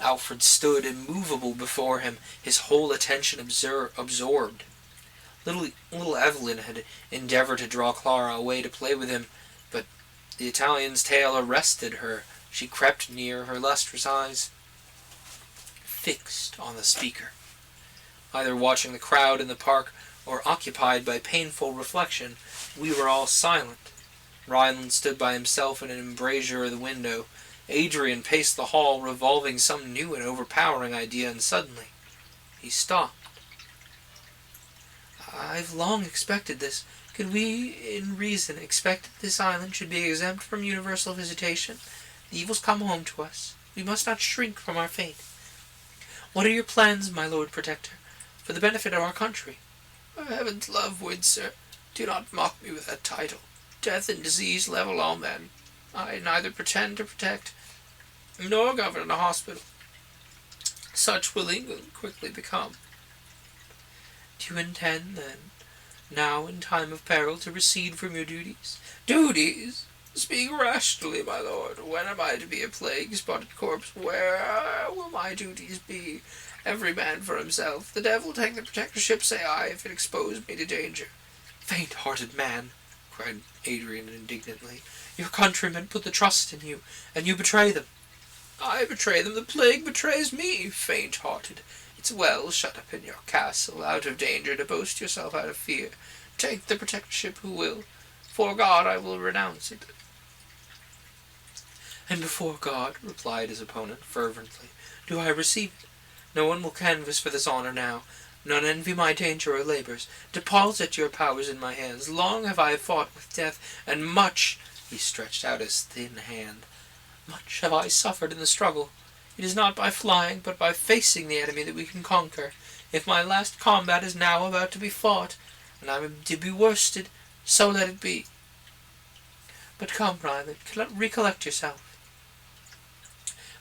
Speaker 1: Alfred stood immovable before him, his whole attention absorbed. Little Evelyn had endeavored to draw Clara away to play with him, but the Italian's tale arrested her. She crept near, her lustrous eyes fixed on the speaker. Either watching the crowd in the park or occupied by painful reflection, we were all silent. Ryland stood by himself in an embrasure of the window. Adrian paced the hall, revolving some new and overpowering idea, and suddenly he stopped. "I've long expected this. Could we, in reason, expect that this island should be exempt from universal visitation? The evils come home to us. We must not shrink from our fate. What are your plans, my Lord Protector, for the benefit of our country?"
Speaker 3: "For heaven's love, Windsor, do not mock me with that title. Death and disease level all men. I neither pretend to protect nor govern a hospital. Such will England quickly become."
Speaker 1: "Do you intend, then, now in time of peril, to recede from your duties?"
Speaker 3: "Duties? Speak rationally, my lord. When am I to be a plague-spotted corpse? Where will my duties be? Every man for himself. The devil take the protectorship, say I, if it expose me to danger."
Speaker 1: "Faint-hearted man!" cried Adrian indignantly. "Your countrymen put the trust in you, and you betray them."
Speaker 3: "I betray them. The plague betrays me. Faint-hearted. It's well shut up in your castle, out of danger, to boast yourself out of fear. Take the protectorship who will. For God I will renounce it."
Speaker 1: "And before God," replied his opponent fervently, "do I receive it. No one will canvass for this honour now.
Speaker 3: None envy my danger or labours. Deposit your powers in my hands. Long have I fought with death, and much," he stretched out his thin hand, "much have I suffered in the struggle. It is not by flying, but by facing the enemy that we can conquer. If my last combat is now about to be fought, and I am to be worsted, so let it be. But come, Ryland, recollect yourself.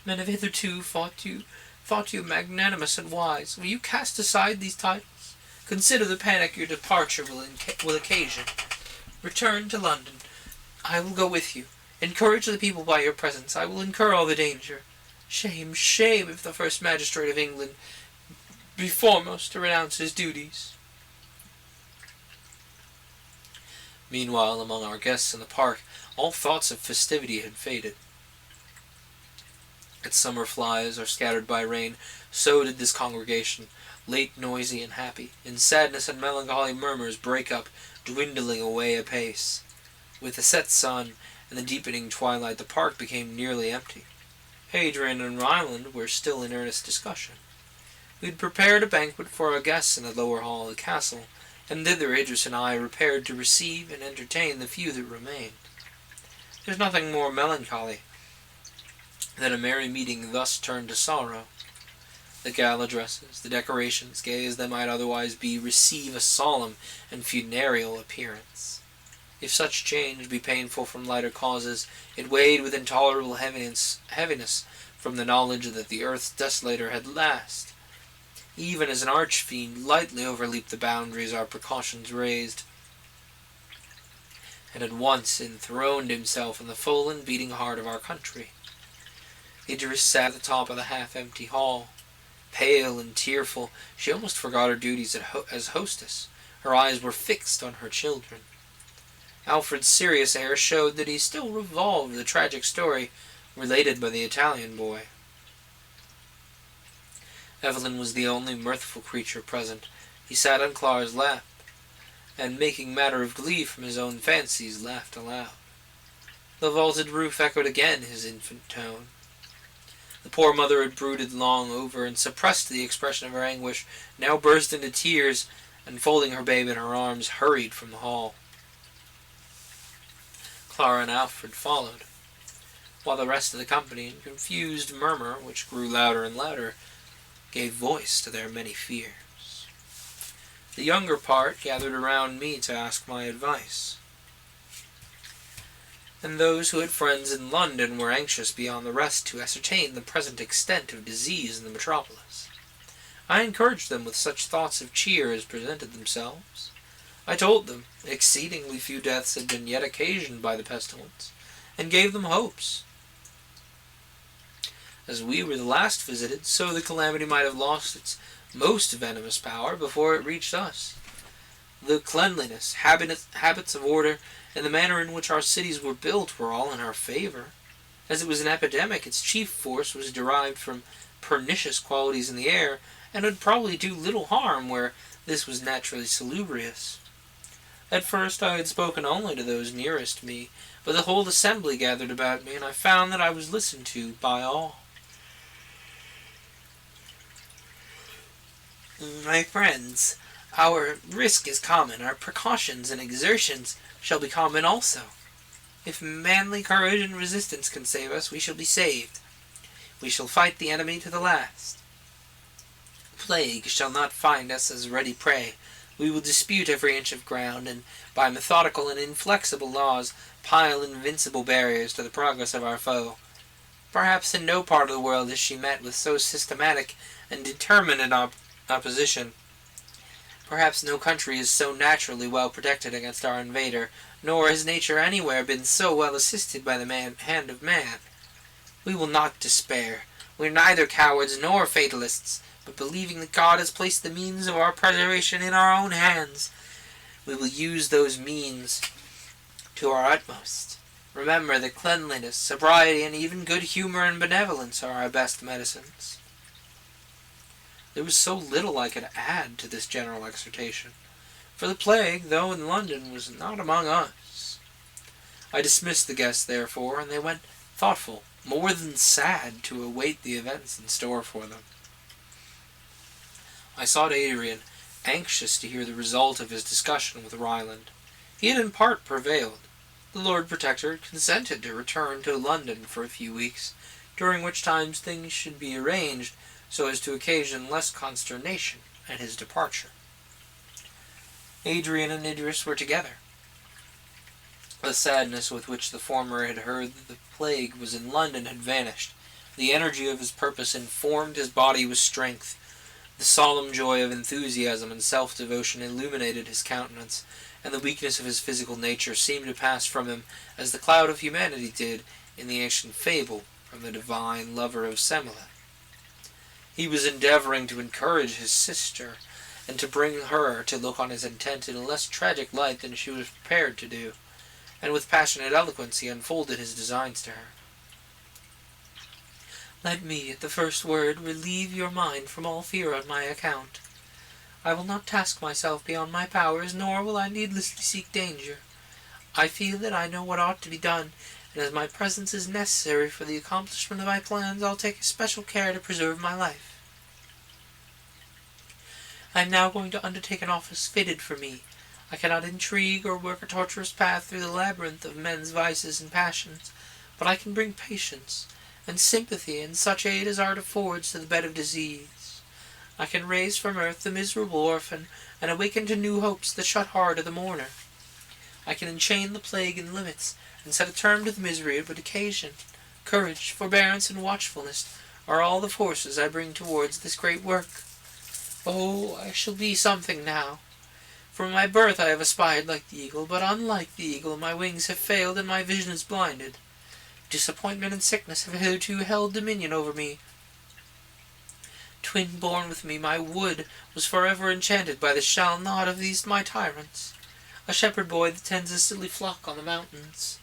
Speaker 3: Men have hitherto thought you magnanimous and wise. Will you cast aside these titles? Consider the panic your departure will occasion. Return to London. I will go with you. Encourage the people by your presence. I will incur all the danger. Shame, shame, if the first magistrate of England be foremost to renounce his duties."
Speaker 1: Meanwhile, among our guests in the park, all thoughts of festivity had faded. Its summer flies are scattered by rain, so did this congregation, late noisy and happy. In sadness and melancholy murmurs break up, dwindling away apace. With the set sun and the deepening twilight, the park became nearly empty. Hadrian and Ryland were still in earnest discussion. We had prepared a banquet for our guests in the lower hall of the castle, and thither Idris and I repaired to receive and entertain the few that remained. There is nothing more melancholy than a merry meeting thus turned to sorrow. The gala dresses, the decorations, gay as they might otherwise be, receive a solemn and funereal appearance. If such change be painful from lighter causes, it weighed with intolerable heaviness from the knowledge that the earth's desolator had last, even as an arch-fiend lightly overleaped the boundaries our precautions raised, and at once enthroned himself in the full and beating heart of our country. Idris sat at the top of the half-empty hall. Pale and tearful, she almost forgot her duties as hostess. Her eyes were fixed on her children. Alfred's serious air showed that he still revolved the tragic story related by the Italian boy. Evelyn was the only mirthful creature present. He sat on Clara's lap, and making matter of glee from his own fancies, laughed aloud. The vaulted roof echoed again his infant tone. The poor mother had brooded long over and suppressed the expression of her anguish, now burst into tears, and folding her babe in her arms, hurried from the hall. Clara and Alfred followed, while the rest of the company, in confused murmur, which grew louder and louder, gave voice to their many fears. The younger part gathered around me to ask my advice, and those who had friends in London were anxious beyond the rest to ascertain the present extent of disease in the metropolis. I encouraged them with such thoughts of cheer as presented themselves. I told them exceedingly few deaths had been yet occasioned by the pestilence, and gave them hopes. As we were the last visited, so the calamity might have lost its most venomous power before it reached us. The cleanliness, habits of order, and the manner in which our cities were built were all in our favor. As it was an epidemic, its chief force was derived from pernicious qualities in the air, and would probably do little harm where this was naturally salubrious. At first I had spoken only to those nearest me, but the whole assembly gathered about me, and I found that I was listened to by all. "My friends, our risk is common, our precautions and exertions shall be common also. If manly courage and resistance can save us, we shall be saved. We shall fight the enemy to the last. Plague shall not find us as ready prey. We will dispute every inch of ground, and by methodical and inflexible laws pile invincible barriers to the progress of our foe. Perhaps in no part of the world has she met with so systematic and determined an opposition. Perhaps no country is so naturally well protected against our invader, nor has nature anywhere been so well assisted by the hand of man. We will not despair. We are neither cowards nor fatalists, but believing that God has placed the means of our preservation in our own hands, we will use those means to our utmost. Remember that cleanliness, sobriety, and even good humor and benevolence are our best medicines." There was so little I could add to this general exhortation, for the plague, though in London, was not among us. I dismissed the guests, therefore, and they went thoughtful, more than sad, to await the events in store for them. I sought Adrian, anxious to hear the result of his discussion with Ryland. He had in part prevailed. The Lord Protector consented to return to London for a few weeks, during which times things should be arranged so as to occasion less consternation at his departure. Adrian and Idris were together. The sadness with which the former had heard that the plague was in London had vanished. The energy of his purpose informed his body with strength. The solemn joy of enthusiasm and self-devotion illuminated his countenance, and the weakness of his physical nature seemed to pass from him as the cloud of humanity did in the ancient fable from the divine lover of Semele. He was endeavoring to encourage his sister, and to bring her to look on his intent in a less tragic light than she was prepared to do, and with passionate eloquence he unfolded his designs to her. "Let me, at the first word, relieve your mind from all fear on my account. I will not task myself beyond my powers, nor will I needlessly seek danger. I feel that I know what ought to be done, and as my presence is necessary for the accomplishment of my plans, I'll take especial care to preserve my life. I am now going to undertake an office fitted for me. I cannot intrigue or work a tortuous path through the labyrinth of men's vices and passions, but I can bring patience and sympathy and such aid as art affords to the bed of disease. I can raise from earth the miserable orphan, and awaken to new hopes the shut heart of the mourner. I can enchain the plague in limits, and set a term to the misery it would occasion. Courage, forbearance, and watchfulness are all the forces I bring towards this great work. Oh, I shall be something now. From my birth I have aspired like the eagle, but unlike the eagle my wings have failed and my vision is blinded. Disappointment and sickness have hitherto held dominion over me. Twin-born with me, my wood was forever enchanted by the shall not of these my tyrants. A shepherd boy that tends a silly flock on the mountains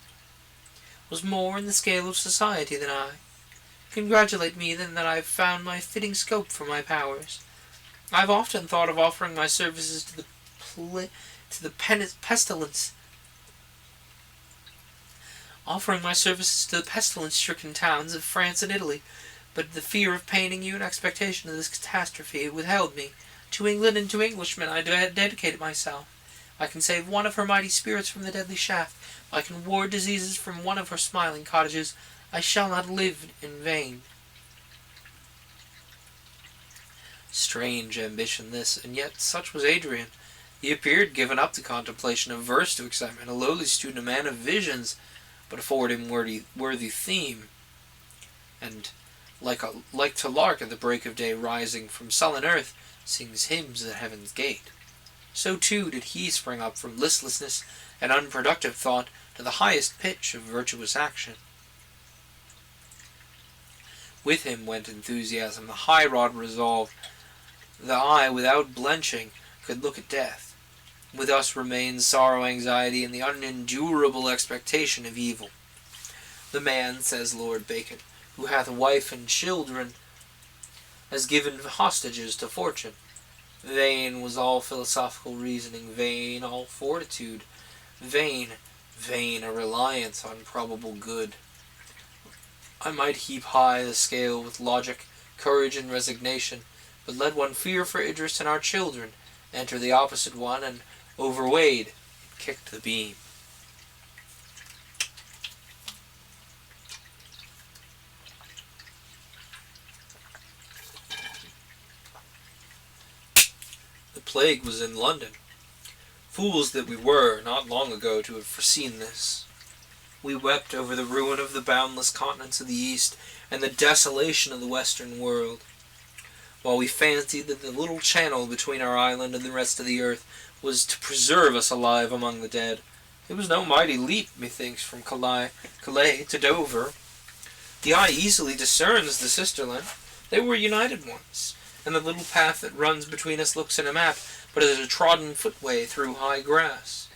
Speaker 1: was more in the scale of society than I. Congratulate me then that I have found my fitting scope for my powers. I have often thought of offering my services to the pestilence-stricken towns of France and Italy, but the fear of paining you in expectation of this catastrophe withheld me. To England and to Englishmen I dedicated myself. I can save one of her mighty spirits from the deadly shaft. I can ward diseases from one of her smiling cottages. I shall not live in vain." Strange ambition this, and yet such was Adrian. He appeared given up to contemplation, averse to excitement, a lowly student, a man of visions, but afford him worthy theme, and like to lark at the break of day rising from sullen earth, sings hymns at heaven's gate. So too did he spring up from listlessness and unproductive thought to the highest pitch of virtuous action. With him went enthusiasm, the high-wrought resolve. The eye, without blenching, could look at death. With us remains sorrow, anxiety, and the unendurable expectation of evil. The man, says Lord Bacon, who hath a wife and children, has given hostages to fortune. Vain was all philosophical reasoning, vain all fortitude, vain a reliance on probable good. I might heap high the scale with logic, courage, and resignation, but let one fear for Idris and our children enter the opposite one, and overweighed, it kicked the beam. The plague was in London. Fools that we were, not long ago, to have foreseen this. We wept over the ruin of the boundless continents of the East, and the desolation of the Western world, while we fancied that the little channel between our island and the rest of the earth was to preserve us alive among the dead. It was no mighty leap, methinks, from Calais to Dover. The eye easily discerns the sisterland. They were united once, and the little path that runs between us looks in a map, but as a trodden footway through high grass.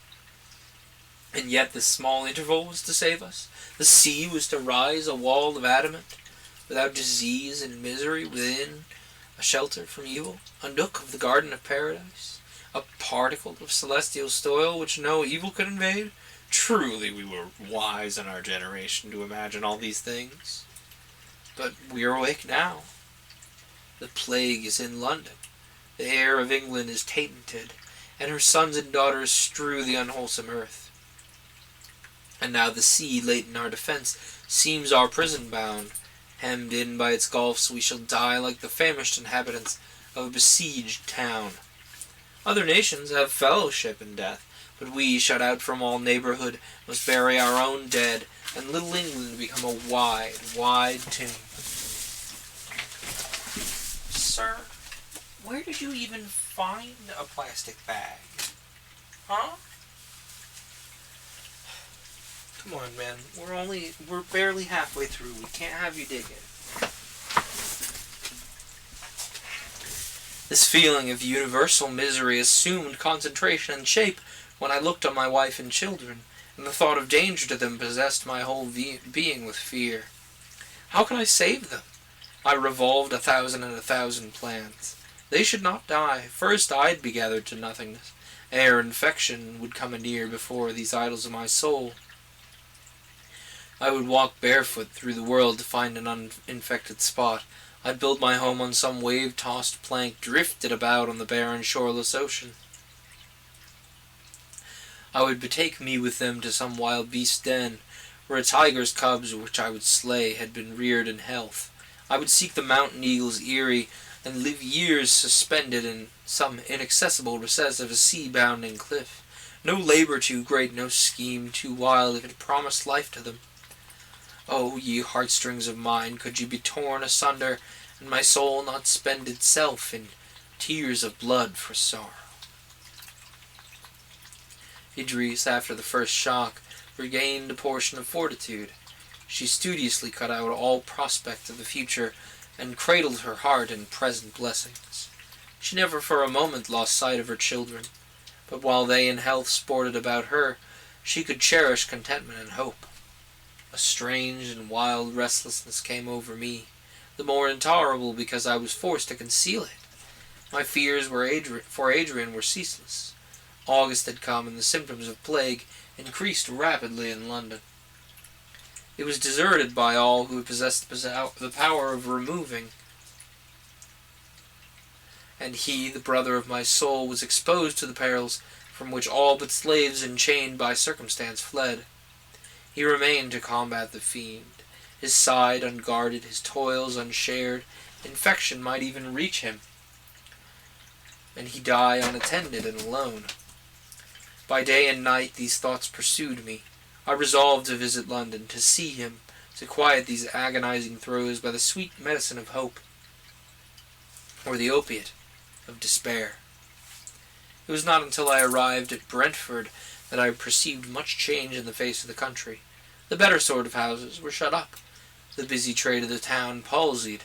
Speaker 1: And yet this small interval was to save us. The sea was to rise a wall of adamant, without disease and misery within, a shelter from evil, a nook of the garden of paradise, a particle of celestial soil which no evil could invade. Truly we were wise in our generation to imagine all these things. But we are awake now. The plague is in London.
Speaker 3: The air of England is tainted, and her sons and daughters strew the unwholesome earth. And now the sea, late in our defence, seems our prison bound. Hemmed in by its gulfs, we shall die like the famished inhabitants of a besieged town. Other nations have fellowship in death, but we, shut out from all neighbourhood, must bury our own dead, and little England become a wide, wide tomb.
Speaker 2: Sir, where did you even find a plastic bag? Huh? Come on, man. We're barely halfway through. We can't have you dig it.
Speaker 3: This feeling of universal misery assumed concentration and shape when I looked on my wife and children, and the thought of danger to them possessed my whole being with fear. How could I save them? I revolved 1,000 plans. They should not die. First I'd be gathered to nothingness, ere infection would come anear before these idols of my soul. I would walk barefoot through the world to find an uninfected spot. I'd build my home on some wave-tossed plank drifted about on the barren, shoreless ocean. I would betake me with them to some wild beast den, where a tiger's cubs, which I would slay, had been reared in health. I would seek the mountain eagle's eyrie, and live years suspended in some inaccessible recess of a sea-bounding cliff. No labour too great, no scheme too wild, if it promised life to them. Oh, ye heartstrings of mine, could ye be torn asunder, and my soul not spend itself in tears of blood for sorrow? Idris, after the first shock, regained a portion of fortitude. She studiously cut out all prospect of the future, and cradled her heart in present blessings. She never for a moment lost sight of her children, but while they in health sported about her, she could cherish contentment and hope. A strange and wild restlessness came over me, the more intolerable because I was forced to conceal it. My fears for Adrian were ceaseless. August had come, and the symptoms of plague increased rapidly in London. It was deserted by all who possessed the power of removing, and he, the brother of my soul, was exposed to the perils from which all but slaves enchained by circumstance fled. He remained to combat the fiend, his side unguarded, his toils unshared. Infection might even reach him, and he die unattended and alone. By day and night these thoughts pursued me. I resolved to visit London, to see him, to quiet these agonizing throes by the sweet medicine of hope, or the opiate of despair. It was not until I arrived at Brentford that I perceived much change in the face of the country. The better sort of houses were shut up, the busy trade of the town palsied.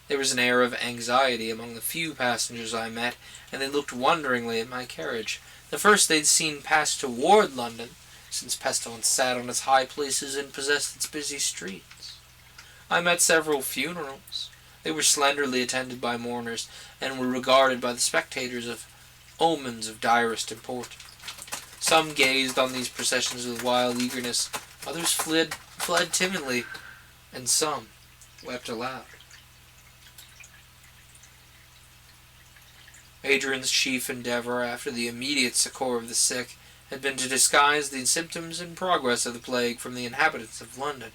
Speaker 3: There was an air of anxiety among the few passengers I met, and they looked wonderingly at my carriage. The first they'd seen pass toward London, since pestilence sat on its high places and possessed its busy streets. I met several funerals. They were slenderly attended by mourners, and were regarded by the spectators of omens of direst import. Some gazed on these processions with wild eagerness, others fled timidly, and some wept aloud. Adrian's chief endeavour, after the immediate succour of the sick, had been to disguise the symptoms and progress of the plague from the inhabitants of London.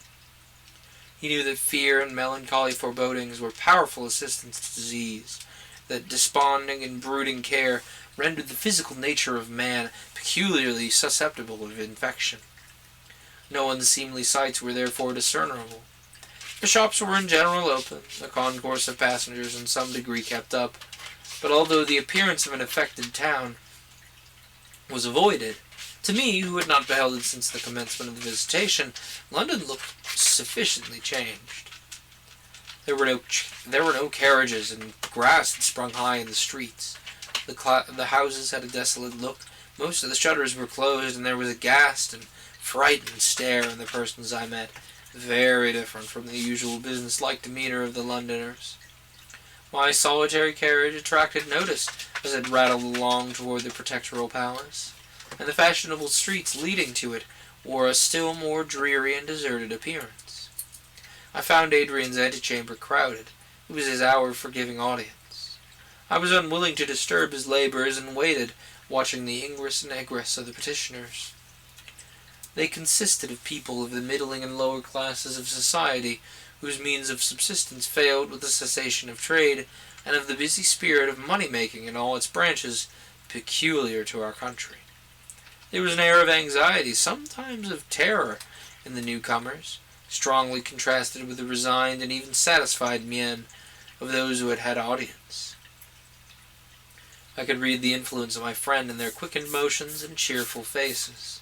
Speaker 3: He knew that fear and melancholy forebodings were powerful assistants to disease, that desponding and brooding care rendered the physical nature of man peculiarly susceptible of infection. No unseemly sights were therefore discernible. The shops were in general open, the concourse of passengers in some degree kept up, but although the appearance of an affected town was avoided, to me, who had not beheld it since the commencement of the visitation, London looked sufficiently changed. There were no carriages, and grass had sprung high in the streets. The houses had a desolate look. Most of the shutters were closed, and there was a ghast and frightened stare in the persons I met, very different from the usual business-like demeanour of the Londoners. My solitary carriage attracted notice as it rattled along toward the Protectoral Palace, and the fashionable streets leading to it wore a still more dreary and deserted appearance. I found Adrian's antechamber crowded. It was his hour for giving audience.
Speaker 2: I was unwilling to disturb his labours and waited, watching the ingress and egress of the petitioners. They consisted of people of the middling and lower classes of society, whose means of subsistence failed with the cessation of trade, and of the busy spirit of money-making in all its branches, peculiar to our country. There was an air of anxiety, sometimes of terror, in the newcomers, strongly contrasted with the resigned and even satisfied mien of those who had had audience. I could read the influence of my friend in their quickened motions and cheerful faces.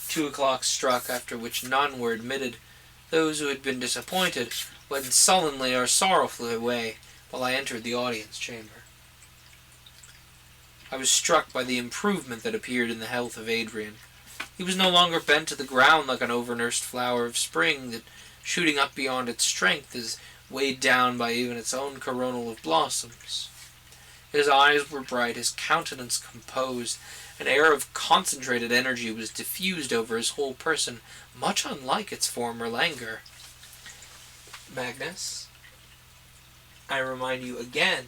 Speaker 2: 2 o'clock struck, after which none were admitted. Those who had been disappointed went sullenly or sorrowfully away, while I entered the audience chamber. I was struck by the improvement that appeared in the health of Adrian. He was no longer bent to the ground like an overnursed flower of spring that, shooting up beyond its strength, is weighed down by even its own coronal of blossoms. His eyes were bright, his countenance composed. An air of concentrated energy was diffused over his whole person, much unlike its former languor. Magnus, I remind you again,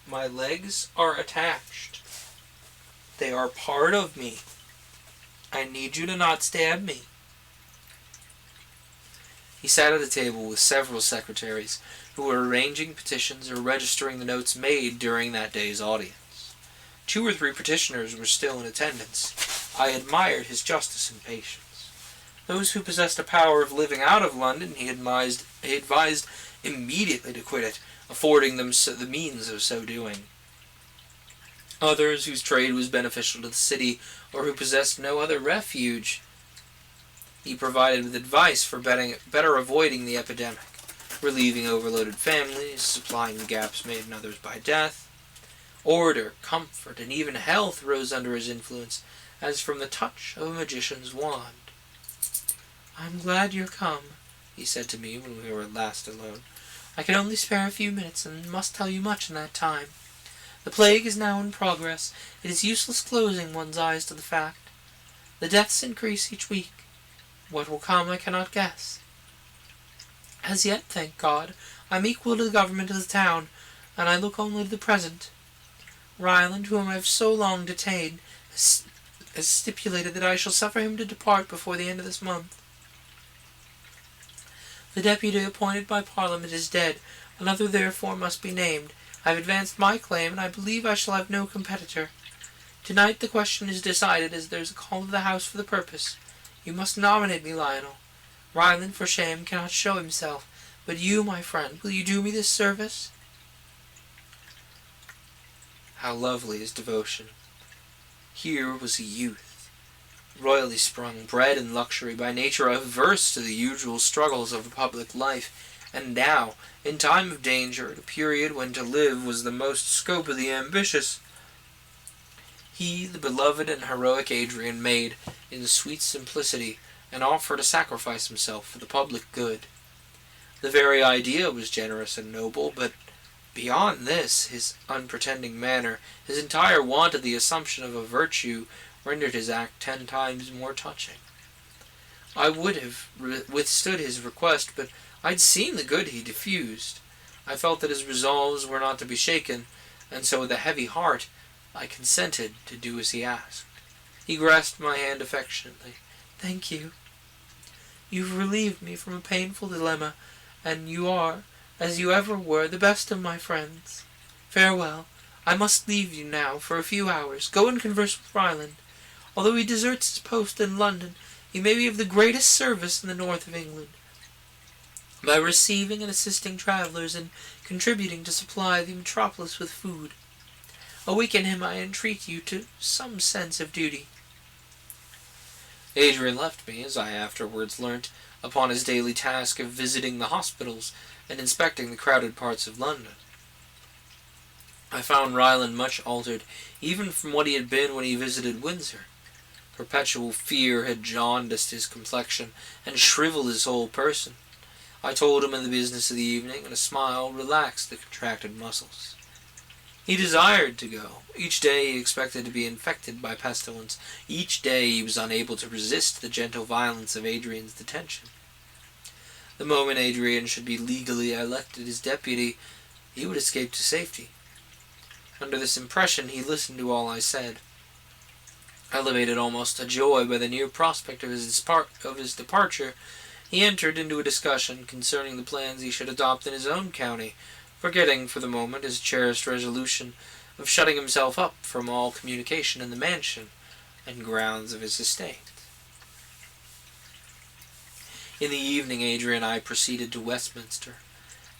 Speaker 2: my legs are attached. They are part of me. I need you to not stab me. He sat at a table with several secretaries who were arranging petitions or registering the notes made during that day's audience. 2 or 3 petitioners were still in attendance. I admired his justice and patience. Those who possessed a power of living out of London he advised immediately to quit it, affording them the means of so doing. Others, whose trade was beneficial to the city, or who possessed no other refuge, he provided with advice for better avoiding the epidemic, relieving overloaded families, supplying the gaps made in others by death. Order, comfort, and even health rose under his influence, as from the touch of a magician's wand. "I'm glad you're come," he said to me when we were at last alone. "I can only spare a few minutes, and must tell you much in that time. The plague is now in progress. It is useless closing one's eyes to the fact. The deaths increase each week. What will come I cannot guess. As yet, thank God, I'm equal to the government of the town, and I look only to the present. Ryland, whom I have so long detained, has stipulated that I shall suffer him to depart before the end of this month. The deputy appointed by Parliament is dead. Another therefore must be named. I have advanced my claim, and I believe I shall have no competitor. Tonight the question is decided, as there is a call of the House for the purpose. You must nominate me, Lionel. Ryland, for shame, cannot show himself. But you, my friend, will you do me this service?" How lovely his devotion! Here was a youth, royally sprung, bred in luxury, by nature averse to the usual struggles of a public life, and now, in time of danger, at a period when to live was the most scope of the ambitious, he, the beloved and heroic Adrian, made, in sweet simplicity, an offer to sacrifice himself for the public good. The very idea was generous and noble, but beyond this, his unpretending manner, his entire want of the assumption of a virtue, rendered his act 10 times more touching. I would have withstood his request, but I'd seen the good he diffused. I felt that his resolves were not to be shaken, and so with a heavy heart I consented to do as he asked. He grasped my hand affectionately. "Thank you. You've relieved me from a painful dilemma, and you are, as you ever were, the best of my friends. Farewell. I must leave you now for a few hours. Go and converse with Ryland. Although he deserts his post in London, he may be of the greatest service in the north of England, by receiving and assisting travellers, and contributing to supply the metropolis with food. Awaken him, I entreat you, to some sense of duty." Adrian left me, as I afterwards learnt, upon his daily task of visiting the hospitals and inspecting the crowded parts of London. I found Ryland much altered, even from what he had been when he visited Windsor. Perpetual fear had jaundiced his complexion and shrivelled his whole person. I told him of the business of the evening, and a smile relaxed the contracted muscles. He desired to go. Each day he expected to be infected by pestilence. Each day he was unable to resist the gentle violence of Adrian's detention. The moment Adrian should be legally elected his deputy, he would escape to safety.
Speaker 1: Under this impression, he listened to all I said. Elevated almost to joy by the near prospect of his departure, he entered into a discussion concerning the plans he should adopt in his own county, forgetting for the moment his cherished resolution of shutting himself up from all communication in the mansion and grounds of his estate. In the evening, Adrian and I proceeded to Westminster.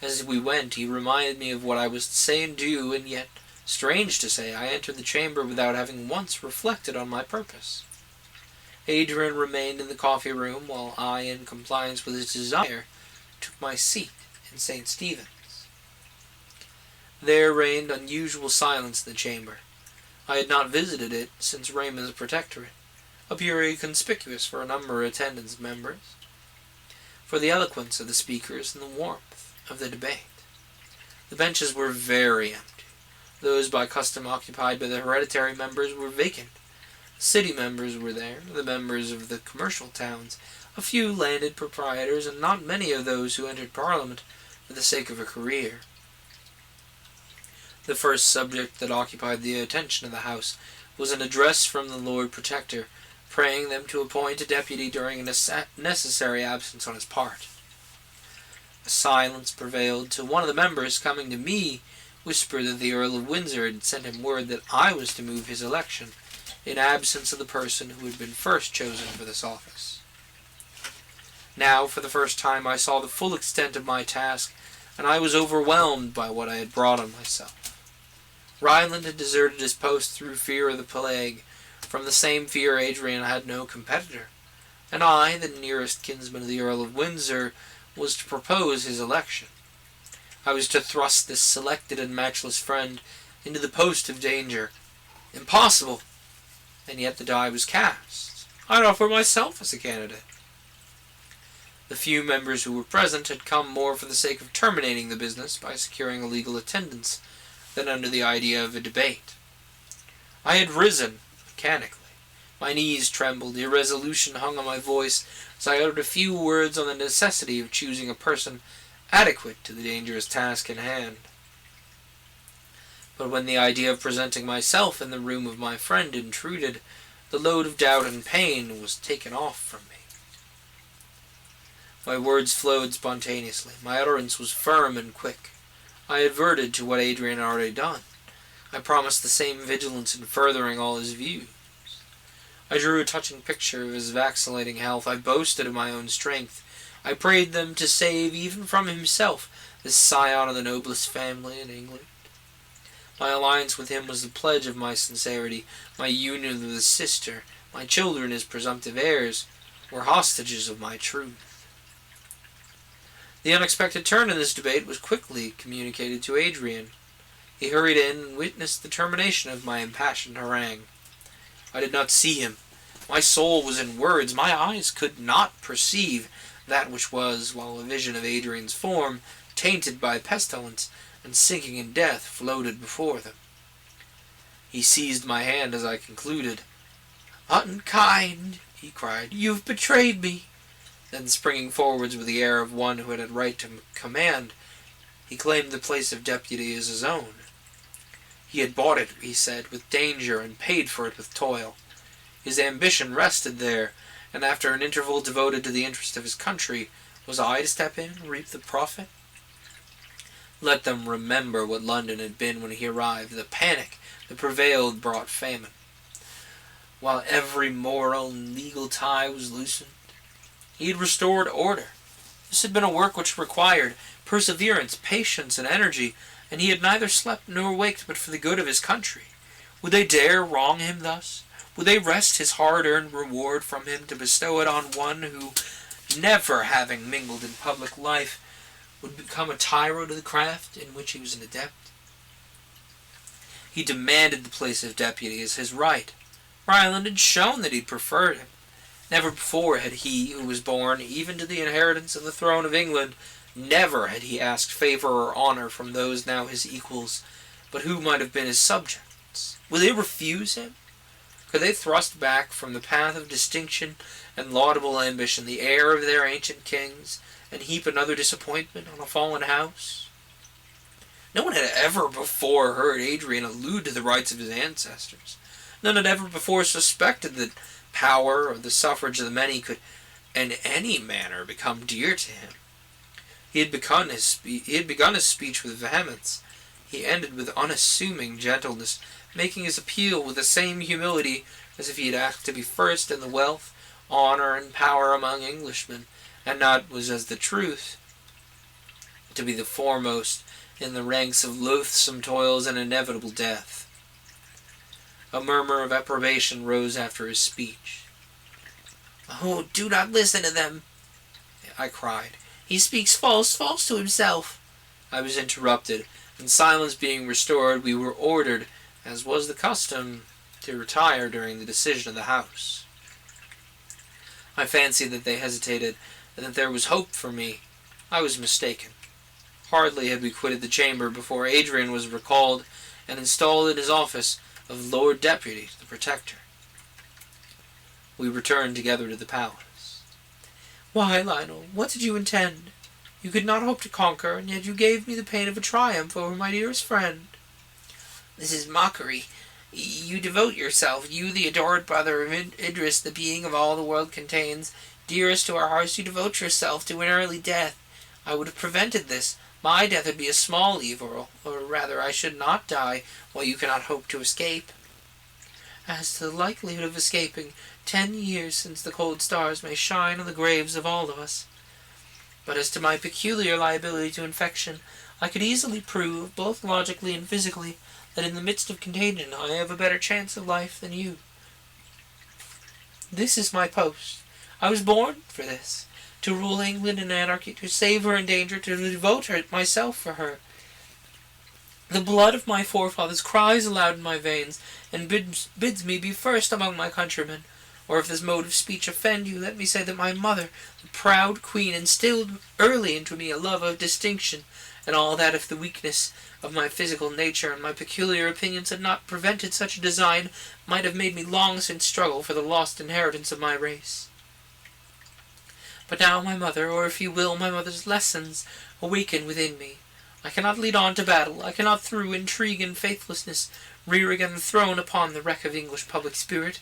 Speaker 1: As we went, he reminded me of what I was to say and do, and yet, strange to say, I entered the chamber without having once reflected on my purpose. Adrian remained in the coffee-room, while I, in compliance with his desire, took my seat in St. Stephen's. There reigned unusual silence in the chamber. I had not visited it since Raymond's protectorate, a period conspicuous for a number of attendance members, for the eloquence of the speakers and the warmth of the debate. The benches were very empty. Those by custom occupied by the hereditary members were vacant. The city members were there, the members of the commercial towns, a few landed proprietors, and not many of those who entered Parliament for the sake of a career. The first subject that occupied the attention of the House was an address from the Lord Protector, praying them to appoint a deputy during a necessary absence on his part. A silence prevailed till one of the members, coming to me, whispered that the Earl of Windsor had sent him word that I was to move his election, in absence of the person who had been first chosen for this office. Now, for the first time, I saw the full extent of my task, and I was overwhelmed by what I had brought on myself. Ryland had deserted his post through fear of the plague. From the same fear Adrian had no competitor, and I, the nearest kinsman of the Earl of Windsor, was to propose his election. I was to thrust this selected and matchless friend into the post of danger. Impossible! And yet the die was cast. I'd offer myself as a candidate. The few members who were present had come more for the sake of terminating the business by securing a legal attendance than under the idea of a debate. I had risen, mechanically. My knees trembled, irresolution hung on my voice as I uttered a few words on the necessity of choosing a person adequate to the dangerous task in hand. But when the idea of presenting myself in the room of my friend intruded, the load of doubt and pain was taken off from me. My words flowed spontaneously. My utterance was firm and quick. I adverted to what Adrian had already done. I promised the same vigilance in furthering all his views. I drew a touching picture of his vacillating health. I boasted of my own strength. I prayed them to save, even from himself, this scion of the noblest family in England. My alliance with him was the pledge of my sincerity. My union with his sister, my children as presumptive heirs, were hostages of my truth. The unexpected turn in this debate was quickly communicated to Adrian. He hurried in and witnessed the termination of my impassioned harangue. I did not see him. My soul was in words. My eyes could not perceive that which was, while a vision of Adrian's form, tainted by pestilence and sinking in death, floated before them. He seized my hand as I concluded. "Unkind," he cried, "you've betrayed me." Then, springing forwards with the air of one who had a right to command, he claimed the place of deputy as his own. He had bought it, he said, with danger, and paid for it with toil. His ambition rested there, and after an interval devoted to the interest of his country, was I to step in and reap the profit? Let them remember what London had been when he arrived. The panic that prevailed brought famine, while every moral and legal tie was loosened. He had restored order. This had been a work which required perseverance, patience, and energy, and he had neither slept nor waked but for the good of his country. Would they dare wrong him thus? Would they wrest his hard-earned reward from him to bestow it on one who, never having mingled in public life, would become a tyro to the craft in which he was an adept? He demanded the place of deputy as his right. Ryland had shown that he preferred him. Never before had he, who was born even to the inheritance of the throne of England, never had he asked favour or honour from those now his equals, but who might have been his subjects. Would they refuse him? Could they thrust back from the path of distinction and laudable ambition the heir of their ancient kings, and heap another disappointment on a fallen house?
Speaker 3: No one had ever before heard Adrian allude to the rights of his ancestors. None had ever before suspected that power or the suffrage of the many could in any manner become dear to him. He had begun his speech with vehemence. He ended with unassuming gentleness, making his appeal with the same humility as if he had asked to be first in the wealth, honor, and power among Englishmen, and not was as the truth to be the foremost in the ranks of loathsome toils and inevitable death. A murmur of approbation rose after his speech. "Oh, do not listen to them," I cried. "He speaks false to himself." I was interrupted, and silence being restored, we were ordered, as was the custom, to retire during the decision of the House. I fancied that they hesitated, and that there was hope for me. I was mistaken. Hardly had we quitted the chamber before Adrian was recalled and installed in his office of Lord Deputy to the Protector. We returned together to the palace. "Why, Lionel, what did you intend? You could not hope to conquer, and yet you gave me the pain of a triumph over my dearest friend." "This is mockery. You devote yourself, you the adored brother of Idris, the being of all the world contains, dearest to our hearts, you devote yourself to an early death. I would have prevented this. My death would be a small evil, or rather I should not die, while you cannot hope to escape." "As to the likelihood of escaping, 10 years since the cold stars may shine on the graves of all of us. But as to my peculiar liability to infection, I could easily prove, both logically and physically, that in the midst of contagion I have a better chance of life than you. This is my post. I was born for this, to rule England in anarchy, to save her in danger, to devote myself for her. The blood of my forefathers cries aloud in my veins, and bids me be first among my countrymen. Or if this mode of speech offend you, let me say that my mother, the proud queen, instilled early into me a love of distinction, and all that if the weakness of my physical nature and my peculiar opinions had not prevented such a design, might have made me long since struggle for the lost inheritance of my race. But now my mother, or if you will, my mother's lessons, awaken within me. I cannot lead on to battle. I cannot through intrigue and faithlessness rear again the throne upon the wreck of English public spirit.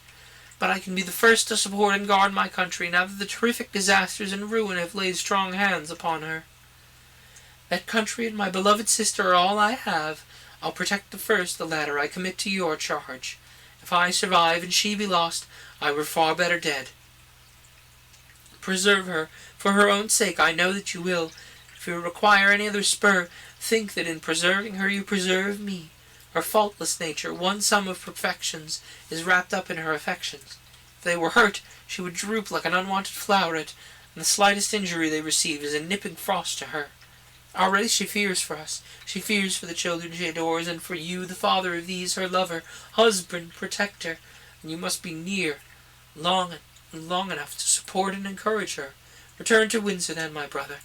Speaker 3: But I can be the first to support and guard my country, now that the terrific disasters and ruin have laid strong hands upon her. That country and my beloved sister are all I have. I'll protect the first, the latter I commit to your charge. If I survive and she be lost, I were far better dead. Preserve her, for her own sake. I know that you will. If you require any other spur, think that in preserving her you preserve me. Her faultless nature, one sum of perfections, is wrapped up in her affections. If they were hurt, she would droop like an unwanted floweret, and the slightest injury they receive is a nipping frost to her. Already she fears for us. She fears for the children she adores, and for you, the father of these, her lover, husband, protector. And you must be near, long enough to support and encourage her. Return to Windsor, then, my brother,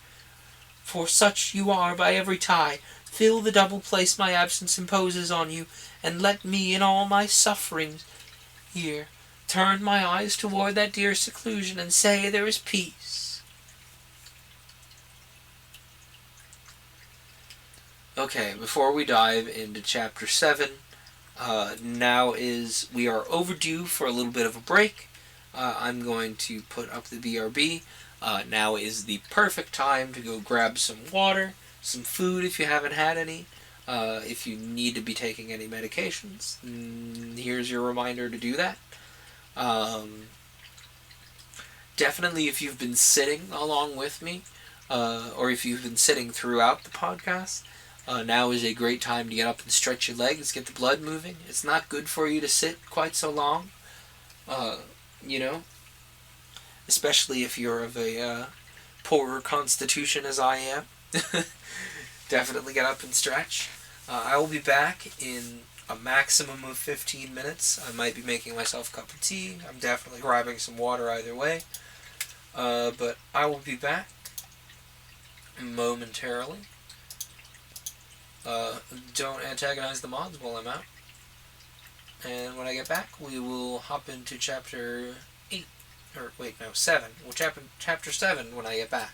Speaker 3: for such you are by every tie. Fill the double place my absence imposes on you, and let me, in all my sufferings here, turn my eyes toward that dear seclusion, and say there is peace."
Speaker 1: Okay, before we dive into Chapter 7, we are overdue for a little bit of a break. I'm going to put up the BRB. Now is the perfect time to go grab some water, some food if you haven't had any. If you need to be taking any medications, here's your reminder to do that. Definitely if you've been sitting along with me, or if you've been sitting throughout the podcast, now is a great time to get up and stretch your legs, get the blood moving. It's not good for you to sit quite so long, especially if you're of a poorer constitution as I am. Definitely get up and stretch. I will be back in a maximum of 15 minutes. I might be making myself a cup of tea. I'm definitely grabbing some water either way. But I will be back momentarily. Don't antagonize the mods while I'm out. And when I get back, we will hop into chapter 8. Or, wait, no, 7. Well, chapter 7 when I get back.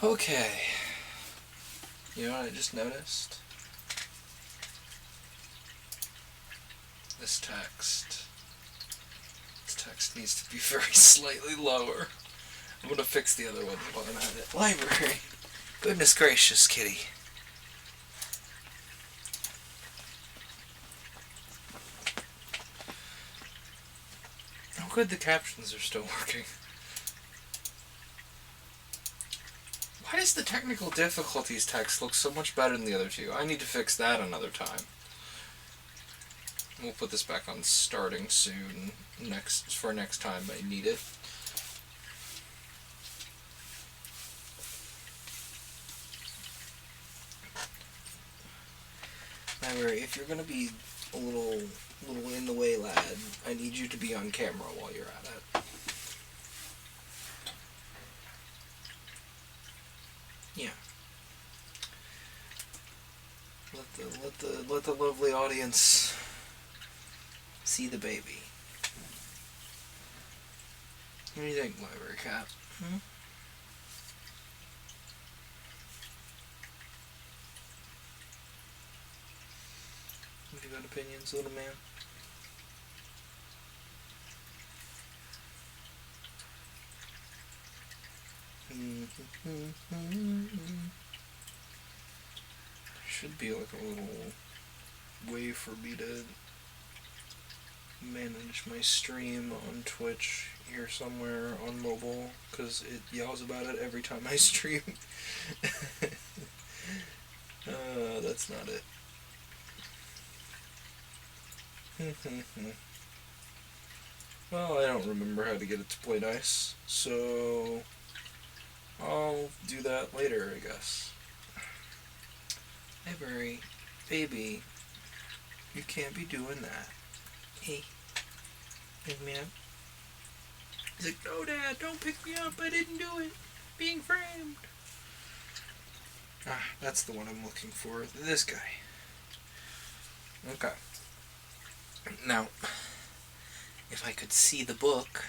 Speaker 1: Okay. You know what I just noticed? This text needs to be very slightly lower. I'm gonna fix the other one while I'm at it. Library. Goodness gracious, kitty. Oh good, the captions are still working. Why does the technical difficulties text look so much better than the other two? I need to fix that another time. We'll put this back on starting soon for next time I need it. Library, if you're gonna be a little in the way, lad, I need you to be on camera while you're at it. Yeah. Let the lovely audience see the baby. What do you think, Library Cat? Have you got opinions, little man? Should be like a little way for me to manage my stream on Twitch here somewhere on mobile, because it yells about it every time I stream. That's not it. Well, I don't remember how to get it to play nice, so I'll do that later, I guess. Library, baby, you can't be doing that. Hey, big man. He's like, no, Dad, don't pick me up. I didn't do it. Being framed. Ah, that's the one I'm looking for. This guy. Okay. Now, if I could see the book,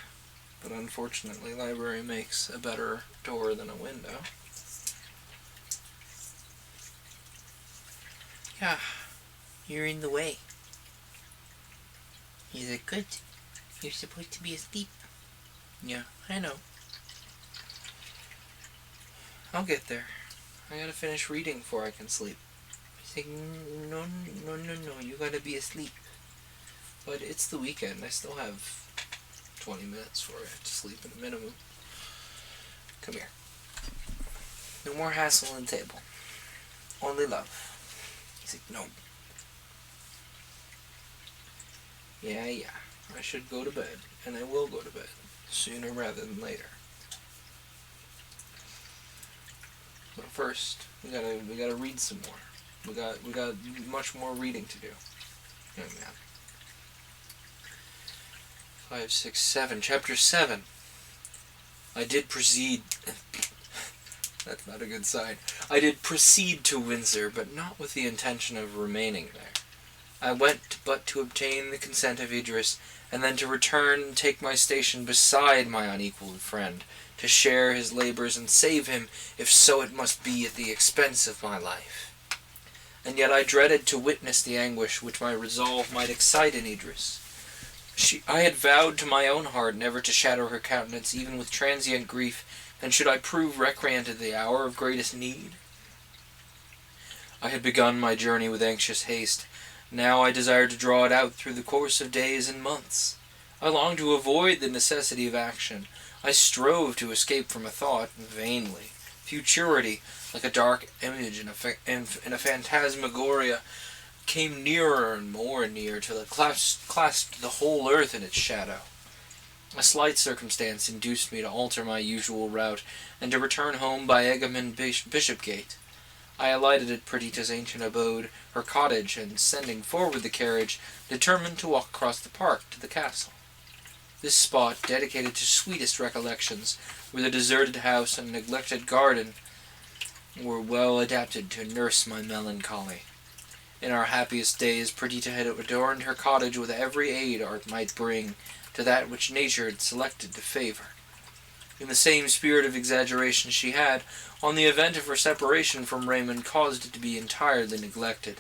Speaker 1: but unfortunately, library makes a better door than a window. Yeah, you're in the way. He's like, good. You're supposed to be asleep. Yeah, I know. I'll get there. I gotta finish reading before I can sleep. He's like, no, you gotta be asleep. But it's the weekend. I still have 20 minutes for it to sleep at a minimum. Come here. No more hassle on the table. Only love. He's like, no. Yeah. I should go to bed, and I will go to bed sooner rather than later. But first, we gotta read some more. We got much more reading to do. Young man. 5, 6, 7. Chapter 7. I did proceed. That's not a good sign. I did proceed to Windsor, but not with the intention of remaining there. I went but to obtain the consent of Idris, and then to return and take my station beside my unequalled friend, to share his labors and save him, if so it must be at the expense of my life. And yet I dreaded to witness the anguish which my resolve might excite in Idris. I had vowed to my own heart never to shadow her countenance even with transient grief, and should I prove recreant at the hour of greatest need? I had begun my journey with anxious haste. Now I desired to draw it out through the course of days and months. I longed to avoid the necessity of action. I strove to escape from a thought, vainly. Futurity, like a dark image in a phantasmagoria, came nearer and more near till it clasped the whole earth in its shadow. A slight circumstance induced me to alter my usual route, and to return home by Egham Bishopgate. I alighted at Perdita's ancient abode, her cottage, and sending forward the carriage, determined to walk across the park to the castle. This spot, dedicated to sweetest recollections, where the deserted house and neglected garden were well adapted to nurse my melancholy. In our happiest days, Perdita had adorned her cottage with every aid art might bring to that which nature had selected to favor. in the same spirit of exaggeration she had, on the event of her separation from Raymond, caused it to be entirely neglected.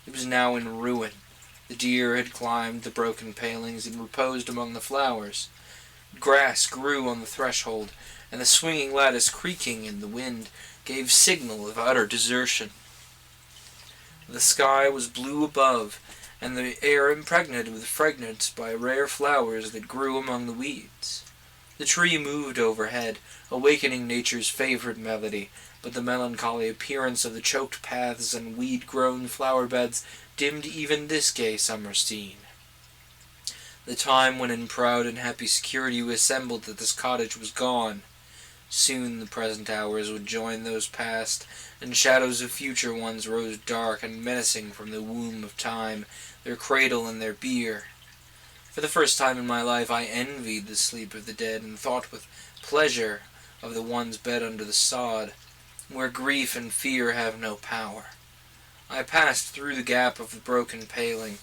Speaker 1: It was now in ruin. The deer had climbed the broken palings and reposed among the flowers. Grass grew on the threshold, and the swinging lattice creaking in the wind gave signal of utter desertion. The sky was blue above, and the air impregnated with fragrance by rare flowers that grew among the weeds. The tree moved overhead, awakening nature's favorite melody, but the melancholy appearance of the choked paths and weed-grown flower-beds dimmed even this gay summer scene. The time when in proud and happy security we assembled at this cottage was gone. Soon the present hours would join those past, and shadows of future ones rose dark and menacing from the womb of time, their cradle and their bier. For the first time in my life I envied the sleep of the dead, and thought with pleasure of the one's bed under the sod, where grief and fear have no power. I passed through the gap of the broken paling.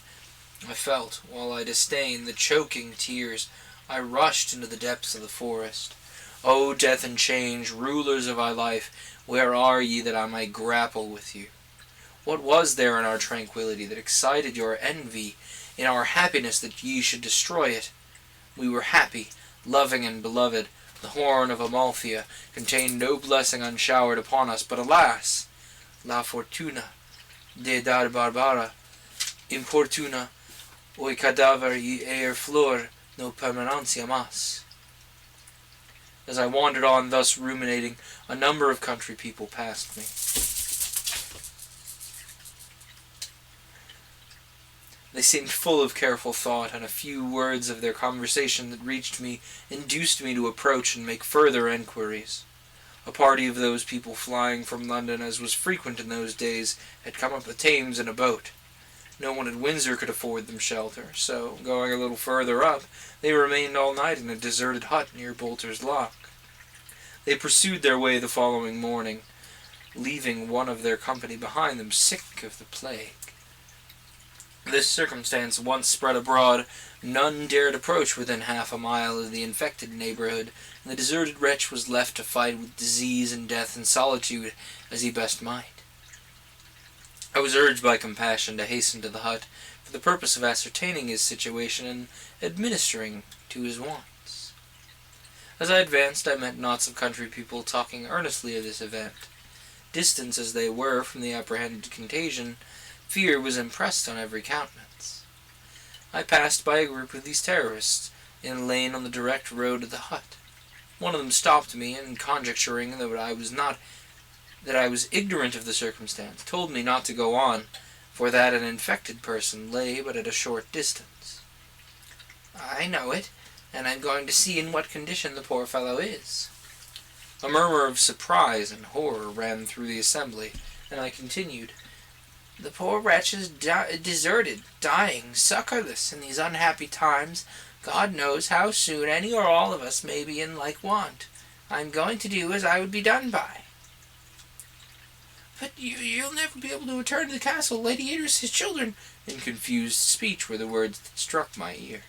Speaker 1: I felt, while I disdained the choking tears, I rushed into the depths of the forest. O death and change, rulers of my life, where are ye that I might grapple with you? What was there in our tranquillity that excited your envy, in our happiness that ye should destroy it? We were happy, loving and beloved. The horn of Amalthea contained no blessing unshowered upon us, but alas! La fortuna de dar barbara importuna, oi cadaver y aer flor no permanencia mas. As I wandered on thus ruminating, a number of country people passed me. They seemed full of careful thought, and a few words of their conversation that reached me induced me to approach and make further enquiries. A party of those people flying from London, as was frequent in those days, had come up the Thames in a boat. No one at Windsor could afford them shelter, so, going a little further up, they remained all night in a deserted hut near Bolter's Lock. They pursued their way the following morning, leaving one of their company behind them, sick of the plague. This circumstance once spread abroad, none dared approach within half a mile of the infected neighborhood, and the deserted wretch was left to fight with disease and death and solitude as he best might. I was urged by compassion to hasten to the hut, for the purpose of ascertaining his situation and administering to his wants. As I advanced, I met knots of country people talking earnestly of this event. Distant as they were from the apprehended contagion, fear was impressed on every countenance. I passed by a group of these terrorists in a lane on the direct road to the hut. One of them stopped me, and conjecturing that I was ignorant of the circumstance, told me not to go on, for that an infected person lay but at a short distance. "I know it, and I'm going to see in what condition the poor fellow is." A murmur of surprise and horror ran through the assembly, and I continued, "The poor wretch is deserted, dying, succourless in these unhappy times. God knows how soon any or all of us may be in like want. I'm going to do as I would be done by." "But you'll never be able to return to the castle, Lady Idris, his children," in confused speech were the words that struck my ear.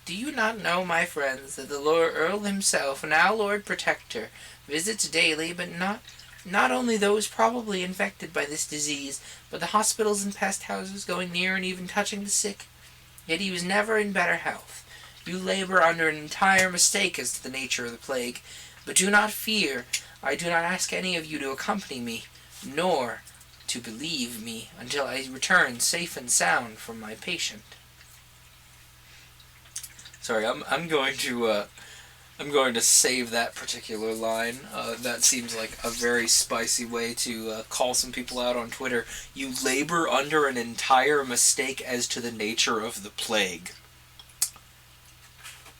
Speaker 1: "Do you not know, my friends, that the Lord Earl himself, now Lord Protector, visits daily, but not only those probably infected by this disease, but the hospitals and pest houses, going near and even touching the sick? Yet he was never in better health. You labor under an entire mistake as to the nature of the plague, but do not fear. I do not ask any of you to accompany me, nor to believe me until I return safe and sound from my patient." Sorry, I'm going to save that particular line. That seems like a very spicy way to call some people out on Twitter. You labor under an entire mistake as to the nature of the plague.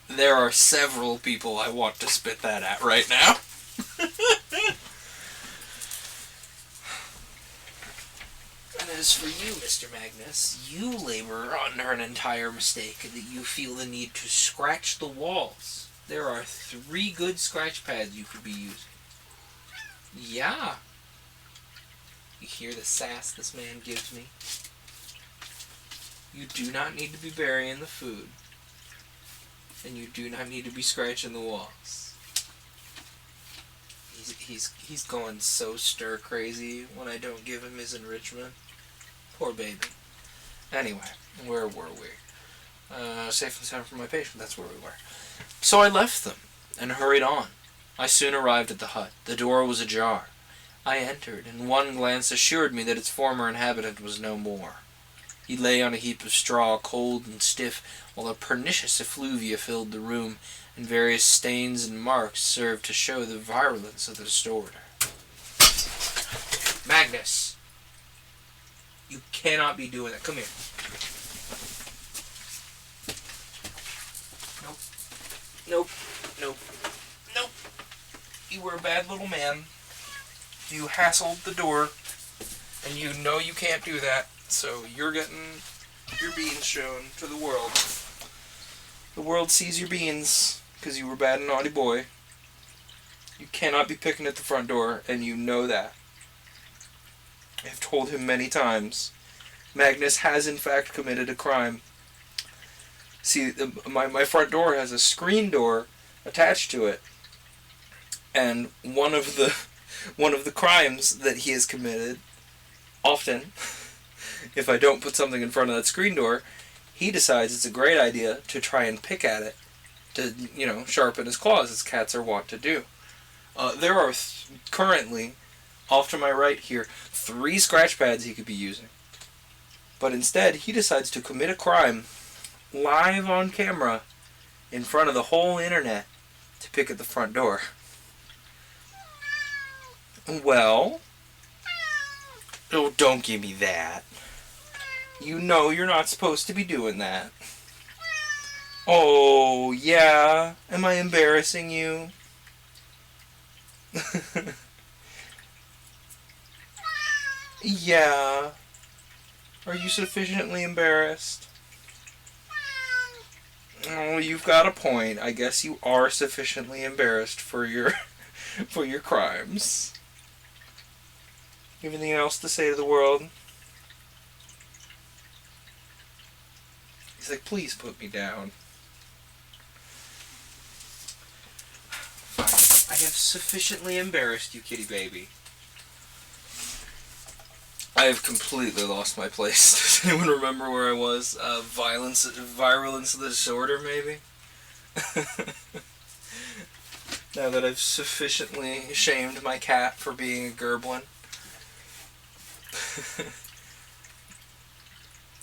Speaker 1: There are several people I want to spit that at right now. And as for you, Mr. Magnus, you labor under an entire mistake that you feel the need to scratch the walls. There are 3 good scratch pads you could be using. Yeah. You hear the sass this man gives me? You do not need to be burying the food. And you do not need to be scratching the walls. He's going so stir crazy when I don't give him his enrichment. Poor baby. Anyway, where were we? Safe and sound for my patient. That's where we were. So I left them and hurried on. I soon arrived at the hut. The door was ajar. I entered, and one glance assured me that its former inhabitant was no more. He lay on a heap of straw, cold and stiff, while a pernicious effluvia filled the room, and various stains and marks served to show the virulence of the disorder. Magnus! You cannot be doing that. Come here. Nope. Nope. Nope. Nope. You were a bad little man. You hassled the door, and you know you can't do that, so you're getting your beans shown to the world. The world sees your beans, because you were a bad and naughty boy. You cannot be picking at the front door, and you know that. I've told him many times. Magnus has in fact committed a crime. See, my front door has a screen door attached to it, and one of the crimes that he has committed, often, if I don't put something in front of that screen door, he decides it's a great idea to try and pick at it, to, sharpen his claws, as cats are wont to do. There are currently, off to my right here, 3 scratch pads he could be using. But instead, he decides to commit a crime live on camera in front of the whole internet to pick at the front door. Well, oh, don't give me that. You know you're not supposed to be doing that. Oh, yeah. Am I embarrassing you? Yeah. Are you sufficiently embarrassed? Oh, you've got a point. I guess you are sufficiently embarrassed for your crimes. Anything else to say to the world? He's like, please put me down. Fine. I have sufficiently embarrassed you, kitty baby. I have completely lost my place. Does anyone remember where I was? Virulence of the disorder, maybe? Now that I've sufficiently shamed my cat for being a gerblin.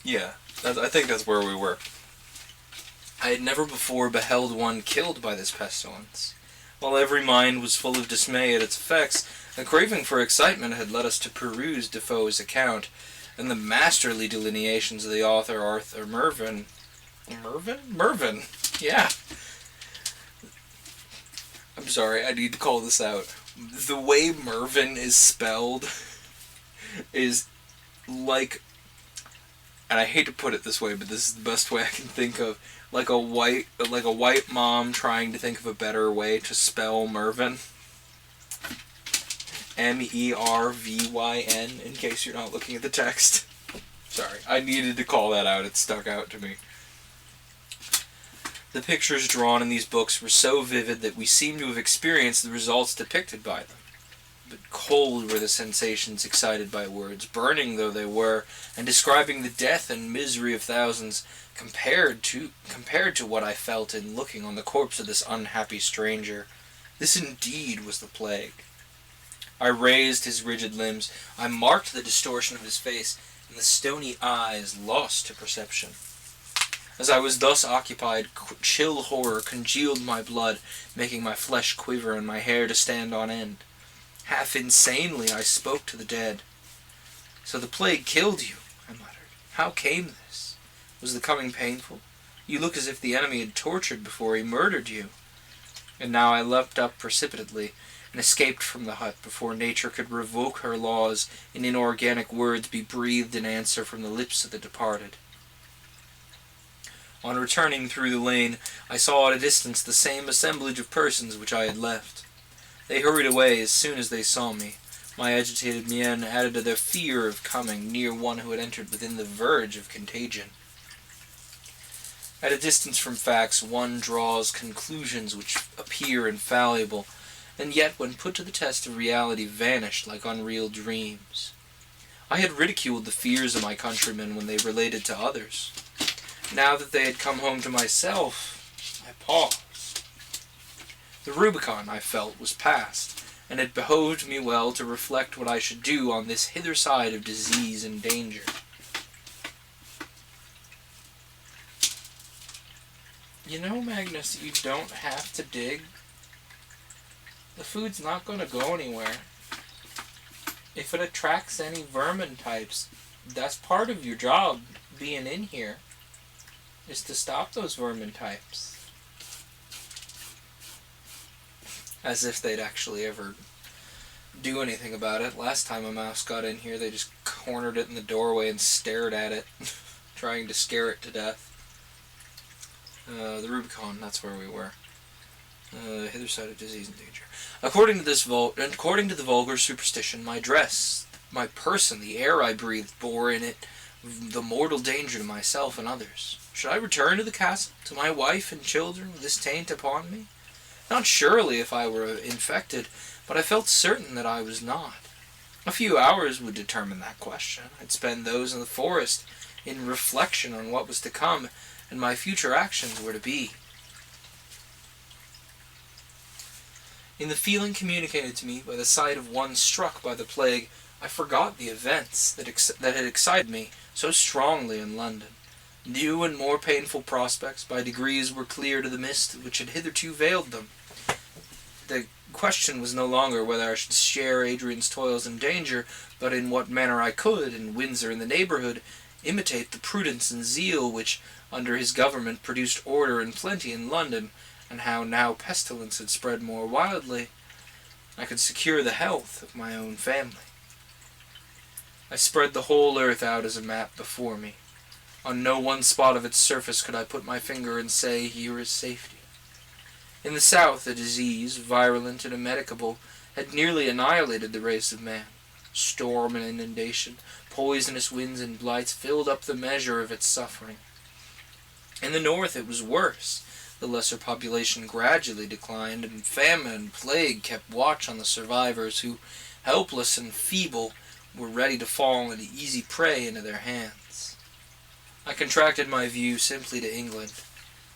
Speaker 1: Yeah, I think that's where we were. I had never before beheld one killed by this pestilence. While every mind was full of dismay at its effects, a craving for excitement had led us to peruse Defoe's account, and the masterly delineations of the author Arthur Mervyn. Mervyn? Yeah. I'm sorry, I need to call this out. The way Mervyn is spelled is like, and I hate to put it this way, but this is the best way I can think of, like a white mom trying to think of a better way to spell Mervyn. Mervyn, in case you're not looking at the text. Sorry, I needed to call that out. It stuck out to me. The pictures drawn in these books were so vivid that we seemed to have experienced the results depicted by them. But cold were the sensations excited by words, burning though they were, and describing the death and misery of thousands, compared to what I felt in looking on the corpse of this unhappy stranger. This indeed was the plague. I raised his rigid limbs. I marked the distortion of his face, and the stony eyes lost to perception. As I was thus occupied, chill horror congealed my blood, making my flesh quiver and my hair to stand on end. Half insanely I spoke to the dead. "So the plague killed you," I muttered. "How came this? Was the coming painful? You look as if the enemy had tortured before he murdered you." And now I leapt up precipitately, and escaped from the hut before nature could revoke her laws and inorganic words be breathed in answer from the lips of the departed. On returning through the lane, I saw at a distance the same assemblage of persons which I had left. They hurried away as soon as they saw me. My agitated mien added to their fear of coming near one who had entered within the verge of contagion. At a distance from facts, one draws conclusions which appear infallible, and yet when put to the test of reality vanished like unreal dreams. I had ridiculed the fears of my countrymen when they related to others. Now that they had come home to myself, I paused. The Rubicon, I felt, was past, and it behoved me well to reflect what I should do on this hither side of disease and danger. You know, Magnus, you don't have to dig. The food's not going to go anywhere. If it attracts any vermin types, that's part of your job, being in here, is to stop those vermin types. As if they'd actually ever do anything about it. Last time a mouse got in here, they just cornered it in the doorway and stared at it, trying to scare it to death. The Rubicon, that's where we were. Hither side of disease and danger. According to the vulgar superstition, my dress, my person, the air I breathed bore in it the mortal danger to myself and others. Should I return to the castle, to my wife and children, with this taint upon me? Not surely if I were infected, but I felt certain that I was not. A few hours would determine that question. I'd spend those in the forest in reflection on what was to come, and my future actions were to be. In the feeling communicated to me by the sight of one struck by the plague, I forgot the events that had excited me so strongly in London. New and more painful prospects by degrees were cleared of the mist which had hitherto veiled them. The question was no longer whether I should share Adrian's toils and danger, but in what manner I could, in Windsor and the neighbourhood, imitate the prudence and zeal which, under his government, produced order and plenty in London, and how now pestilence had spread more wildly, I could secure the health of my own family. I spread the whole earth out as a map before me. On no one spot of its surface could I put my finger and say, here is safety. In the south, a disease, virulent and immedicable, had nearly annihilated the race of man. Storm and inundation, poisonous winds and blights filled up the measure of its suffering. In the north it was worse. The lesser population gradually declined, and famine and plague kept watch on the survivors who, helpless and feeble, were ready to fall an easy prey into their hands. I contracted my view simply to England.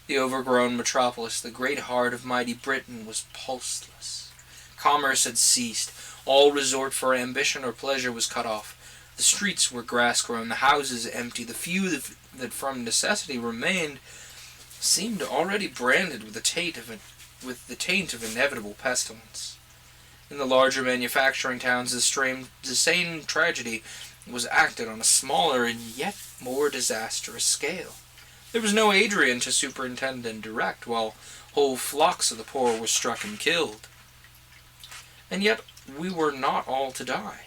Speaker 1: The overgrown metropolis, the great heart of mighty Britain, was pulseless. Commerce had ceased. All resort for ambition or pleasure was cut off. The streets were grass-grown, the houses empty. The few that from necessity remained seemed already branded with the taint of inevitable pestilence. In the larger manufacturing towns, the same tragedy was acted on a smaller and yet more disastrous scale. There was no Adrian to superintend and direct, while whole flocks of the poor were struck and killed. And yet we were not all to die.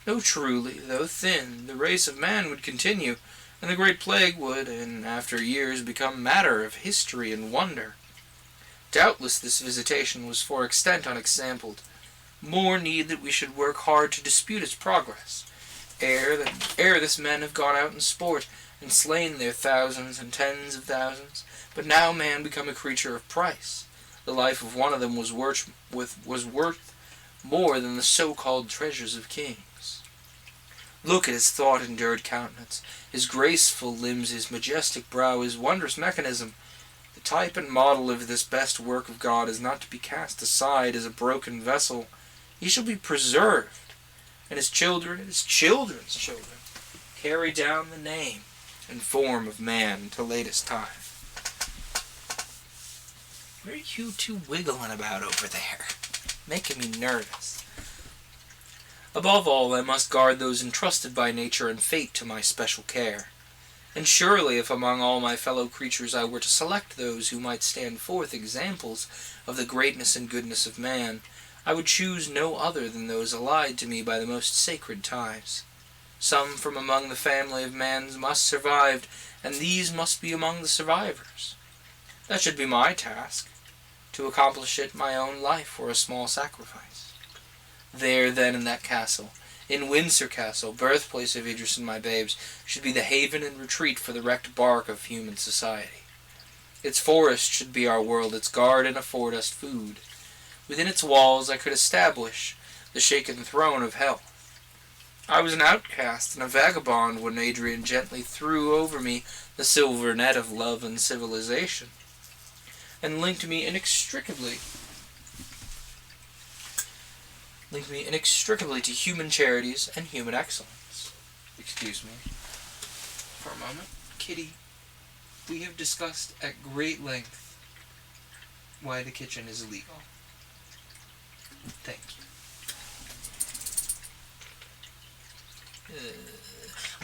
Speaker 1: No, truly, though thin, the race of man would continue, and the great plague would, in after years, become matter of history and wonder. Doubtless this visitation was for extent unexampled. More need that we should work hard to dispute its progress. Ere this men have gone out in sport, and slain their thousands and tens of thousands, but now man become a creature of price. The life of one of them was worth more than the so-called treasures of kings. Look at his thought-endured countenance, his graceful limbs, his majestic brow, his wondrous mechanism. The type and model of this best work of God is not to be cast aside as a broken vessel. He shall be preserved, and his children, and his children's children, carry down the name and form of man to latest time. What are you two wiggling about over there? Making me nervous. Above all, I must guard those entrusted by nature and fate to my special care. And surely, if among all my fellow creatures I were to select those who might stand forth examples of the greatness and goodness of man, I would choose no other than those allied to me by the most sacred ties. Some from among the family of man must survive, and these must be among the survivors. That should be my task. To accomplish it, my own life were a small sacrifice. There, then, in that castle, in Windsor Castle, birthplace of Idris and my babes, should be the haven and retreat for the wrecked bark of human society. Its forest should be our world, its garden afford us food. Within its walls I could establish the shaken throne of health. I was an outcast and a vagabond when Adrian gently threw over me the silver net of love and civilization, and linked me inextricably to human charities and human excellence. Excuse me for a moment. Kitty, we have discussed at great length why the kitchen is illegal. Thank you.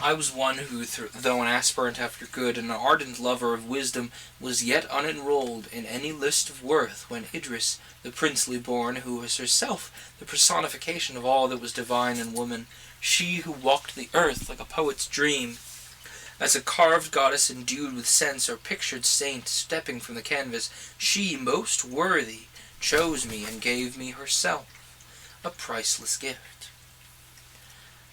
Speaker 1: I was one who, though an aspirant after good and an ardent lover of wisdom, was yet unenrolled in any list of worth when Idris, the princely born, who was herself the personification of all that was divine in woman, she who walked the earth like a poet's dream, as a carved goddess endued with sense or pictured saint stepping from the canvas, she, most worthy, chose me and gave me herself, a priceless gift.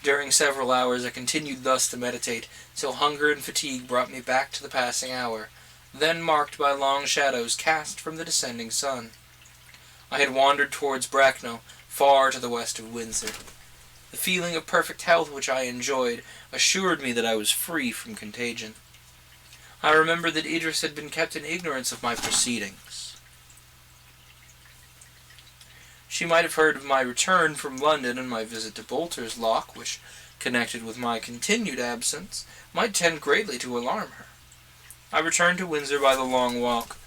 Speaker 1: During several hours I continued thus to meditate, till hunger and fatigue brought me back to the passing hour, then marked by long shadows cast from the descending sun. I had wandered towards Bracknell, far to the west of Windsor. The feeling of perfect health which I enjoyed assured me that I was free from contagion. I remembered that Idris had been kept in ignorance of my proceedings. She might have heard of my return from London, and my visit to Bolter's Lock, which, connected with my continued absence, might tend greatly to alarm her. I returned to Windsor by the long walk,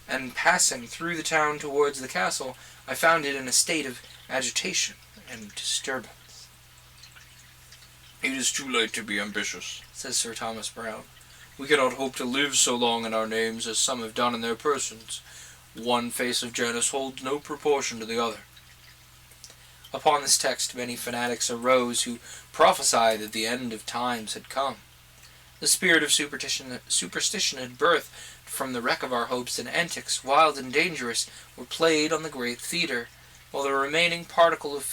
Speaker 1: and passing through the town towards the castle, I found it in a state of agitation and disturbance. "It is too late to be ambitious," says Sir Thomas Browne. "We cannot hope to live so long in our names as some have done in their persons. One face of Janus holds no proportion to the other." Upon this text many fanatics arose who prophesied that the end of times had come. The spirit of superstition had birth from the wreck of our hopes, and antics, wild and dangerous, were played on the great theatre, while the remaining particle of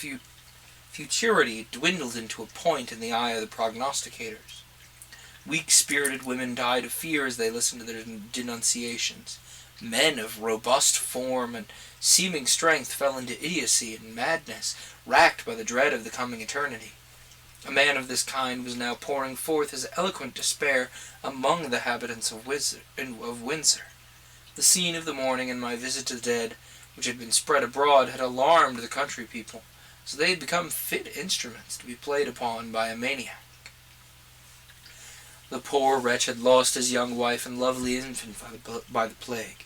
Speaker 1: futurity dwindled into a point in the eye of the prognosticators. Weak-spirited women died of fear as they listened to their denunciations. Men of robust form and seeming strength fell into idiocy and madness, racked by the dread of the coming eternity. A man of this kind was now pouring forth his eloquent despair among the inhabitants of Windsor. The scene of the morning and my visit to the dead, which had been spread abroad, had alarmed the country people, so they had become fit instruments to be played upon by a maniac. The poor wretch had lost his young wife and lovely infant by the plague.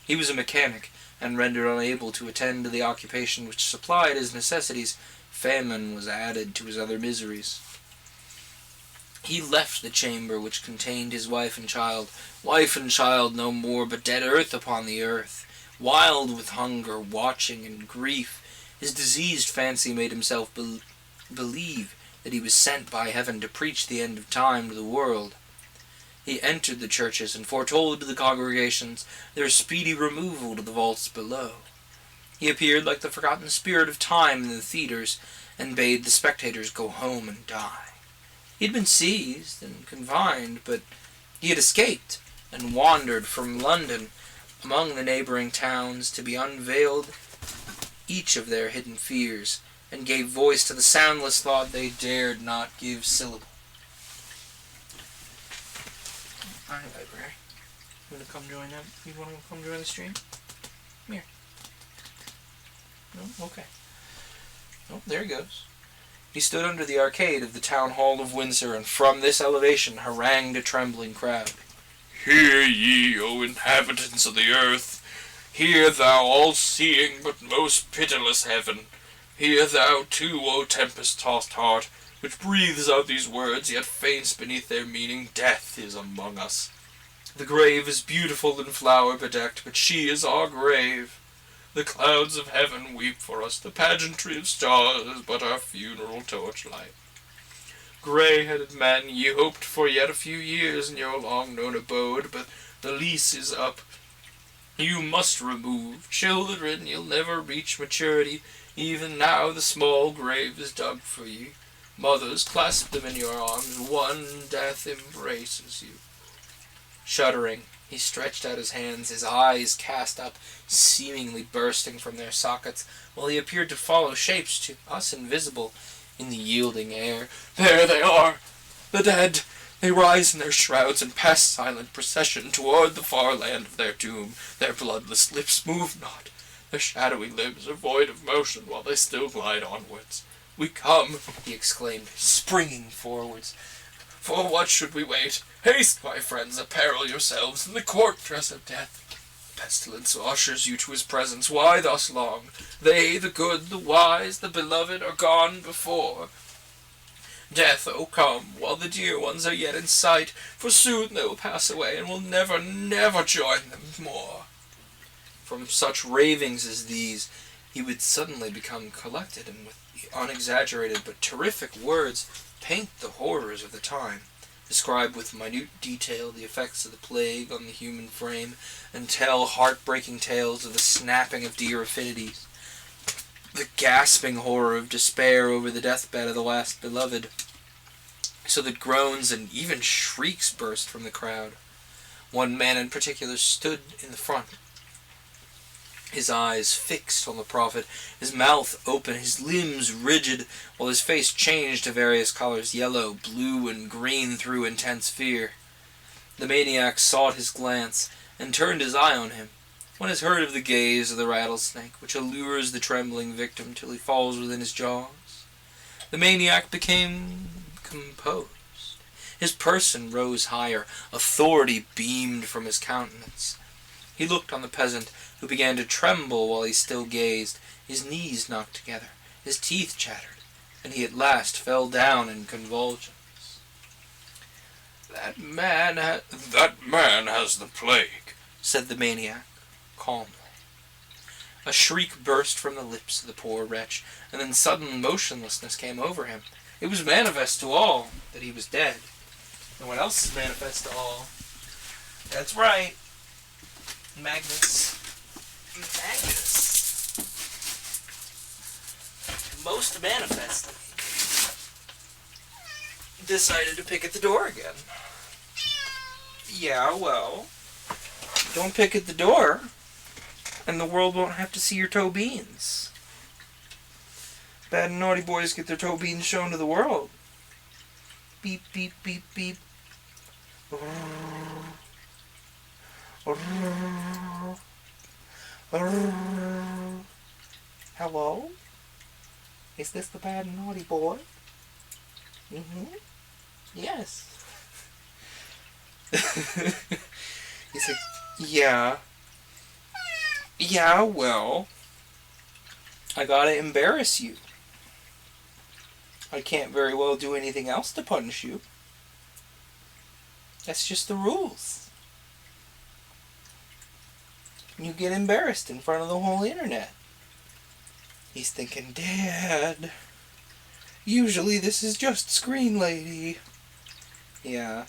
Speaker 1: He was a mechanic, and rendered unable to attend to the occupation which supplied his necessities, famine was added to his other miseries. He left the chamber which contained his wife and child no more, but dead earth upon the earth, wild with hunger, watching and grief. His diseased fancy made himself believe that he was sent by heaven to preach the end of time to the world. He entered the churches and foretold to the congregations their speedy removal to the vaults below. He appeared like the forgotten spirit of time in the theatres, and bade the spectators go home and die. He had been seized and confined, but he had escaped, and wandered from London among the neighbouring towns to be unveiled each of their hidden fears, and gave voice to the soundless thought they dared not give syllable. Alright, library. You wanna come join them? You wanna come join the stream? Come here. No? Okay. Oh, there he goes. He stood under the arcade of the town hall of Windsor, and from this elevation harangued a trembling crowd. "Hear ye, O inhabitants of the earth! Hear thou all-seeing but most pitiless heaven! Hear thou too, O tempest-tossed heart, which breathes out these words, yet faints beneath their meaning. Death is among us. The grave is beautiful and flower-bedecked, but she is our grave. The clouds of heaven weep for us, the pageantry of stars is but our funeral torchlight. Grey-headed men, ye hoped for yet a few years in your long-known abode, but the lease is up. You must remove. Children, you'll never reach maturity. Even now the small grave is dug for you. Mothers, clasp them in your arms. One death embraces you." Shuddering, He stretched out his hands, his eyes cast up, seemingly bursting from their sockets, while he appeared to follow shapes to us invisible in the yielding air. "There they are! The dead! They rise in their shrouds and pass silent procession toward the far land of their doom. Their bloodless lips move not. Their shadowy limbs are void of motion while they still glide onwards. We come," he exclaimed, springing forwards. "For what should we wait? Haste, my friends, apparel yourselves in the court dress of death. Pestilence ushers you to his presence. Why thus long? They, the good, the wise, the beloved, are gone before. Death, oh come, while the dear ones are yet in sight, for soon they will pass away, and will never, never join them more." From such ravings as these, he would suddenly become collected, and with unexaggerated but terrific words paint the horrors of the time, describe with minute detail the effects of the plague on the human frame, and tell heartbreaking tales of the snapping of dear affinities, the gasping horror of despair over the deathbed of the last beloved, so that groans and even shrieks burst from the crowd. One man in particular stood in the front, his eyes fixed on the prophet, his mouth open, his limbs rigid, while his face changed to various colors, yellow, blue, and green through intense fear. The maniac sought his glance, and turned his eye on him. One has heard of the gaze of the rattlesnake, which allures the trembling victim till he falls within his jaws. The maniac became composed. His person rose higher. Authority beamed from his countenance. He looked on the peasant, who began to tremble while he still gazed. His knees knocked together, his teeth chattered, and he at last fell down in convulsions. That man has the plague," said the maniac, calmly. A shriek burst from the lips of the poor wretch, and then sudden motionlessness came over him. It was manifest to all that he was dead. And what else is manifest to all? That's right. Magnus, most manifestly, decided to pick at the door again. Yeah, well, don't pick at the door, and the world won't have to see your toe beans. Bad and naughty boys get their toe beans shown to the world. Beep, beep, beep, beep. Hello? Is this the bad and naughty boy? Yes. He's like, yeah. Yeah, well, I gotta embarrass you. I can't very well do anything else to punish you. That's just the rules. You get embarrassed in front of the whole internet. He's thinking, Dad, usually this is just Screen Lady. Yeah,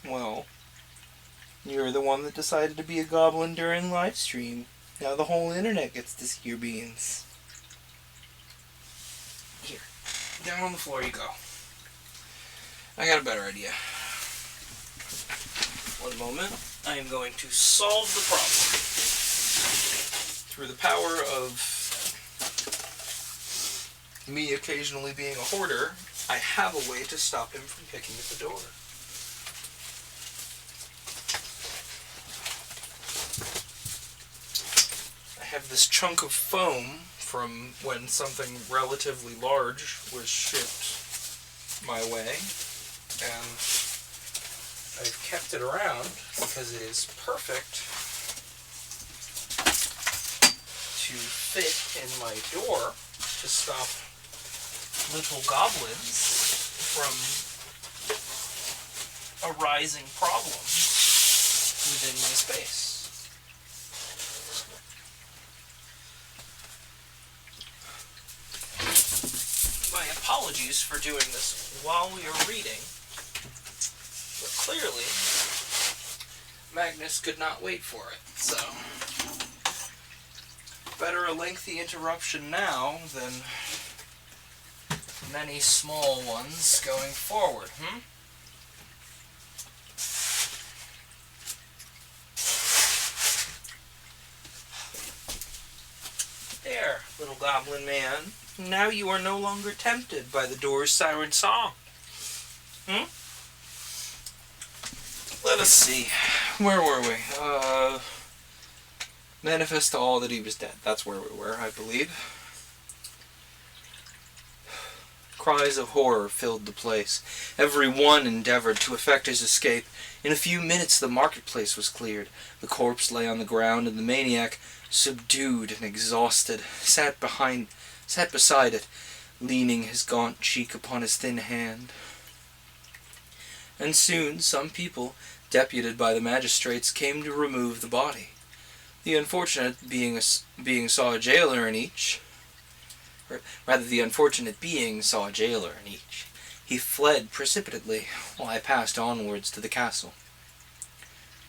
Speaker 1: well, you're the one that decided to be a goblin during live stream. Now the whole internet gets to see your beans. Here, down on the floor you go. I got a better idea. One moment. I am going to solve the problem. Through the power of me occasionally being a hoarder, I have a way to stop him from picking at the door. I have this chunk of foam from when something relatively large was shipped my way, and I've kept it around because it is perfect to fit in my door to stop little goblins from arising problems within my space. My apologies for doing this while we are reading, but clearly Magnus could not wait for it, so better a lengthy interruption now than many small ones going forward,
Speaker 2: little goblin man. Now you are no longer tempted by the door's siren song.
Speaker 1: Let us see. Where were we? Manifest to all that he was dead. That's where we were, I believe. Cries of horror filled the place. Every one endeavored to effect his escape. In a few minutes the marketplace was cleared. The corpse lay on the ground, and the maniac, subdued and exhausted, sat beside it, leaning his gaunt cheek upon his thin hand. And soon some people, deputed by the magistrates, came to remove the body. The unfortunate being saw a jailer in each. The unfortunate being saw a jailer in each. He fled precipitately, while I passed onwards to the castle.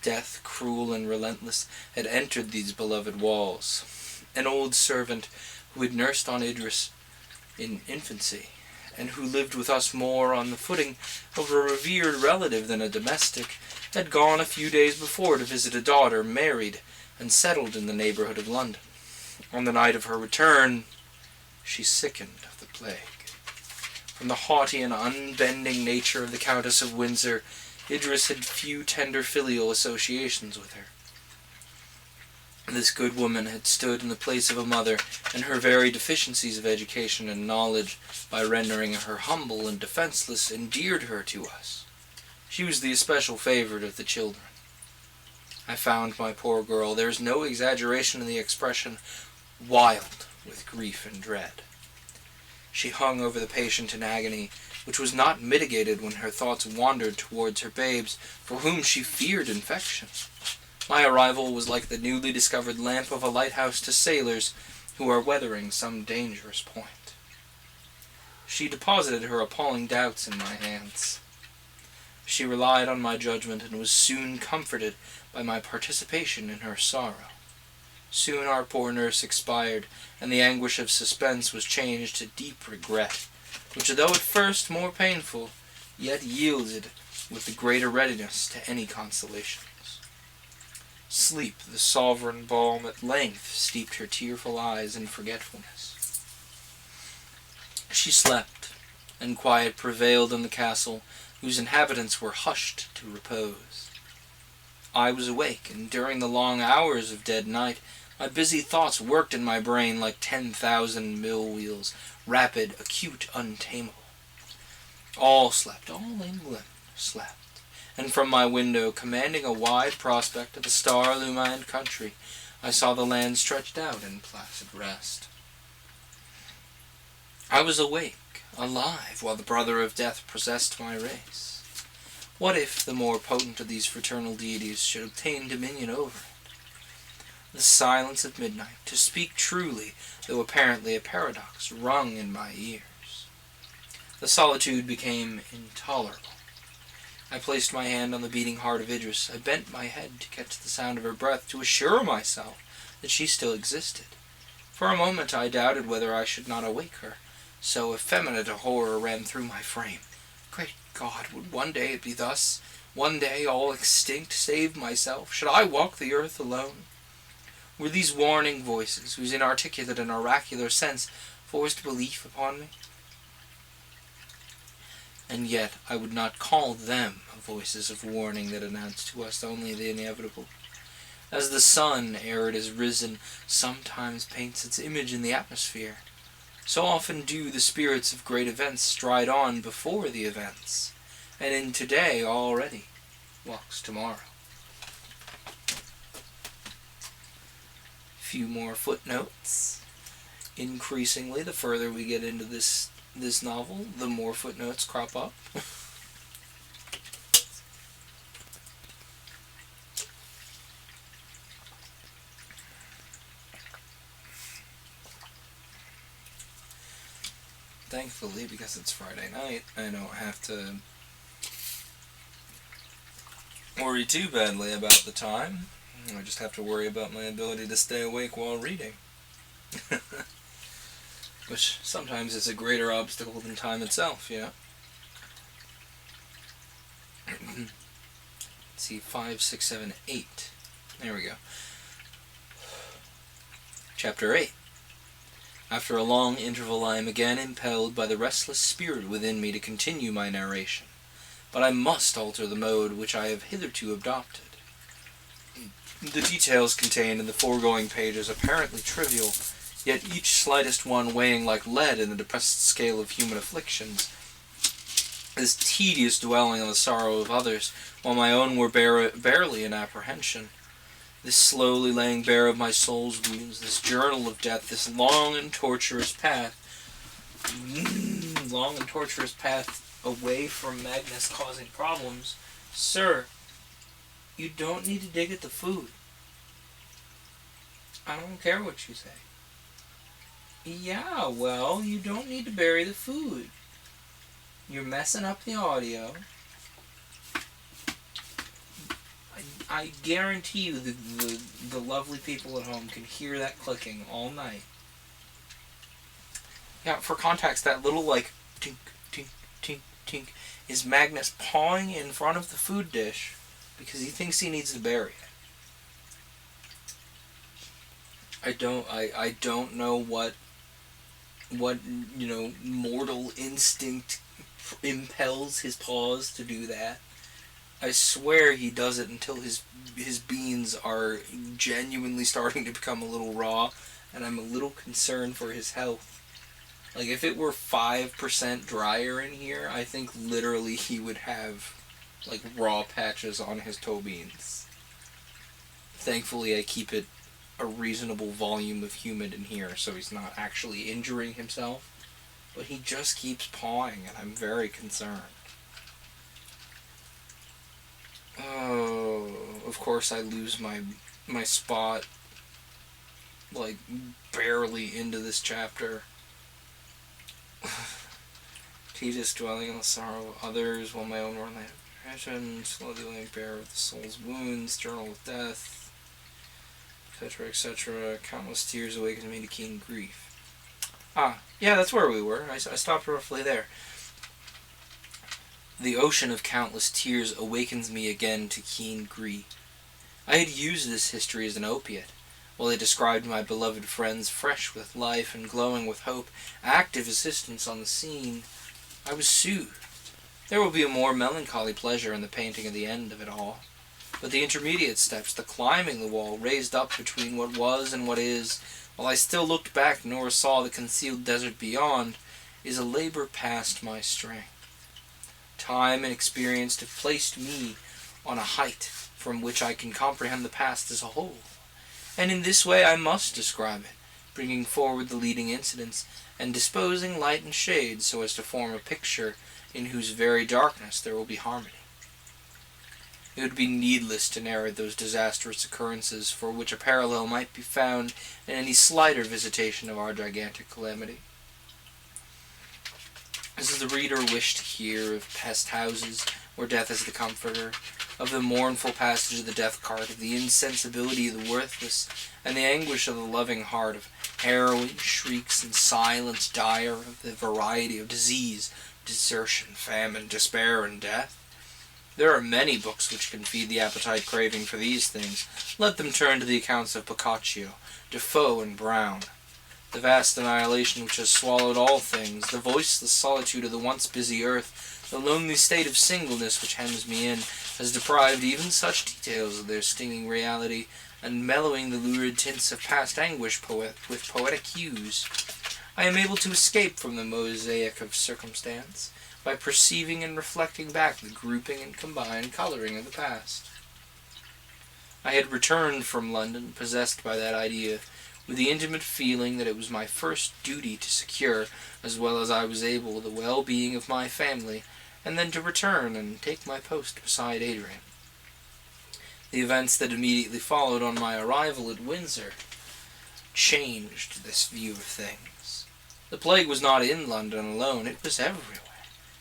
Speaker 1: Death, cruel and relentless, had entered these beloved walls. An old servant who had nursed on Idris in infancy, and who lived with us more on the footing of a revered relative than a domestic, had gone a few days before to visit a daughter married and settled in the neighborhood of London. On the night of her return, she sickened of the plague. From the haughty and unbending nature of the Countess of Windsor, Idris had few tender filial associations with her. This good woman had stood in the place of a mother, and her very deficiencies of education and knowledge, by rendering her humble and defenseless, endeared her to us. She was the especial favorite of the children. I found my poor girl, there is no exaggeration in the expression, wild with grief and dread. She hung over the patient in agony, which was not mitigated when her thoughts wandered towards her babes, for whom she feared infection. My arrival was like the newly discovered lamp of a lighthouse to sailors who are weathering some dangerous point. She deposited her appalling doubts in my hands. She relied on my judgment, and was soon comforted by my participation in her sorrow. Soon our poor nurse expired, and the anguish of suspense was changed to deep regret, which, though at first more painful, yet yielded with the greater readiness to any consolations. Sleep, the sovereign balm, at length steeped her tearful eyes in forgetfulness. She slept, and quiet prevailed in the castle, whose inhabitants were hushed to repose. I was awake, and during the long hours of dead night, my busy thoughts worked in my brain like 10,000 mill-wheels, rapid, acute, untamable. All slept, all England slept, and from my window, commanding a wide prospect of the star-illumined country, I saw the land stretched out in placid rest. I was awake, alive, while the brother of death possessed my race. What if the more potent of these fraternal deities should obtain dominion over it? The silence of midnight, to speak truly, though apparently a paradox, rung in my ears. The solitude became intolerable. I placed my hand on the beating heart of Idris. I bent my head to catch the sound of her breath, to assure myself that she still existed. For a moment I doubted whether I should not awake her, so effeminate a horror ran through my frame. Great God, would one day it be thus? One day, all extinct, save myself, should I walk the earth alone? Were these warning voices, whose inarticulate and oracular sense forced belief upon me? And yet I would not call them voices of warning that announce to us only the inevitable. As the sun, ere it is risen, sometimes paints its image in the atmosphere, so often do the spirits of great events stride on before the events, and in today already walks tomorrow. Few more footnotes. Increasingly, the further we get into this novel, the more footnotes crop up. Thankfully, because it's Friday night, I don't have to worry too badly about the time. I just have to worry about my ability to stay awake while reading. Which sometimes is a greater obstacle than time itself, you know? Let's see, 5, 6, 7, 8. There we go. Chapter 8. After a long interval I am again impelled by the restless spirit within me to continue my narration, but I must alter the mode which I have hitherto adopted. The details contained in the foregoing pages apparently trivial, yet each slightest one weighing like lead in the depressed scale of human afflictions. This tedious dwelling on the sorrow of others, while my own were barely in apprehension. This slowly laying bare of my soul's wounds, this journal of death, this long and tortuous path away from Magnus causing problems. Sir, you don't need to dig at the food. I don't care what you say. Yeah, well, you don't need to bury the food. You're messing up the audio. I guarantee you the lovely people at home can hear that clicking all night. Yeah, for context, that little, like, tink, tink, tink, tink is Magnus pawing in front of the food dish because he thinks he needs to bury it. I don't know what mortal instinct impels his paws to do that. I swear he does it until his beans are genuinely starting to become a little raw, and I'm a little concerned for his health. Like, if it were 5% drier in here, I think literally he would have, like, raw patches on his toe beans. Thankfully, I keep it a reasonable volume of humid in here, so he's not actually injuring himself. But he just keeps pawing, and I'm very concerned. Oh, of course I lose my spot, like, barely into this chapter. Tedious dwelling on the sorrow of others, while my own world passion, slowly laying bare of the soul's wounds, journal of death, etc., etc. Countless tears awaken me to keen grief. Ah, yeah, that's where we were. I stopped roughly there. The ocean of countless tears awakens me again to keen grief. I had used this history as an opiate. While it described my beloved friends fresh with life and glowing with hope, active assistance on the scene, I was soothed. There will be a more melancholy pleasure in the painting of the end of it all. But the intermediate steps, the climbing the wall raised up between what was and what is, while I still looked back nor saw the concealed desert beyond, is a labor past my strength. Time and experience have placed me on a height from which I can comprehend the past as a whole. And in this way I must describe it, bringing forward the leading incidents, and disposing light and shade so as to form a picture in whose very darkness there will be harmony. It would be needless to narrate those disastrous occurrences for which a parallel might be found in any slighter visitation of our gigantic calamity. As the reader wished to hear of pest houses, where death is the comforter, of the mournful passage of the death cart, of the insensibility of the worthless, and the anguish of the loving heart, of harrowing shrieks and silence dire, of the variety of disease, desertion, famine, despair, and death. There are many books which can feed the appetite craving for these things. Let them turn to the accounts of Boccaccio, Defoe, and Brown. The vast annihilation which has swallowed all things, the voiceless solitude of the once busy earth, the lonely state of singleness which hems me in, has deprived even such details of their stinging reality, and mellowing the lurid tints of past anguish with poetic hues. I am able to escape from the mosaic of circumstance, by perceiving and reflecting back the grouping and combined coloring of the past. I had returned from London, possessed by that idea, with the intimate feeling that it was my first duty to secure, as well as I was able, the well-being of my family, and then to return and take my post beside Adrian. The events that immediately followed on my arrival at Windsor changed this view of things. The plague was not in London alone, it was everywhere.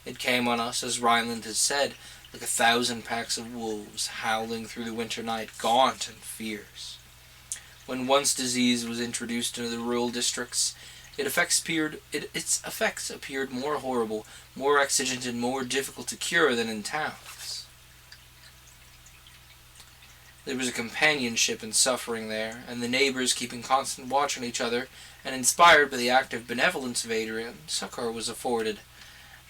Speaker 1: It came on us, as Ryland had said, like 1,000 packs of wolves howling through the winter night, gaunt and fierce. When once disease was introduced into the rural districts, its effects appeared more horrible, more exigent, and more difficult to cure than in towns. There was a companionship in suffering there, and the neighbors keeping constant watch on each other, and inspired by the active benevolence of Adrian, succor was afforded,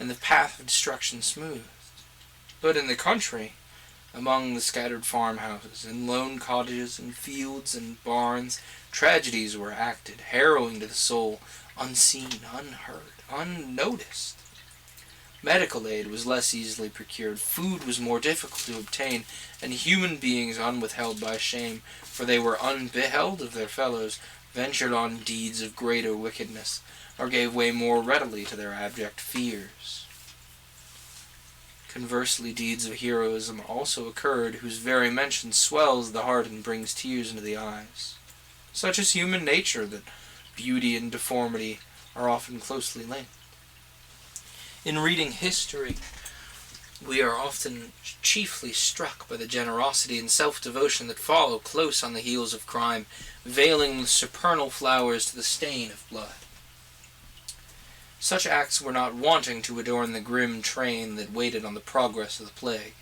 Speaker 1: and the path of destruction smoothed. But in the country, among the scattered farmhouses, in lone cottages, in fields and barns, tragedies were acted, harrowing to the soul, unseen, unheard, unnoticed. Medical aid was less easily procured, food was more difficult to obtain, and human beings unwithheld by shame, for they were unbeheld of their fellows, ventured on deeds of greater wickedness, or gave way more readily to their abject fears. Conversely, deeds of heroism also occurred, whose very mention swells the heart and brings tears into the eyes. Such is human nature, that beauty and deformity are often closely linked. In reading history, we are often chiefly struck by the generosity and self-devotion that follow close on the heels of crime, veiling with supernal flowers to the stain of blood. Such acts were not wanting to adorn the grim train that waited on the progress of the plague.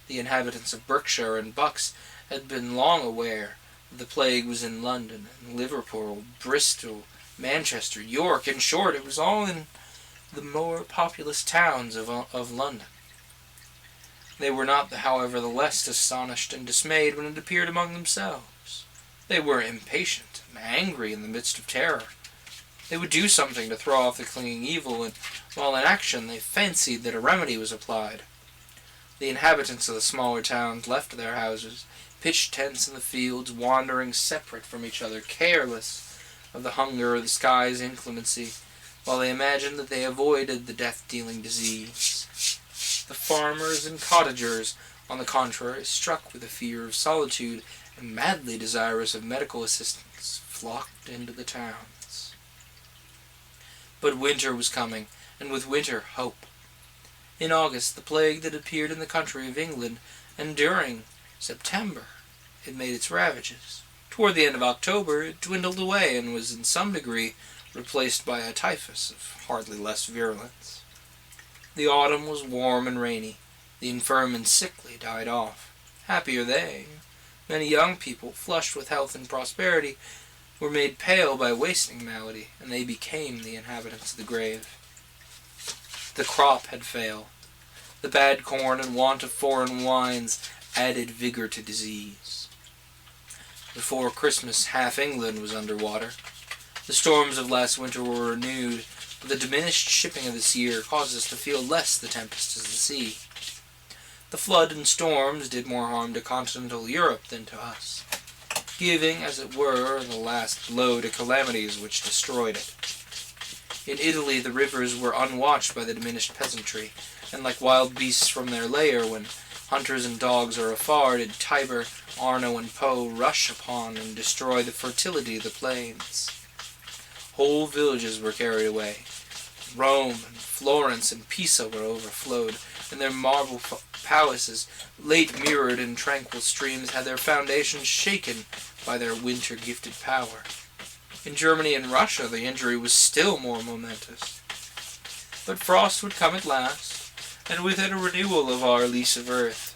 Speaker 1: The inhabitants of Berkshire and Bucks had been long aware that the plague was in London, and Liverpool, Bristol, Manchester, York. In short, it was all in the more populous towns of London. They were not, however, the less astonished and dismayed when it appeared among themselves. They were impatient and angry in the midst of terror. They would do something to throw off the clinging evil, and while in action they fancied that a remedy was applied. The inhabitants of the smaller towns left their houses, pitched tents in the fields, wandering separate from each other, careless of the hunger or the sky's inclemency, while they imagined that they avoided the death-dealing disease. The farmers and cottagers, on the contrary, struck with a fear of solitude and madly desirous of medical assistance, flocked into the towns. But winter was coming, and with winter, hope. In August, the plague that appeared in the country of England, and during September, it made its ravages. Toward the end of October, it dwindled away and was in some degree replaced by a typhus of hardly less virulence. The autumn was warm and rainy. The infirm and sickly died off. Happier they. Many young people, flushed with health and prosperity, were made pale by wasting malady, and they became the inhabitants of the grave. The crop had failed. The bad corn and want of foreign wines added vigor to disease. Before Christmas, half England was under water. The storms of last winter were renewed, but the diminished shipping of this year caused us to feel less the tempests of the sea. The flood and storms did more harm to continental Europe than to us, giving, as it were, the last blow to calamities which destroyed it. In Italy the rivers were unwatched by the diminished peasantry, and like wild beasts from their lair, when hunters and dogs are afar, did Tiber, Arno, and Po rush upon and destroy the fertility of the plains. Whole villages were carried away. Rome and Florence and Pisa were overflowed, and their marble palaces, late mirrored in tranquil streams, had their foundations shaken by their winter-gifted power. In Germany and Russia the injury was still more momentous. But frost would come at last, and with it a renewal of our lease of earth.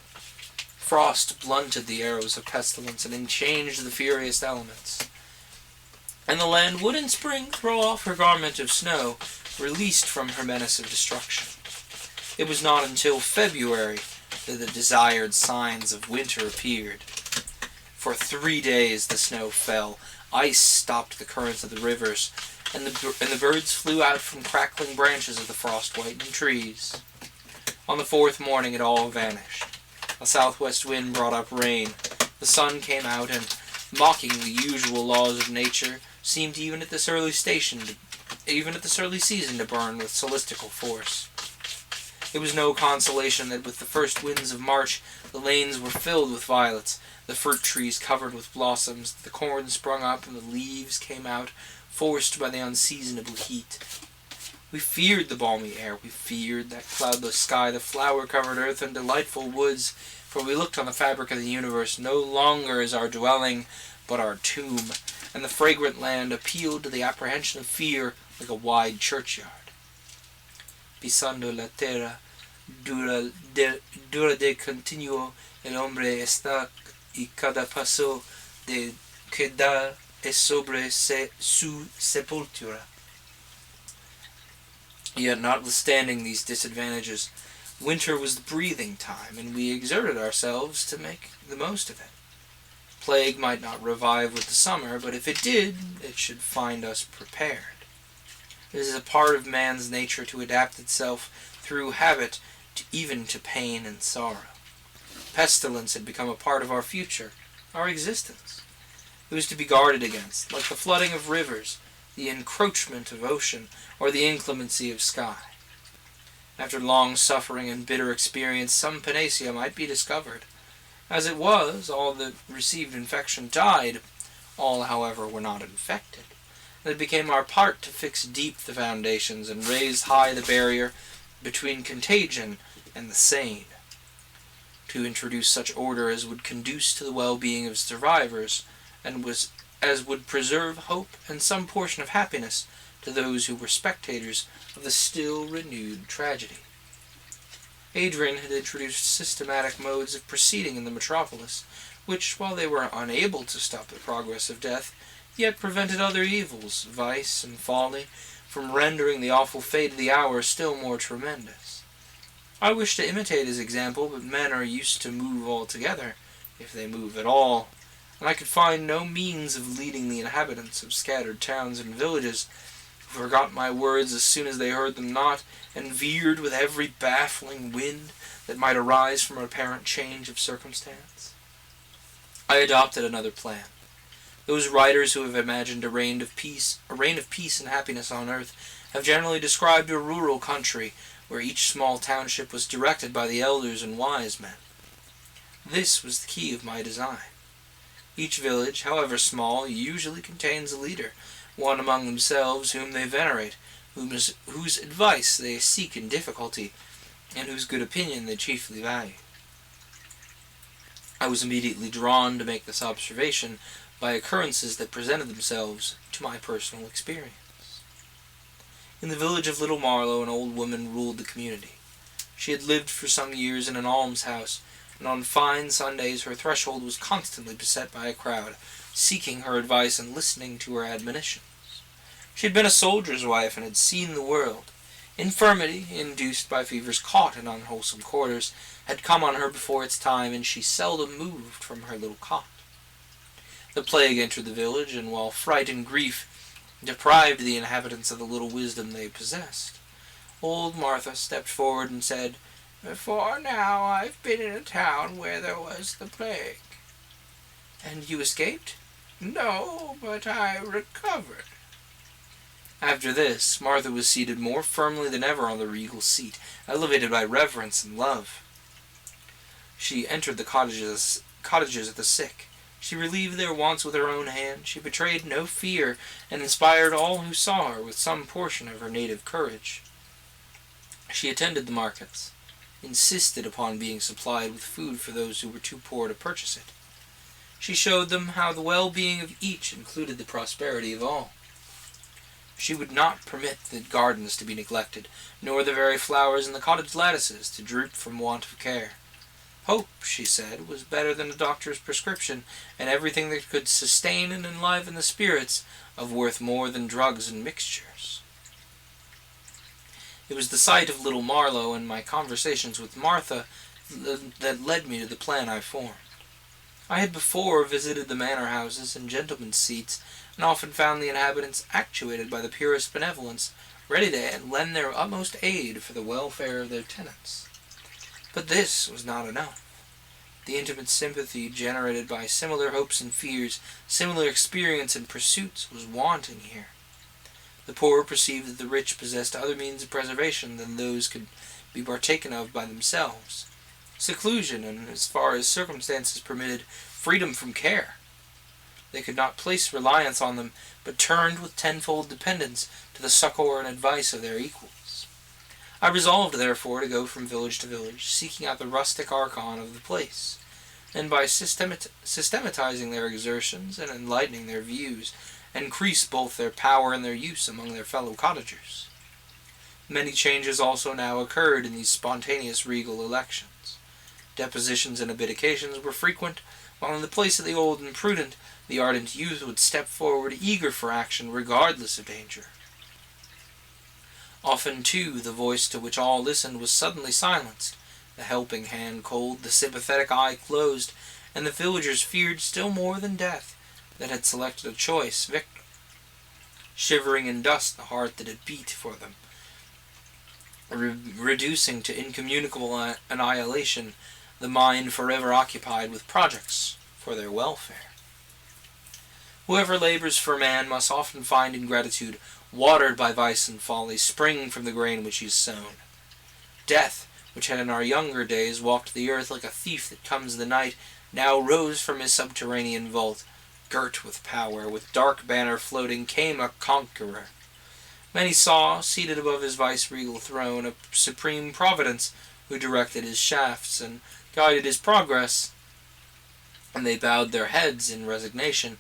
Speaker 1: Frost blunted the arrows of pestilence and changed the furious elements. And the land would in spring throw off her garment of snow, released from her menace of destruction. It was not until February that the desired signs of winter appeared. For 3 days the snow fell, ice stopped the currents of the rivers, and the birds flew out from crackling branches of the frost-whitened trees. On the 4th morning it all vanished. A southwest wind brought up rain. The sun came out, and, mocking the usual laws of nature, seemed even at this early season to burn with celestial force. It was no consolation that with the first winds of March the lanes were filled with violets, the fruit trees covered with blossoms, the corn sprung up, and the leaves came out, forced by the unseasonable heat. We feared the balmy air, we feared that cloudless sky, the flower-covered earth, and delightful woods, for we looked on the fabric of the universe no longer as our dwelling, but our tomb, and the fragrant land appealed to the apprehension of fear like a wide churchyard. Pisando la terra, dura de continuo el hombre está y cada paso de que da es sobre su sepultura. Yet, notwithstanding these disadvantages, winter was the breathing time, and we exerted ourselves to make the most of it. Plague might not revive with the summer, but if it did, it should find us prepared. It is a part of man's nature to adapt itself through habit even to pain and sorrow. Pestilence had become a part of our future, our existence. It was to be guarded against, like the flooding of rivers, the encroachment of ocean, or the inclemency of sky. After long suffering and bitter experience, some panacea might be discovered. As it was, all that received infection died. All, however, were not infected. It became our part to fix deep the foundations and raise high the barrier between contagion and the sane. To introduce such order as would conduce to the well-being of survivors, and as would preserve hope and some portion of happiness to those who were spectators of the still renewed tragedy. Adrian had introduced systematic modes of proceeding in the metropolis, which, while they were unable to stop the progress of death, yet prevented other evils, vice and folly, from rendering the awful fate of the hour still more tremendous. I wished to imitate his example, but men are used to move altogether, if they move at all, and I could find no means of leading the inhabitants of scattered towns and villages, who forgot my words as soon as they heard them not, and veered with every baffling wind that might arise from an apparent change of circumstance. I adopted another plan. Those writers who have imagined a reign of peace and happiness on earth have generally described a rural country where each small township was directed by the elders and wise men. This was the key of my design. Each village, however small, usually contains a leader, one among themselves whom they venerate, whose advice they seek in difficulty, and whose good opinion they chiefly value. I was immediately drawn to make this observation by occurrences that presented themselves to my personal experience. In the village of Little Marlow, an old woman ruled the community. She had lived for some years in an almshouse, and on fine Sundays her threshold was constantly beset by a crowd, seeking her advice and listening to her admonitions. She had been a soldier's wife and had seen the world. Infirmity, induced by fevers caught in unwholesome quarters, had come on her before its time, and she seldom moved from her little cot. The plague entered the village, and while fright and grief deprived the inhabitants of the little wisdom they possessed, old Martha stepped forward and said, "Before now I've been in a town where there was the plague." "And you escaped?" "No, but I recovered." After this, Martha was seated more firmly than ever on the regal seat, elevated by reverence and love. She entered the cottages of the sick. She relieved their wants with her own hand. She betrayed no fear, and inspired all who saw her with some portion of her native courage. She attended the markets, insisted upon being supplied with food for those who were too poor to purchase it. She showed them how the well-being of each included the prosperity of all. She would not permit the gardens to be neglected, nor the very flowers in the cottage lattices to droop from want of care. Hope, she said, was better than a doctor's prescription, and everything that could sustain and enliven the spirits of worth more than drugs and mixtures. It was the sight of Little Marlow and my conversations with Martha that led me to the plan I formed. I had before visited the manor houses and gentlemen's seats, and often found the inhabitants actuated by the purest benevolence, ready to lend their utmost aid for the welfare of their tenants. But this was not enough. The intimate sympathy generated by similar hopes and fears, similar experience and pursuits, was wanting here. The poor perceived that the rich possessed other means of preservation than those could be partaken of by themselves. Seclusion, and, as far as circumstances permitted, freedom from care. They could not place reliance on them, but turned with tenfold dependence to the succor and advice of their equals. I resolved, therefore, to go from village to village, seeking out the rustic archon of the place, and by systematizing their exertions and enlightening their views, increase both their power and their use among their fellow cottagers. Many changes also now occurred in these spontaneous regal elections. Depositions and abdications were frequent, while in the place of the old and prudent, the ardent youth would step forward eager for action regardless of danger. Often, too, the voice to which all listened was suddenly silenced, the helping hand cold, the sympathetic eye closed, and the villagers feared still more than death that had selected a choice victim, shivering in dust the heart that had beat for them, reducing to incommunicable annihilation the mind forever occupied with projects for their welfare. Whoever labors for man must often find ingratitude watered by vice and folly, spring from the grain which he has sown. Death, which had in our younger days walked the earth like a thief that comes in the night, now rose from his subterranean vault, girt with power, with dark banner floating, came a conqueror. Many saw, seated above his vice-regal throne, a supreme providence who directed his shafts and guided his progress, and they bowed their heads in resignation,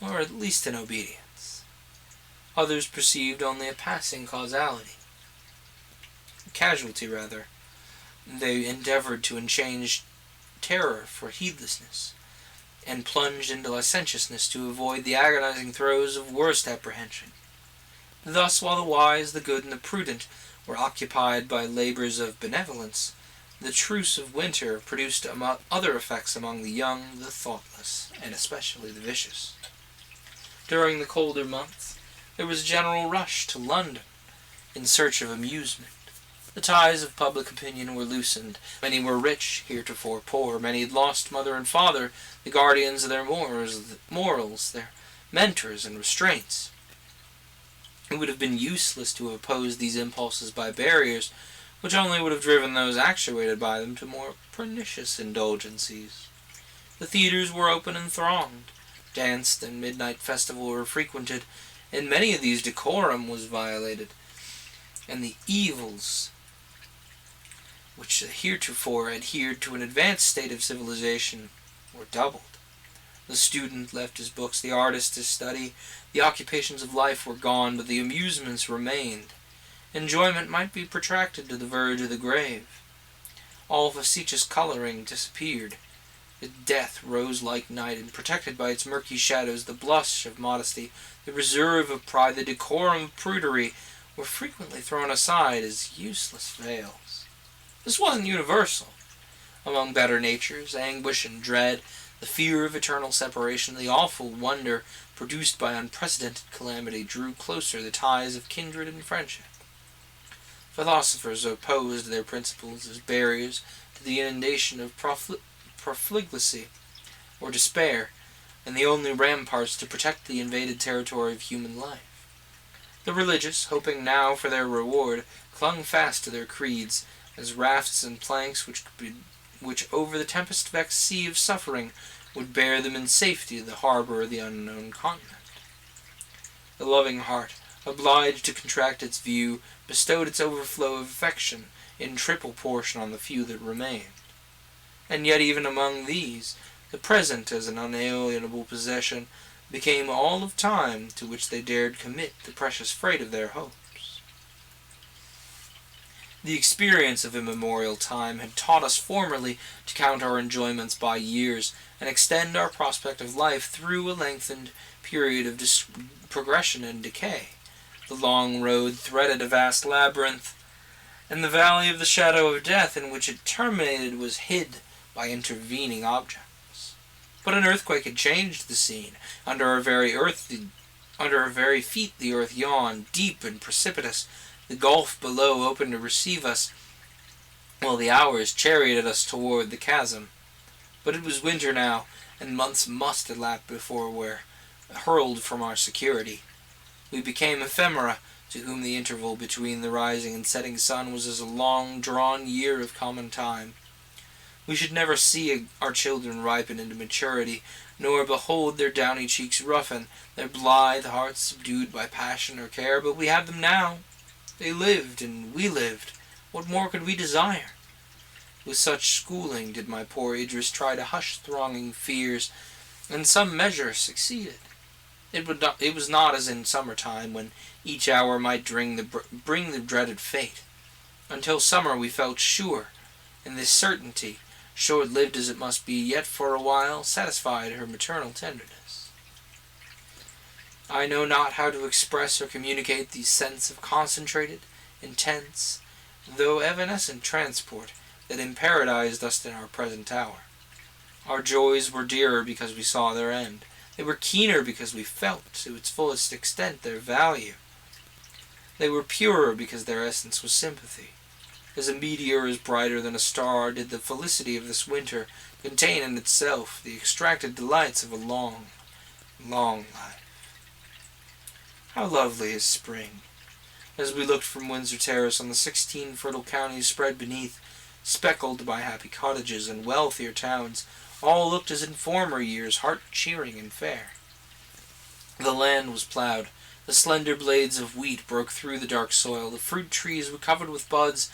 Speaker 1: or at least in obedience. Others perceived only a passing causality. A casualty, rather. They endeavored to exchange terror for heedlessness, and plunged into licentiousness to avoid the agonizing throes of worst apprehension. Thus, while the wise, the good, and the prudent were occupied by labors of benevolence, the truce of winter produced other effects among the young, the thoughtless, and especially the vicious. During the colder months, there was a general rush to London in search of amusement. The ties of public opinion were loosened. Many were rich, heretofore poor. Many had lost mother and father, the guardians of their morals, their mentors and restraints. It would have been useless to have opposed these impulses by barriers, which only would have driven those actuated by them to more pernicious indulgencies. The theatres were open and thronged. Danced and midnight festival were frequented. In many of these decorum was violated, and the evils which heretofore adhered to an advanced state of civilization were doubled. The student left his books, the artist his study, the occupations of life were gone, but the amusements remained. Enjoyment might be protracted to the verge of the grave. All facetious coloring disappeared. Death rose like night, and protected by its murky shadows, the blush of modesty, the reserve of pride, the decorum of prudery, were frequently thrown aside as useless veils. This wasn't universal. Among better natures, anguish and dread, the fear of eternal separation, the awful wonder produced by unprecedented calamity drew closer the ties of kindred and friendship. Philosophers opposed their principles as barriers to the inundation of profligacy or despair, and the only ramparts to protect the invaded territory of human life. The religious, hoping now for their reward, clung fast to their creeds as rafts and planks which over the tempest-vexed sea of suffering would bear them in safety to the harbor of the unknown continent. The loving heart, obliged to contract its view, bestowed its overflow of affection in triple portion on the few that remained. And yet even among these, the present as an unalienable possession became all of time to which they dared commit the precious freight of their hopes. The experience of immemorial time had taught us formerly to count our enjoyments by years, and extend our prospect of life through a lengthened period of progression and decay. The long road threaded a vast labyrinth, and the valley of the shadow of death in which it terminated was hid by intervening objects. But an earthquake had changed the scene. Under our very feet the earth yawned, deep and precipitous, the gulf below opened to receive us, while the hours charioted us toward the chasm. But it was winter now, and months must elapse before we were hurled from our security. We became ephemera, to whom the interval between the rising and setting sun was as a long-drawn year of common time. We should never see our children ripen into maturity, nor behold their downy cheeks roughen, their blithe hearts subdued by passion or care, but we have them now. They lived, and we lived. What more could we desire? With such schooling did my poor Idris try to hush thronging fears, and in some measure succeeded. It was not as in summertime, when each hour might bring the dreaded fate. Until summer we felt sure, and this certainty, short-lived as it must be, yet for a while satisfied her maternal tenderness. I know not how to express or communicate the sense of concentrated, intense, though evanescent transport that imparadized us in our present hour. Our joys were dearer because we saw their end. They were keener because we felt, to its fullest extent, their value. They were purer because their essence was sympathy. As a meteor is brighter than a star, did the felicity of this winter contain in itself the extracted delights of a long, long life. How lovely is spring! As we looked from Windsor Terrace on the 16 fertile counties spread beneath, speckled by happy cottages and wealthier towns, all looked as in former years, heart-cheering and fair. The land was ploughed. The slender blades of wheat broke through the dark soil. The fruit trees were covered with buds.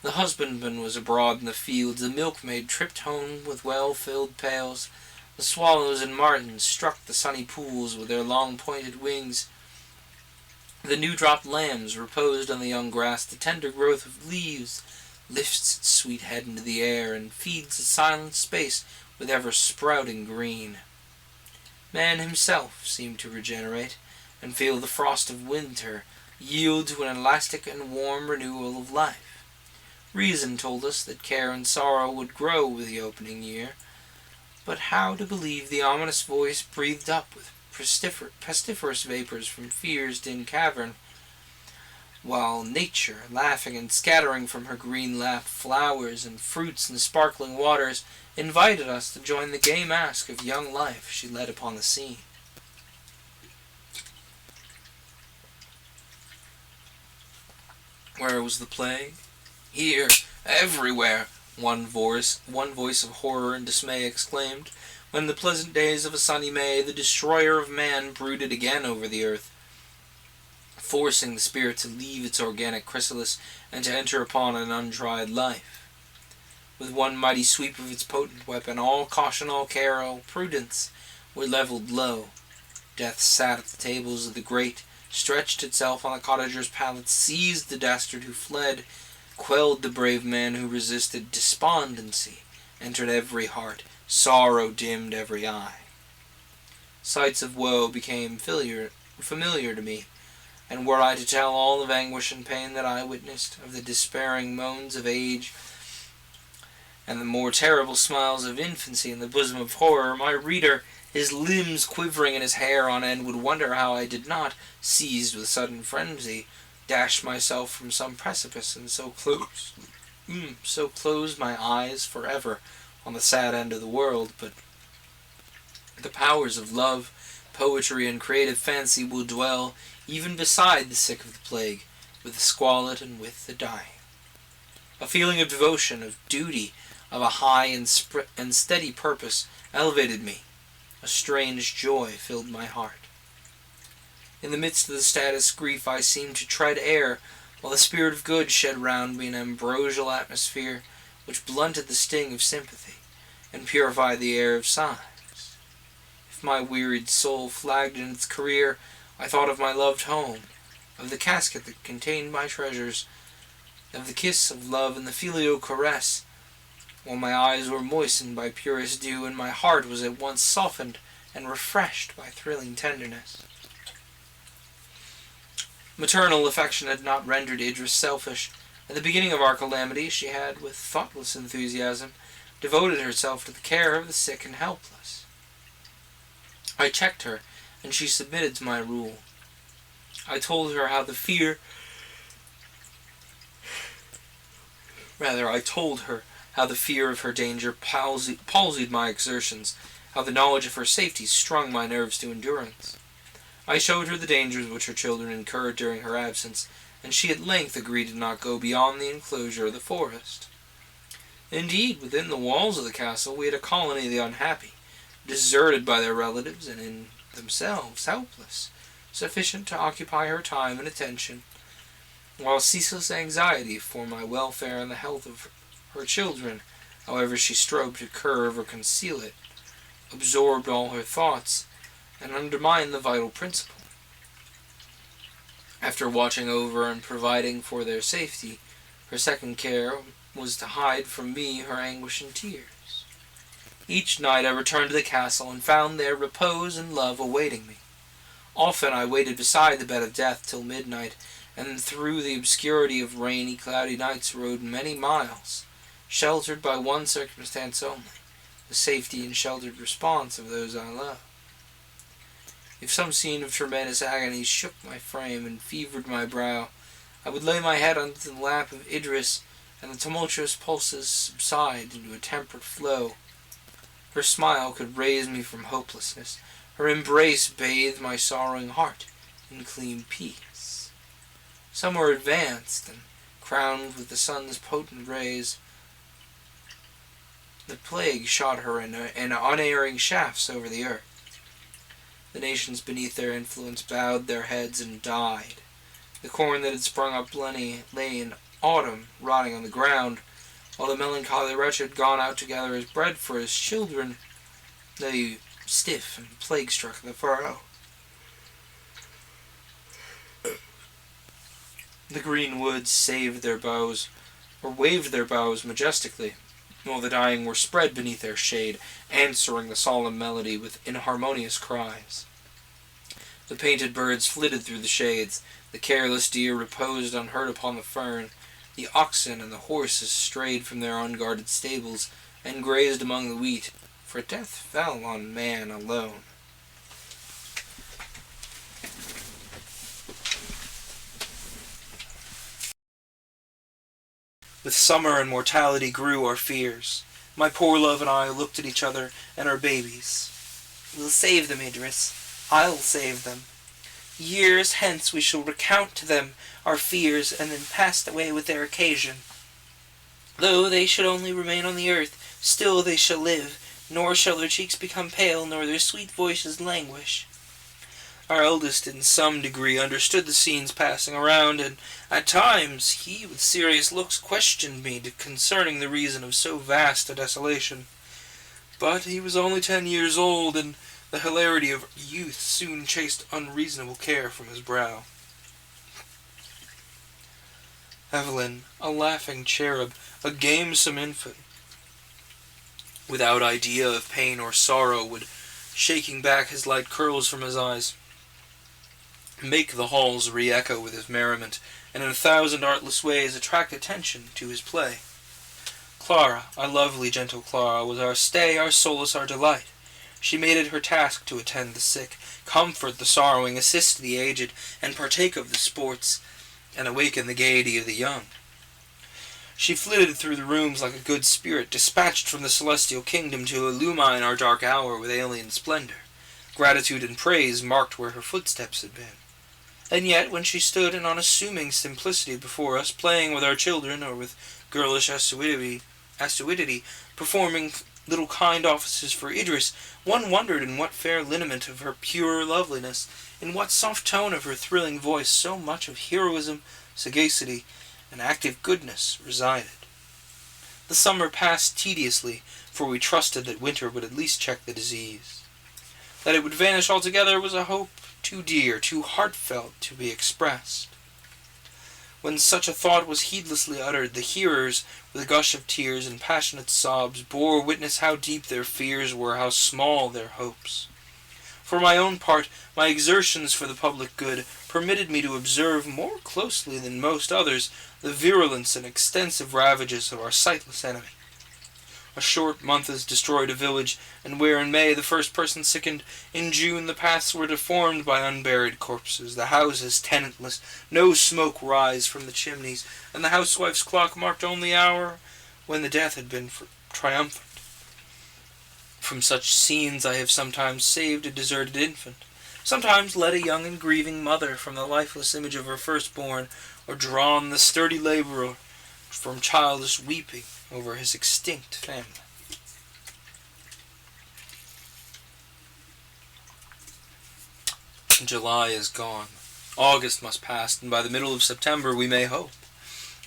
Speaker 1: The husbandman was abroad in the fields. The milkmaid tripped home with well-filled pails. The swallows and martins struck the sunny pools with their long-pointed wings. The new-dropped lambs reposed on the young grass. The tender growth of leaves lifts its sweet head into the air and feeds its silent space with ever-sprouting green. Man himself seemed to regenerate and feel the frost of winter yield to an elastic and warm renewal of life. Reason told us that care and sorrow would grow with the opening year, but how to believe the ominous voice breathed up with pestiferous vapors from fear's dim cavern, while nature, laughing and scattering from her green lap flowers and fruits and sparkling waters, invited us to join the gay mask of young life she led upon the scene. Where was the plague? Here, everywhere, one voice of horror and dismay exclaimed, when in the pleasant days of a sunny May the destroyer of man brooded again over the earth, forcing the spirit to leave its organic chrysalis and to enter upon an untried life. With one mighty sweep of its potent weapon, all caution, all care, all prudence were leveled low. Death sat at the tables of the great, stretched itself on the cottager's pallet, seized the dastard who fled, quelled the brave man who resisted. Despondency entered every heart, sorrow dimmed every eye. Sights of woe became familiar to me, and were I to tell all of anguish and pain that I witnessed, of the despairing moans of age, and the more terrible smiles of infancy in the bosom of horror, my reader, his limbs quivering and his hair on end, would wonder how I did not, seized with sudden frenzy, dash myself from some precipice, and so close my eyes forever on the sad end of the world. But the powers of love, poetry, and creative fancy will dwell even beside the sick of the plague, with the squalid and with the dying. A feeling of devotion, of duty, of a high and steady purpose elevated me. A strange joy filled my heart. In the midst of the status grief I seemed to tread air, while the spirit of good shed round me an ambrosial atmosphere which blunted the sting of sympathy and purified the air of sighs. If my wearied soul flagged in its career, I thought of my loved home, of the casket that contained my treasures, of the kiss of love and the filial caress, while my eyes were moistened by purest dew, and my heart was at once softened and refreshed by thrilling tenderness. Maternal affection had not rendered Idris selfish. At the beginning of our calamity she had, with thoughtless enthusiasm, devoted herself to the care of the sick and helpless. I checked her, and she submitted to my rule. I told her how the fear of her danger palsied my exertions, how the knowledge of her safety strung my nerves to endurance. I showed her the dangers which her children incurred during her absence, and she at length agreed to not go beyond the enclosure of the forest. Indeed, within the walls of the castle we had a colony of the unhappy, deserted by their relatives and in themselves helpless, sufficient to occupy her time and attention, while ceaseless anxiety for my welfare and the health of her children, however she strove to curb or conceal it, absorbed all her thoughts, and undermine the vital principle. After watching over and providing for their safety, her second care was to hide from me her anguish and tears. Each night I returned to the castle and found there repose and love awaiting me. Often I waited beside the bed of death till midnight, and through the obscurity of rainy, cloudy nights rode many miles, sheltered by one circumstance only, the safety and sheltered response of those I love. If some scene of tremendous agony shook my frame and fevered my brow, I would lay my head under the lap of Idris, and the tumultuous pulses subside into a temperate flow. Her smile could raise me from hopelessness. Her embrace bathed my sorrowing heart in clean peace. Some were advanced, and crowned with the sun's potent rays. The plague shot her in unerring shafts over the earth. The nations beneath their influence bowed their heads and died. The corn that had sprung up lay in autumn, rotting on the ground, while the melancholy wretch had gone out to gather his bread for his children, lay stiff and plague-struck in the furrow. The green woods saved their boughs, or waved their boughs majestically, while the dying were spread beneath their shade, answering the solemn melody with inharmonious cries. The painted birds flitted through the shades, the careless deer reposed unhurt upon the fern, the oxen and the horses strayed from their unguarded stables, and grazed among the wheat, for death fell on man alone.
Speaker 2: With summer and mortality grew our fears. My poor love and I looked at each other and our babies. "We'll save them, Idris. I'll save them. Years hence we shall recount to them our fears, and then pass away with their occasion. Though they should only remain on the earth, still they shall live, nor shall their cheeks become pale, nor their sweet voices languish." Our eldest in some degree understood the scenes passing around, and at times he with serious looks questioned me concerning the reason of so vast a desolation. But he was only 10 years old, and the hilarity of youth soon chased unreasonable care from his brow. Evelyn, a laughing cherub, a gamesome infant, without idea of pain or sorrow, would, shaking back his light curls from his eyes, make the halls re-echo with his merriment, and in 1,000 artless ways attract attention to his play. Clara, our lovely, gentle Clara, was our stay, our solace, our delight. She made it her task to attend the sick, comfort the sorrowing, assist the aged, and partake of the sports, and awaken the gaiety of the young. She flitted through the rooms like a good spirit, dispatched from the celestial kingdom to illumine our dark hour with alien splendor. Gratitude and praise marked where her footsteps had been. And yet, when she stood in unassuming simplicity before us, playing with our children, or with girlish assiduity, performing little kind offices for Idris, one wondered in what fair lineament of her pure loveliness, in what soft tone of her thrilling voice, so much of heroism, sagacity, and active goodness resided. The summer passed tediously, for we trusted that winter would at least check the disease. That it would vanish altogether was a hope too dear, too heartfelt to be expressed. When such a thought was heedlessly uttered, the hearers, with a gush of tears and passionate sobs, bore witness how deep their fears were, how small their hopes. For my own part, my exertions for the public good permitted me to observe more closely than most others the virulence and extensive ravages of our sightless enemy. A short month has destroyed a village, and where in May the first person sickened, in June the paths were deformed by unburied corpses, the houses tenantless, no smoke rise from the chimneys, and the housewife's clock marked only the hour when the death had been triumphant. From such scenes I have sometimes saved a deserted infant, sometimes led a young and grieving mother from the lifeless image of her firstborn, or drawn the sturdy laborer from childish weeping over his extinct family. July is gone. August must pass, and by the middle of September we may hope.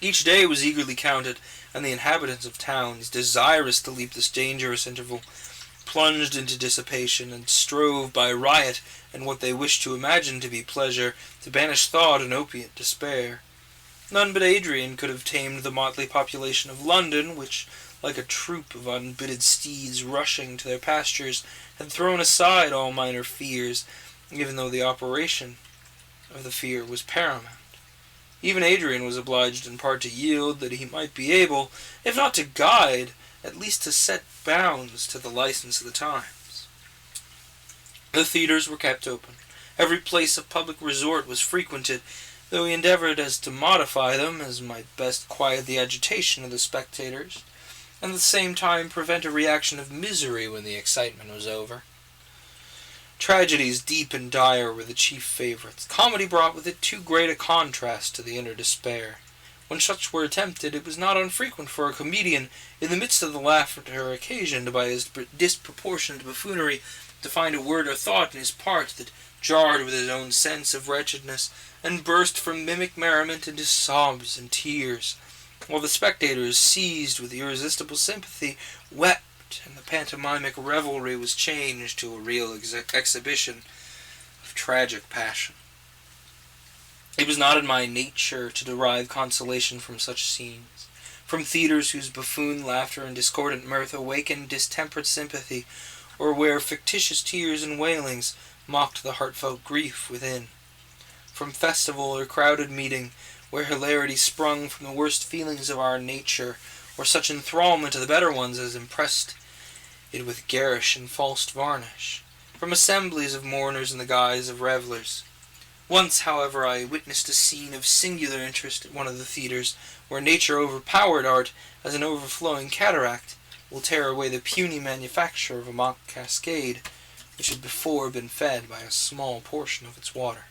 Speaker 2: Each day was eagerly counted, and the inhabitants of towns, desirous to leap this dangerous interval, plunged into dissipation, and strove by riot and what they wished to imagine to be pleasure to banish thought and opiate despair. None but Adrian could have tamed the motley population of London, which, like a troop of unbitted steeds rushing to their pastures, had thrown aside all minor fears, even though the operation of the fear was paramount. Even Adrian was obliged in part to yield, that he might be able, if not to guide, at least to set bounds to the license of the times. The theatres were kept open. Every place of public resort was frequented, though he endeavoured as to modify them as might best quiet the agitation of the spectators, and at the same time prevent a reaction of misery when the excitement was over. Tragedies deep and dire were the chief favourites. Comedy brought with it too great a contrast to the inner despair. When such were attempted, it was not unfrequent for a comedian, in the midst of the laughter occasioned by his disproportionate buffoonery, to find a word or thought in his part that jarred with his own sense of wretchedness, and burst from mimic merriment into sobs and tears, while the spectators, seized with irresistible sympathy, wept, and the pantomimic revelry was changed to a real exhibition of tragic passion. It was not in my nature to derive consolation from such scenes, from theatres whose buffoon laughter and discordant mirth awakened distempered sympathy, or where fictitious tears and wailings mocked the heartfelt grief within, from festival or crowded meeting, where hilarity sprung from the worst feelings of our nature, or such enthrallment of the better ones as impressed it with garish and false varnish, from assemblies of mourners in the guise of revellers. Once, however, I witnessed a scene of singular interest at one of the theatres, where nature overpowered art as an overflowing cataract will tear away the puny manufacture of a mock cascade, which had before been fed by a small portion of its waters.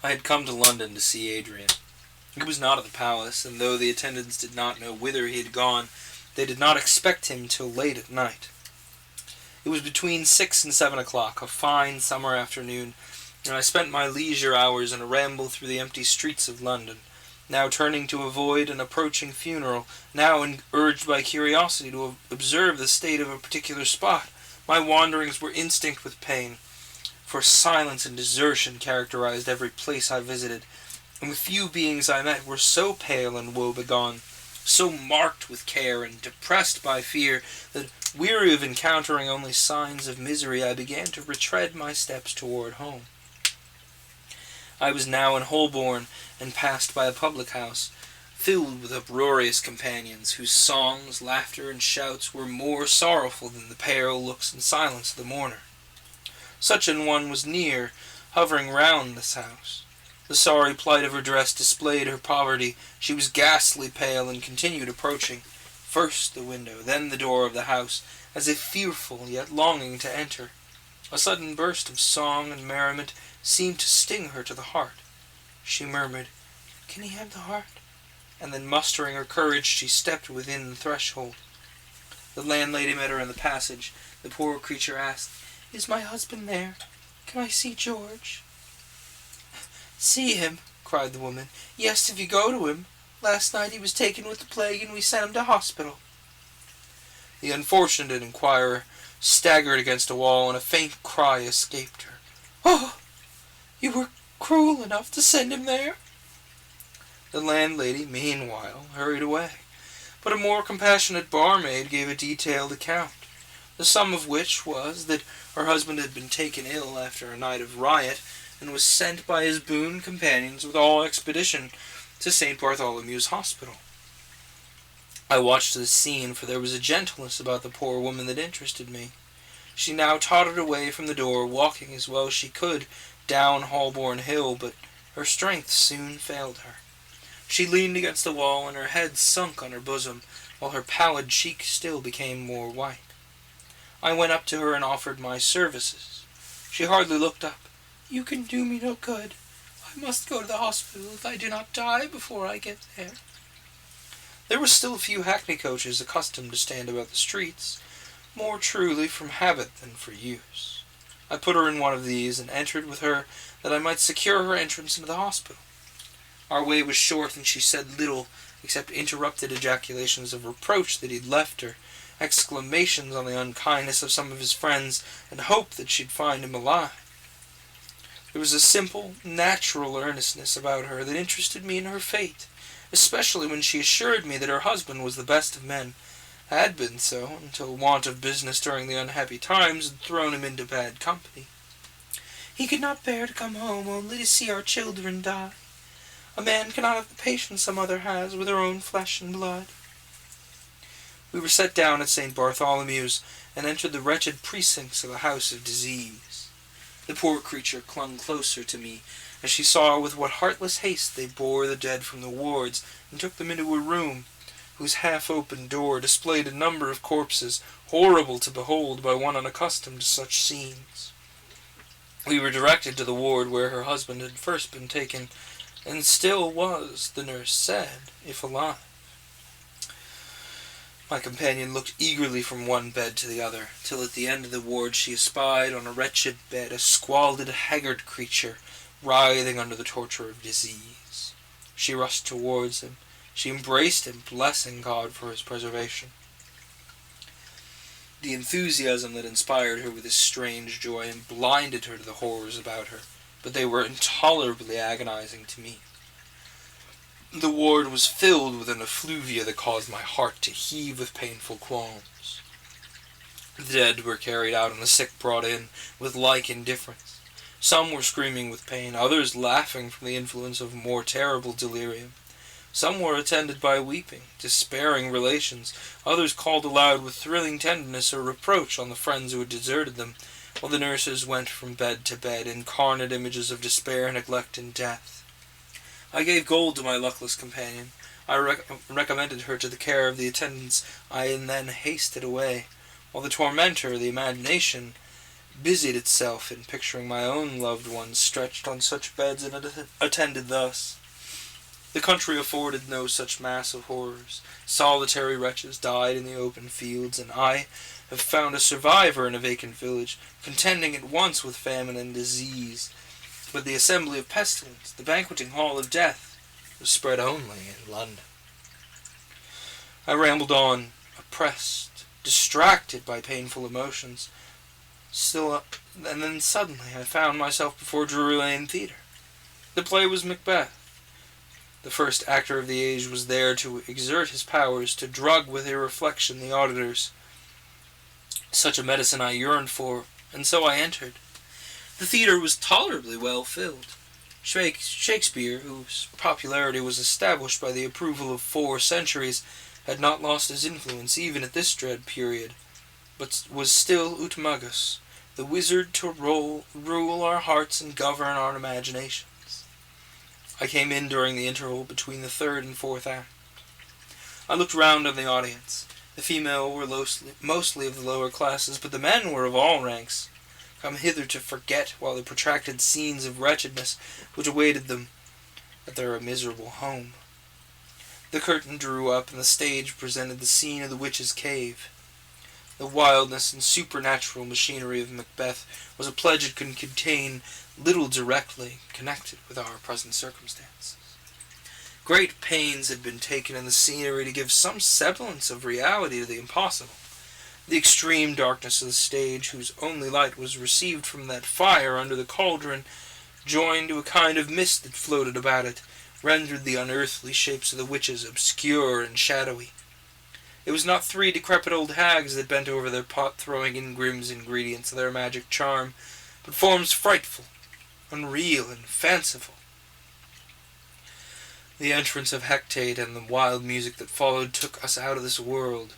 Speaker 2: I had come to London to see Adrian. He was not at the palace, and though the attendants did not know whither he had gone, they did not expect him till late at night. It was between 6 and 7 o'clock, a fine summer afternoon, and I spent my leisure hours in a ramble through the empty streets of London, now turning to avoid an approaching funeral, now urged by curiosity to observe the state of a particular spot. My wanderings were instinct with pain, for silence and desertion characterized every place I visited, and the few beings I met were so pale and woe-begone, so marked with care and depressed by fear, that, weary of encountering only signs of misery, I began to retread my steps toward home. I was now in Holborn, and passed by a public-house, filled with uproarious companions, whose songs, laughter, and shouts were more sorrowful than the pale looks and silence of the mourner. Such an one was near, hovering round this house. The sorry plight of her dress displayed her poverty. She was ghastly pale, and continued approaching, first the window, then the door of the house, as if fearful, yet longing to enter. A sudden burst of song and merriment seemed to sting her to the heart. She murmured, "Can he have the heart?" And then, mustering her courage, she stepped within the threshold. The landlady met her in the passage. The poor creature asked, "Is my husband there? Can I see George?" "See him?" cried the woman. "Yes, if you go to him. Last night he was taken with the plague, and we sent him to hospital." The unfortunate inquirer staggered against a wall, and a faint cry escaped her. "Oh, you were cruel enough to send him there?" The landlady, meanwhile, hurried away, but a more compassionate barmaid gave a detailed account, the sum of which was that her husband had been taken ill after a night of riot, and was sent by his boon companions with all expedition to St. Bartholomew's Hospital. I watched this scene, for there was a gentleness about the poor woman that interested me. She now tottered away from the door, walking as well as she could down Holborn Hill, but her strength soon failed her. She leaned against the wall, and her head sunk on her bosom, while her pallid cheek still became more white. I went up to her and offered my services. She hardly looked up. "You can do me no good. I must go to the hospital if I do not die before I get there." There were still a few hackney coaches accustomed to stand about the streets, more truly from habit than for use. I put her in one of these, and entered with her that I might secure her entrance into the hospital. Our way was short, and she said little except interrupted ejaculations of reproach that he'd left her, exclamations on the unkindness of some of his friends, and hope that she'd find him alive. There was a simple, natural earnestness about her that interested me in her fate, especially when she assured me that her husband was the best of men, had been so, until want of business during the unhappy times had thrown him into bad company. He could not bear to come home only to see our children die. A man cannot have the patience a mother has with her own flesh and blood. We were set down at St. Bartholomew's, and entered the wretched precincts of a house of disease. The poor creature clung closer to me, as she saw with what heartless haste they bore the dead from the wards, and took them into a room, whose half-open door displayed a number of corpses, horrible to behold by one unaccustomed to such scenes. We were directed to the ward where her husband had first been taken, and still was, the nurse said, if alive. My companion looked eagerly from one bed to the other, till at the end of the ward she espied on a wretched bed a squalid, haggard creature, writhing under the torture of disease. She rushed towards him. She embraced him, blessing God for his preservation. The enthusiasm that inspired her with this strange joy and blinded her to the horrors about her, but they were intolerably agonizing to me. The ward was filled with an effluvia that caused my heart to heave with painful qualms. The dead were carried out and the sick brought in with like indifference. Some were screaming with pain, others laughing from the influence of more terrible delirium. Some were attended by weeping, despairing relations, others called aloud with thrilling tenderness or reproach on the friends who had deserted them, while the nurses went from bed to bed, incarnate images of despair, neglect, and death. I gave gold to my luckless companion. I recommended her to the care of the attendants. I then hasted away, while the tormentor, the imagination, busied itself in picturing my own loved ones stretched on such beds and attended thus. The country afforded no such mass of horrors. Solitary wretches died in the open fields, and I have found a survivor in a vacant village, contending at once with famine and disease. But the assembly of pestilence, the banqueting hall of death, was spread only in London. I rambled on, oppressed, distracted by painful emotions. And then suddenly I found myself before Drury Lane Theatre. The play was Macbeth. The first actor of the age was there to exert his powers, to drug with irreflection the auditors. Such a medicine I yearned for, and so I entered. The theatre was tolerably well filled. Shakespeare, whose popularity was established by the approval of 4 centuries, had not lost his influence even at this dread period, but was still Utmagus, the wizard to rule our hearts and govern our imaginations. I came in during the interval between the 3rd and 4th act. I looked round on the audience. The female were mostly of the lower classes, but the men were of all ranks, come hither to forget while the protracted scenes of wretchedness which awaited them at their miserable home. The curtain drew up, and the stage presented the scene of the witch's cave. The wildness and supernatural machinery of Macbeth was a pledge it could contain little directly connected with our present circumstances. Great pains had been taken in the scenery to give some semblance of reality to the impossible. The extreme darkness of the stage, whose only light was received from that fire under the cauldron, joined to a kind of mist that floated about it, rendered the unearthly shapes of the witches obscure and shadowy. It was not 3 decrepit old hags that bent over their pot, throwing in Grimm's ingredients of their magic charm, but forms frightful, unreal, and fanciful. The entrance of Hecate and the wild music that followed took us out of this world.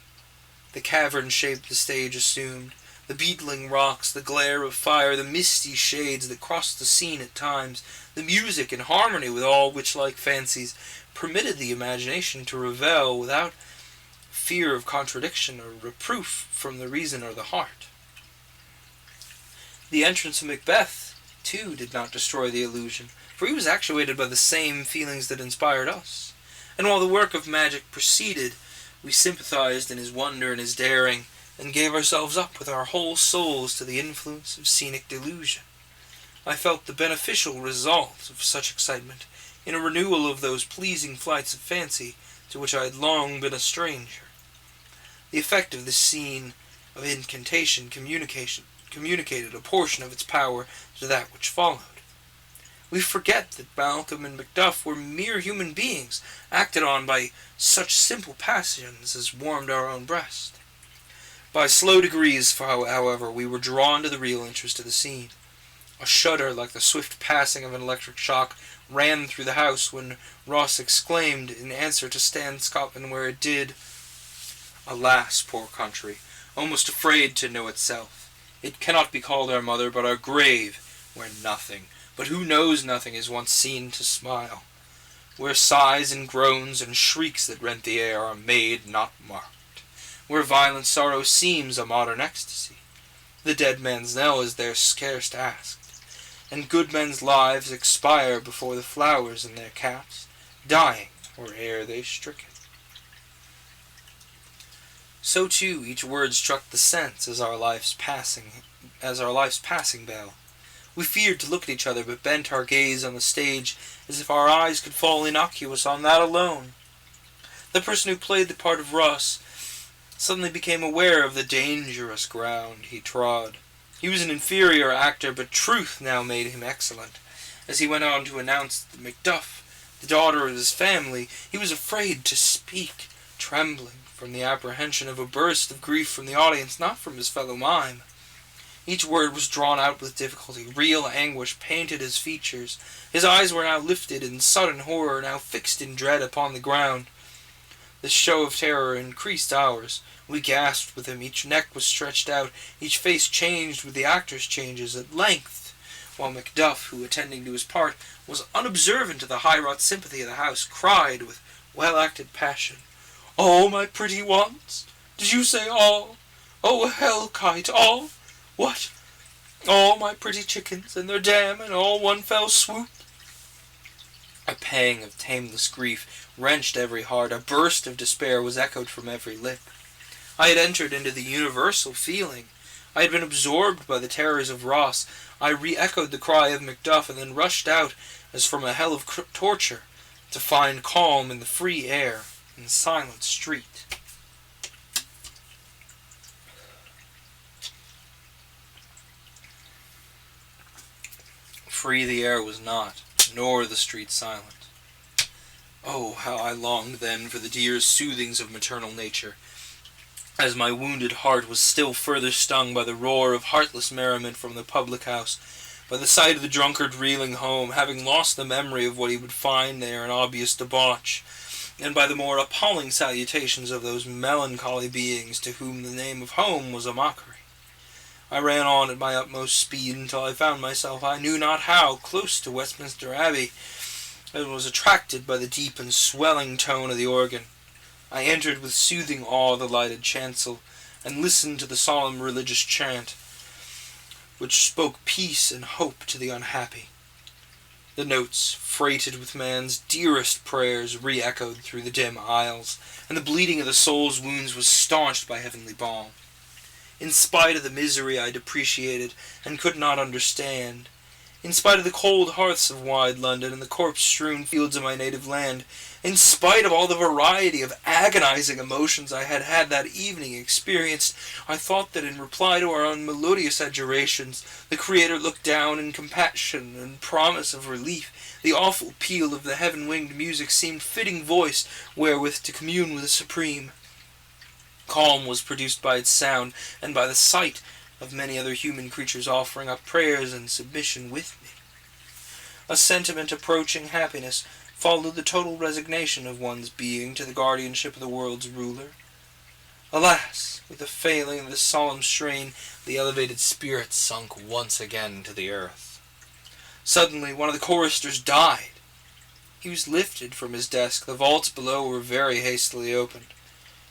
Speaker 2: The cavern shape the stage assumed, the beetling rocks, the glare of fire, the misty shades that crossed the scene at times, the music in harmony with all witch-like fancies, permitted the imagination to revel without fear of contradiction or reproof from the reason or the heart. The entrance of Macbeth, too, did not destroy the illusion, for he was actuated by the same feelings that inspired us, and while the work of magic proceeded, we sympathized in his wonder and his daring, and gave ourselves up with our whole souls to the influence of scenic delusion. I felt the beneficial result of such excitement in a renewal of those pleasing flights of fancy to which I had long been a stranger. The effect of this scene of incantation communicated a portion of its power to that which followed. We forget that Malcolm and Macduff were mere human beings, acted on by such simple passions as warmed our own breast. By slow degrees, however, we were drawn to the real interest of the scene. A shudder, like the swift passing of an electric shock, ran through the house when Ross exclaimed, in answer to Stand Scotland where it did, "Alas, poor country, almost afraid to know itself. It cannot be called our mother, but our grave, where nothing, but who knows nothing, is once seen to smile, where sighs and groans and shrieks that rent the air are made, not marked, where violent sorrow seems a modern ecstasy. The dead man's knell is there scarce asked, and good men's lives expire before the flowers in their caps, dying or ere they stricken." So too each word struck the sense as our life's passing bell. We feared to look at each other, but bent our gaze on the stage as if our eyes could fall innocuous on that alone. The person who played the part of Ross suddenly became aware of the dangerous ground he trod. He was an inferior actor, but truth now made him excellent. As he went on to announce that Macduff, the daughter of his family, he was afraid to speak, trembling from the apprehension of a burst of grief from the audience, not from his fellow mime. Each word was drawn out with difficulty. Real anguish painted his features. His eyes were now lifted in sudden horror, now fixed in dread upon the ground. This show of terror increased ours. We gasped with him. Each neck was stretched out. Each face changed with the actor's changes. At length, while Macduff, who, attending to his part, was unobservant of the high-wrought sympathy of the house, cried with well-acted passion, "All my pretty ones? Did you say all? Oh, hell-kite, all? What? All my pretty chickens and their dam, and all one fell swoop?" A pang of tameless grief wrenched every heart. A burst of despair was echoed from every lip. I had entered into the universal feeling. I had been absorbed by the terrors of Ross. I re-echoed the cry of Macduff, and then rushed out, as from a hell of torture, to find calm in the free air and silent street. Free the air was not, nor the street silent. Oh, how I longed then for the dear soothings of maternal nature, as my wounded heart was still further stung by the roar of heartless merriment from the public house, by the sight of the drunkard reeling home, having lost the memory of what he would find there in obvious debauch, and by the more appalling salutations of those melancholy beings to whom the name of home was a mockery. I ran on at my utmost speed until I found myself, I knew not how, close to Westminster Abbey, and was attracted by the deep and swelling tone of the organ. I entered with soothing awe the lighted chancel, and listened to the solemn religious chant, which spoke peace and hope to the unhappy. The notes, freighted with man's dearest prayers, re-echoed through the dim aisles, and the bleeding of the soul's wounds was staunched by heavenly balm. In spite of the misery I depreciated and could not understand, in spite of the cold hearths of wide London and the corpse-strewn fields of my native land, in spite of all the variety of agonizing emotions I had that evening experienced, I thought that in reply to our unmelodious adjurations, the Creator looked down in compassion and promise of relief. The awful peal of the heaven-winged music seemed fitting voice wherewith to commune with the Supreme. Calm was produced by its sound, and by the sight of many other human creatures offering up prayers and submission with me. A sentiment approaching happiness followed the total resignation of one's being to the guardianship of the world's ruler. Alas, with the failing of this solemn strain, the elevated spirit sunk once again to the earth. Suddenly, one of the choristers died. He was lifted from his desk. The vaults below were very hastily opened.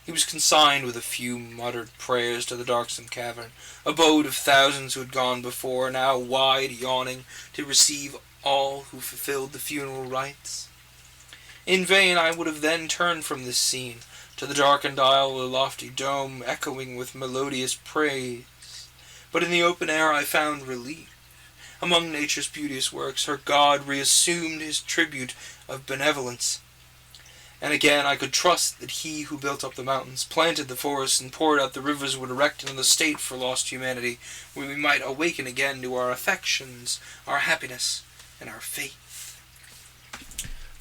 Speaker 2: He was consigned with a few muttered prayers to the darksome cavern, abode of thousands who had gone before, now wide yawning to receive all who fulfilled the funeral rites. In vain I would have then turned from this scene, to the darkened aisle of the lofty dome, echoing with melodious praise. But in the open air I found relief. Among nature's beauteous works, her god reassumed his tribute of benevolence. And again I could trust that he who built up the mountains, planted the forests, and poured out the rivers would erect another state for lost humanity, where we might awaken again to our affections, our happiness, and our faith.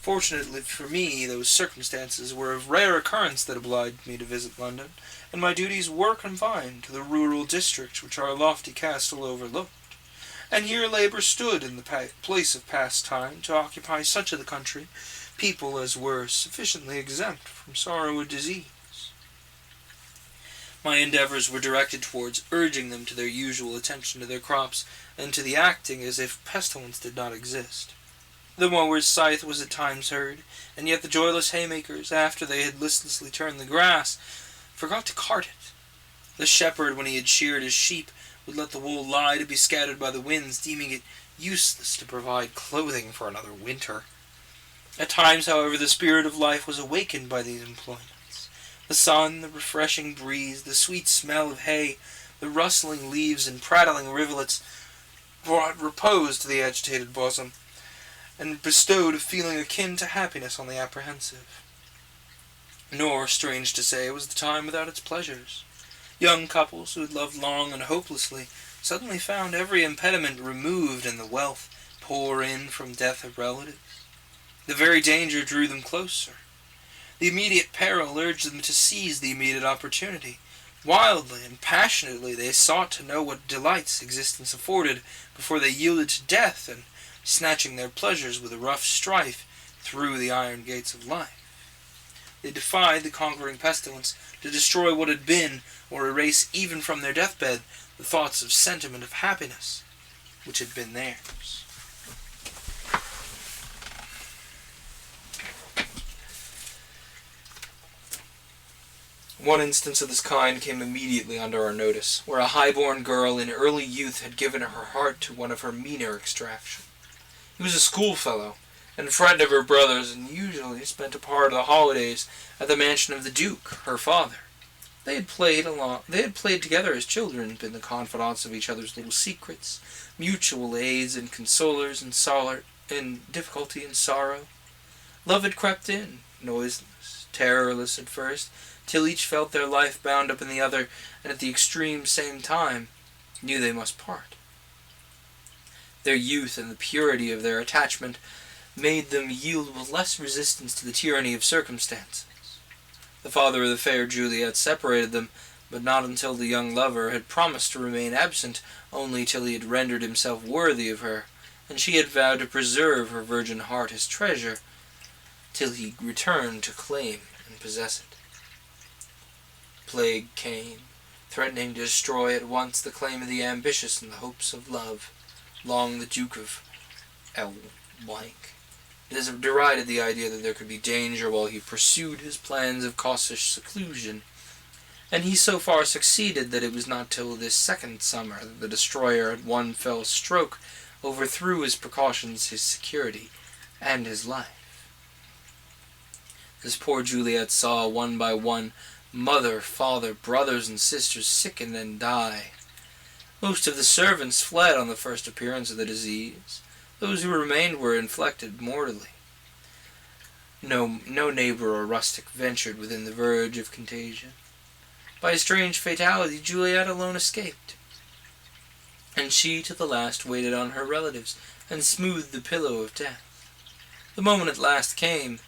Speaker 2: Fortunately for me, those circumstances were of rare occurrence that obliged me to visit London, and my duties were confined to the rural district which our lofty castle overlooked. And here labour stood in the place of pastime to occupy such of the country people as were sufficiently exempt from sorrow or disease. My endeavours were directed towards urging them to their usual attention to their crops, and to the acting as if pestilence did not exist. The mower's scythe was at times heard, and yet the joyless haymakers, after they had listlessly turned the grass, forgot to cart it. The shepherd, when he had sheared his sheep, would let the wool lie to be scattered by the winds, deeming it useless to provide clothing for another winter. At times, however, the spirit of life was awakened by these employments. The sun, the refreshing breeze, the sweet smell of hay, the rustling leaves and prattling rivulets brought repose to the agitated bosom, and bestowed a feeling akin to happiness on the apprehensive. Nor, strange to say, was the time without its pleasures. Young couples who had loved long and hopelessly suddenly found every impediment removed and the wealth pour in from death of relatives. The very danger drew them closer. The immediate peril urged them to seize the immediate opportunity. Wildly and passionately they sought to know what delights existence afforded before they yielded to death, and snatching their pleasures with a rough strife through the iron gates of life. They defied the conquering pestilence to destroy what had been, or erase even from their deathbed the thoughts of sentiment of happiness which had been theirs. One instance of this kind came immediately under our notice, where a high-born girl in early youth had given her heart to one of her meaner extraction. He was a schoolfellow, and friend of her brother's, and usually spent a part of the holidays at the mansion of the Duke, her father. They had played together as children, been the confidants of each other's little secrets, mutual aids and consolers in difficulty and sorrow. Love had crept in, noiseless, terrorless at first, till each felt their life bound up in the other, and at the extreme same time knew they must part. Their youth and the purity of their attachment made them yield with less resistance to the tyranny of circumstances. The father of the fair Juliet separated them, but not until the young lover had promised to remain absent only till he had rendered himself worthy of her, and she had vowed to preserve her virgin heart as treasure, till he returned to claim and possess it. Plague came, threatening to destroy at once the claim of the ambitious and the hopes of love. Long the Duke of L. derided the idea that there could be danger while he pursued his plans of cautious seclusion, and he so far succeeded that it was not till this second summer that the destroyer at one fell stroke overthrew his precautions, his security, and his life. This poor Juliet saw, one by one, mother, father, brothers, and sisters sicken and die. Most of the servants fled on the first appearance of the disease. Those who remained were infected mortally. No neighbor or rustic ventured within the verge of contagion. By a strange fatality, Juliet alone escaped, and she to the last waited on her relatives and smoothed the pillow of death. The moment at last came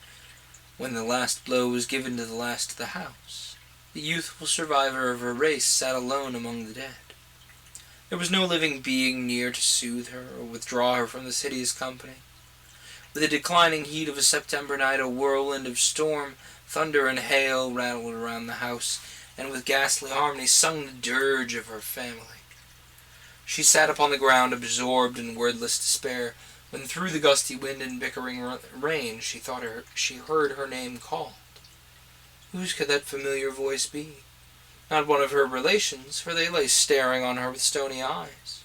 Speaker 2: when the last blow was given to the last of the house. The youthful survivor of her race sat alone among the dead. There was no living being near to soothe her or withdraw her from this hideous company. With the declining heat of a September night, a whirlwind of storm, thunder, and hail rattled around the house, and with ghastly harmony sung the dirge of her family. She sat upon the ground, absorbed in wordless despair, when through the gusty wind and bickering rain she heard her name called. Whose could that familiar voice be? Not one of her relations, for they lay staring on her with stony eyes.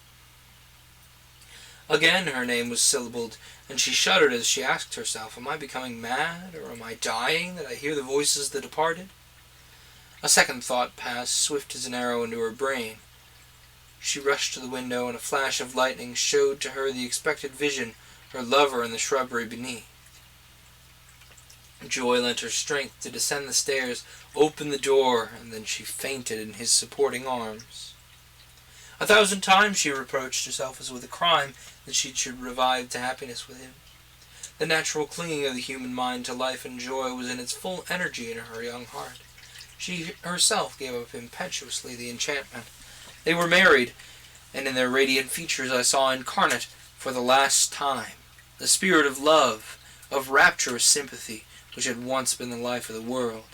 Speaker 2: Again her name was syllabled, and she shuddered as she asked herself, "Am I becoming mad, or am I dying, that I hear the voices of the departed?" A second thought passed, swift as an arrow, into her brain.
Speaker 1: She rushed to the window, and a flash of lightning showed to her the expected vision, her lover in the shrubbery beneath. Joy lent her strength to descend the stairs, open the door, and then she fainted in his supporting arms. 1,000 times she reproached herself as with a crime that she should revive to happiness with him. The natural clinging of the human mind to life and joy was in its full energy in her young heart. She herself gave up impetuously the enchantment. They were married, and in their radiant features I saw incarnate, for the last time, the spirit of love, of rapturous sympathy, which had once been the life of the world.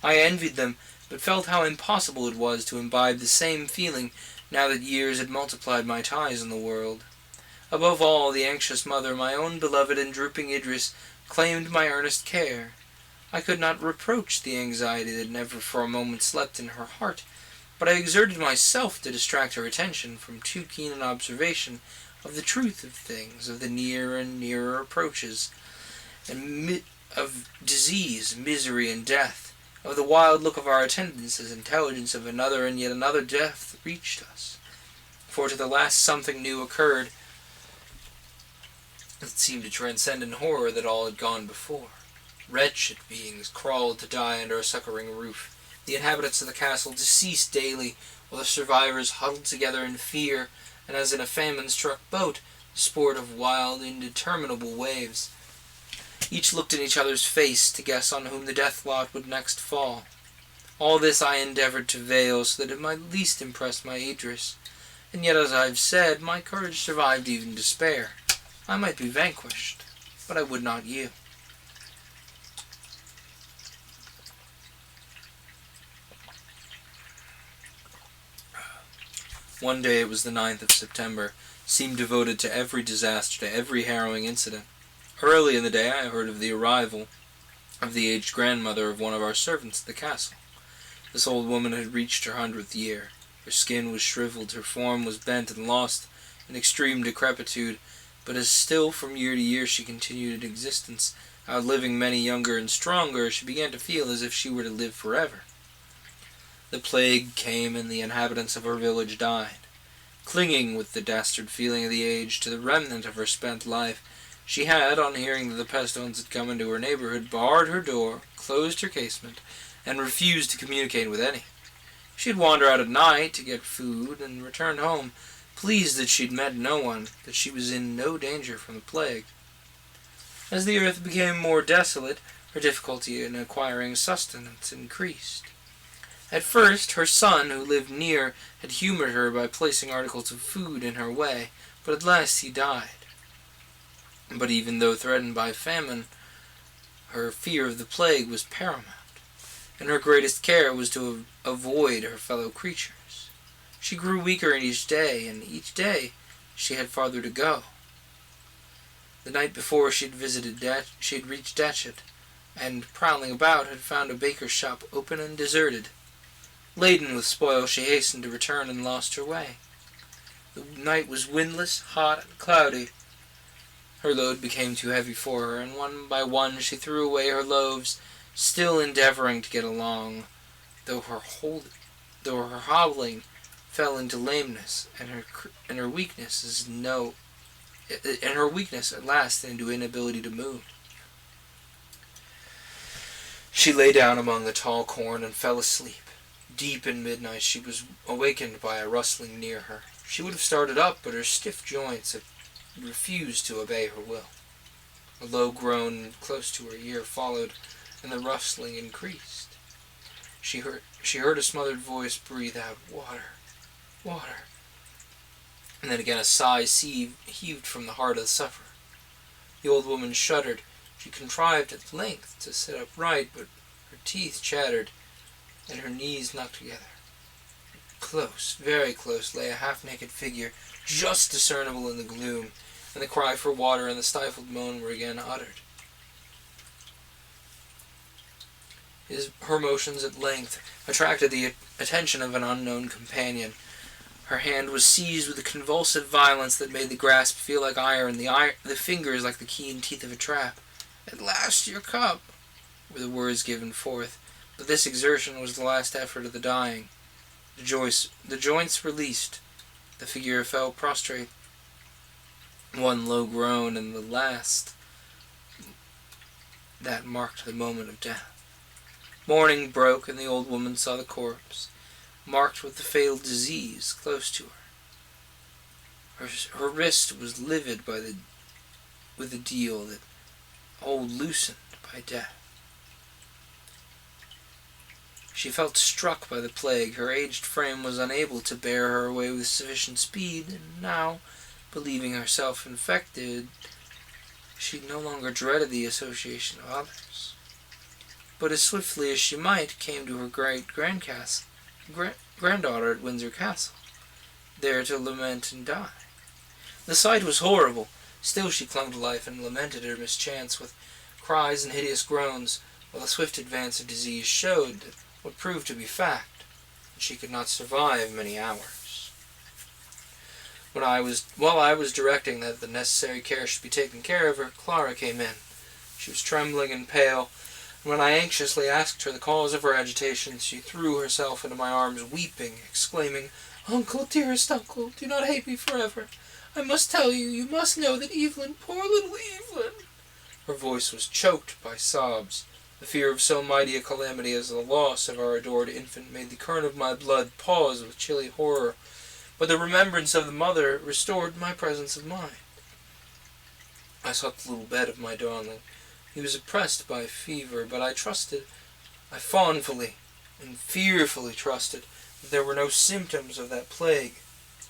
Speaker 1: I envied them, but felt how impossible it was to imbibe the same feeling now that years had multiplied my ties in the world. Above all, the anxious mother, my own beloved and drooping Idris, claimed my earnest care. I could not reproach the anxiety that never for a moment slept in her heart, but I exerted myself to distract her attention from too keen an observation of the truth of things, of the near and nearer approaches, and of disease, misery, and death, of the wild look of our attendants as intelligence of another and yet another death reached us. For to the last something new occurred that seemed to transcend in horror that all had gone before. Wretched beings crawled to die under a succoring roof. The inhabitants of the castle deceased daily, while the survivors huddled together in fear, and as in a famine-struck boat, the sport of wild, indeterminable waves. Each looked in each other's face to guess on whom the death lot would next fall. All this I endeavored to veil so that it might least impress my Idris, and yet, as I have said, my courage survived even despair. I might be vanquished, but I would not yield. One day, it was the 9th of September, seemed devoted to every disaster, to every harrowing incident. Early in the day I heard of the arrival of the aged grandmother of one of our servants at the castle. This old woman had reached her 100th year. Her skin was shriveled, her form was bent and lost in extreme decrepitude, but as still from year to year she continued in existence, outliving many younger and stronger, she began to feel as if she were to live forever. The plague came, and the inhabitants of her village died. Clinging with the dastard feeling of the age to the remnant of her spent life, she had, on hearing that the pestilence had come into her neighborhood, barred her door, closed her casement, and refused to communicate with any. She'd wander out at night to get food, and return home, pleased that she'd met no one, that she was in no danger from the plague. As the earth became more desolate, her difficulty in acquiring sustenance increased. At first, her son, who lived near, had humored her by placing articles of food in her way, but at last he died. But even though threatened by famine, her fear of the plague was paramount, and her greatest care was to avoid her fellow creatures. She grew weaker in each day, and each day she had farther to go. The night before she had reached Datchet, and, prowling about, had found a baker's shop open and deserted. Laden with spoil, she hastened to return and lost her way. The night was windless, hot, and cloudy. Her load became too heavy for her, and one by one she threw away her loaves, still endeavoring to get along, though her hobbling fell into lameness, and her weakness at last into inability to move. She lay down among the tall corn and fell asleep. Deep in midnight she was awakened by a rustling near her. She would have started up, but her stiff joints had refused to obey her will. A low groan close to her ear followed, and the rustling increased. She heard a smothered voice breathe out, "Water, water," and then again a sigh heaved from the heart of the sufferer. The old woman shuddered. She contrived at length to sit upright, but her teeth chattered, and her knees knocked together. Close, very close, lay a half-naked figure, just discernible in the gloom, and the cry for water and the stifled moan were again uttered. Her motions at length attracted the attention of an unknown companion. Her hand was seized with a convulsive violence that made the grasp feel like iron, the fingers like the keen teeth of a trap. "At last your cup," were the words given forth, but this exertion was the last effort of the dying. The joints released. The figure fell prostrate. One low groan, and the last that marked the moment of death. Morning broke, and the old woman saw the corpse, marked with the fatal disease, close to her. Her wrist was livid with the deal that hold loosened by death. She felt struck by the plague. Her aged frame was unable to bear her away with sufficient speed, and now, believing herself infected, she no longer dreaded the association of others, but as swiftly as she might, came to her granddaughter at Windsor Castle, there to lament and die. The sight was horrible. Still she clung to life and lamented her mischance with cries and hideous groans, while the swift advance of disease showed that what proved to be fact, that she could not survive many hours. While I was directing that the necessary care should be taken care of her, Clara came in. She was trembling and pale, and when I anxiously asked her the cause of her agitation, she threw herself into my arms, weeping, exclaiming, "Uncle, dearest uncle, do not hate me forever. I must tell you, you must know that Evelyn, poor little Evelyn—" Her voice was choked by sobs. The fear of so mighty a calamity as the loss of our adored infant made the current of my blood pause with chilly horror, but the remembrance of the mother restored my presence of mind. I sought the little bed of my darling. He was oppressed by fever, but I fondly and fearfully trusted, that there were no symptoms of that plague.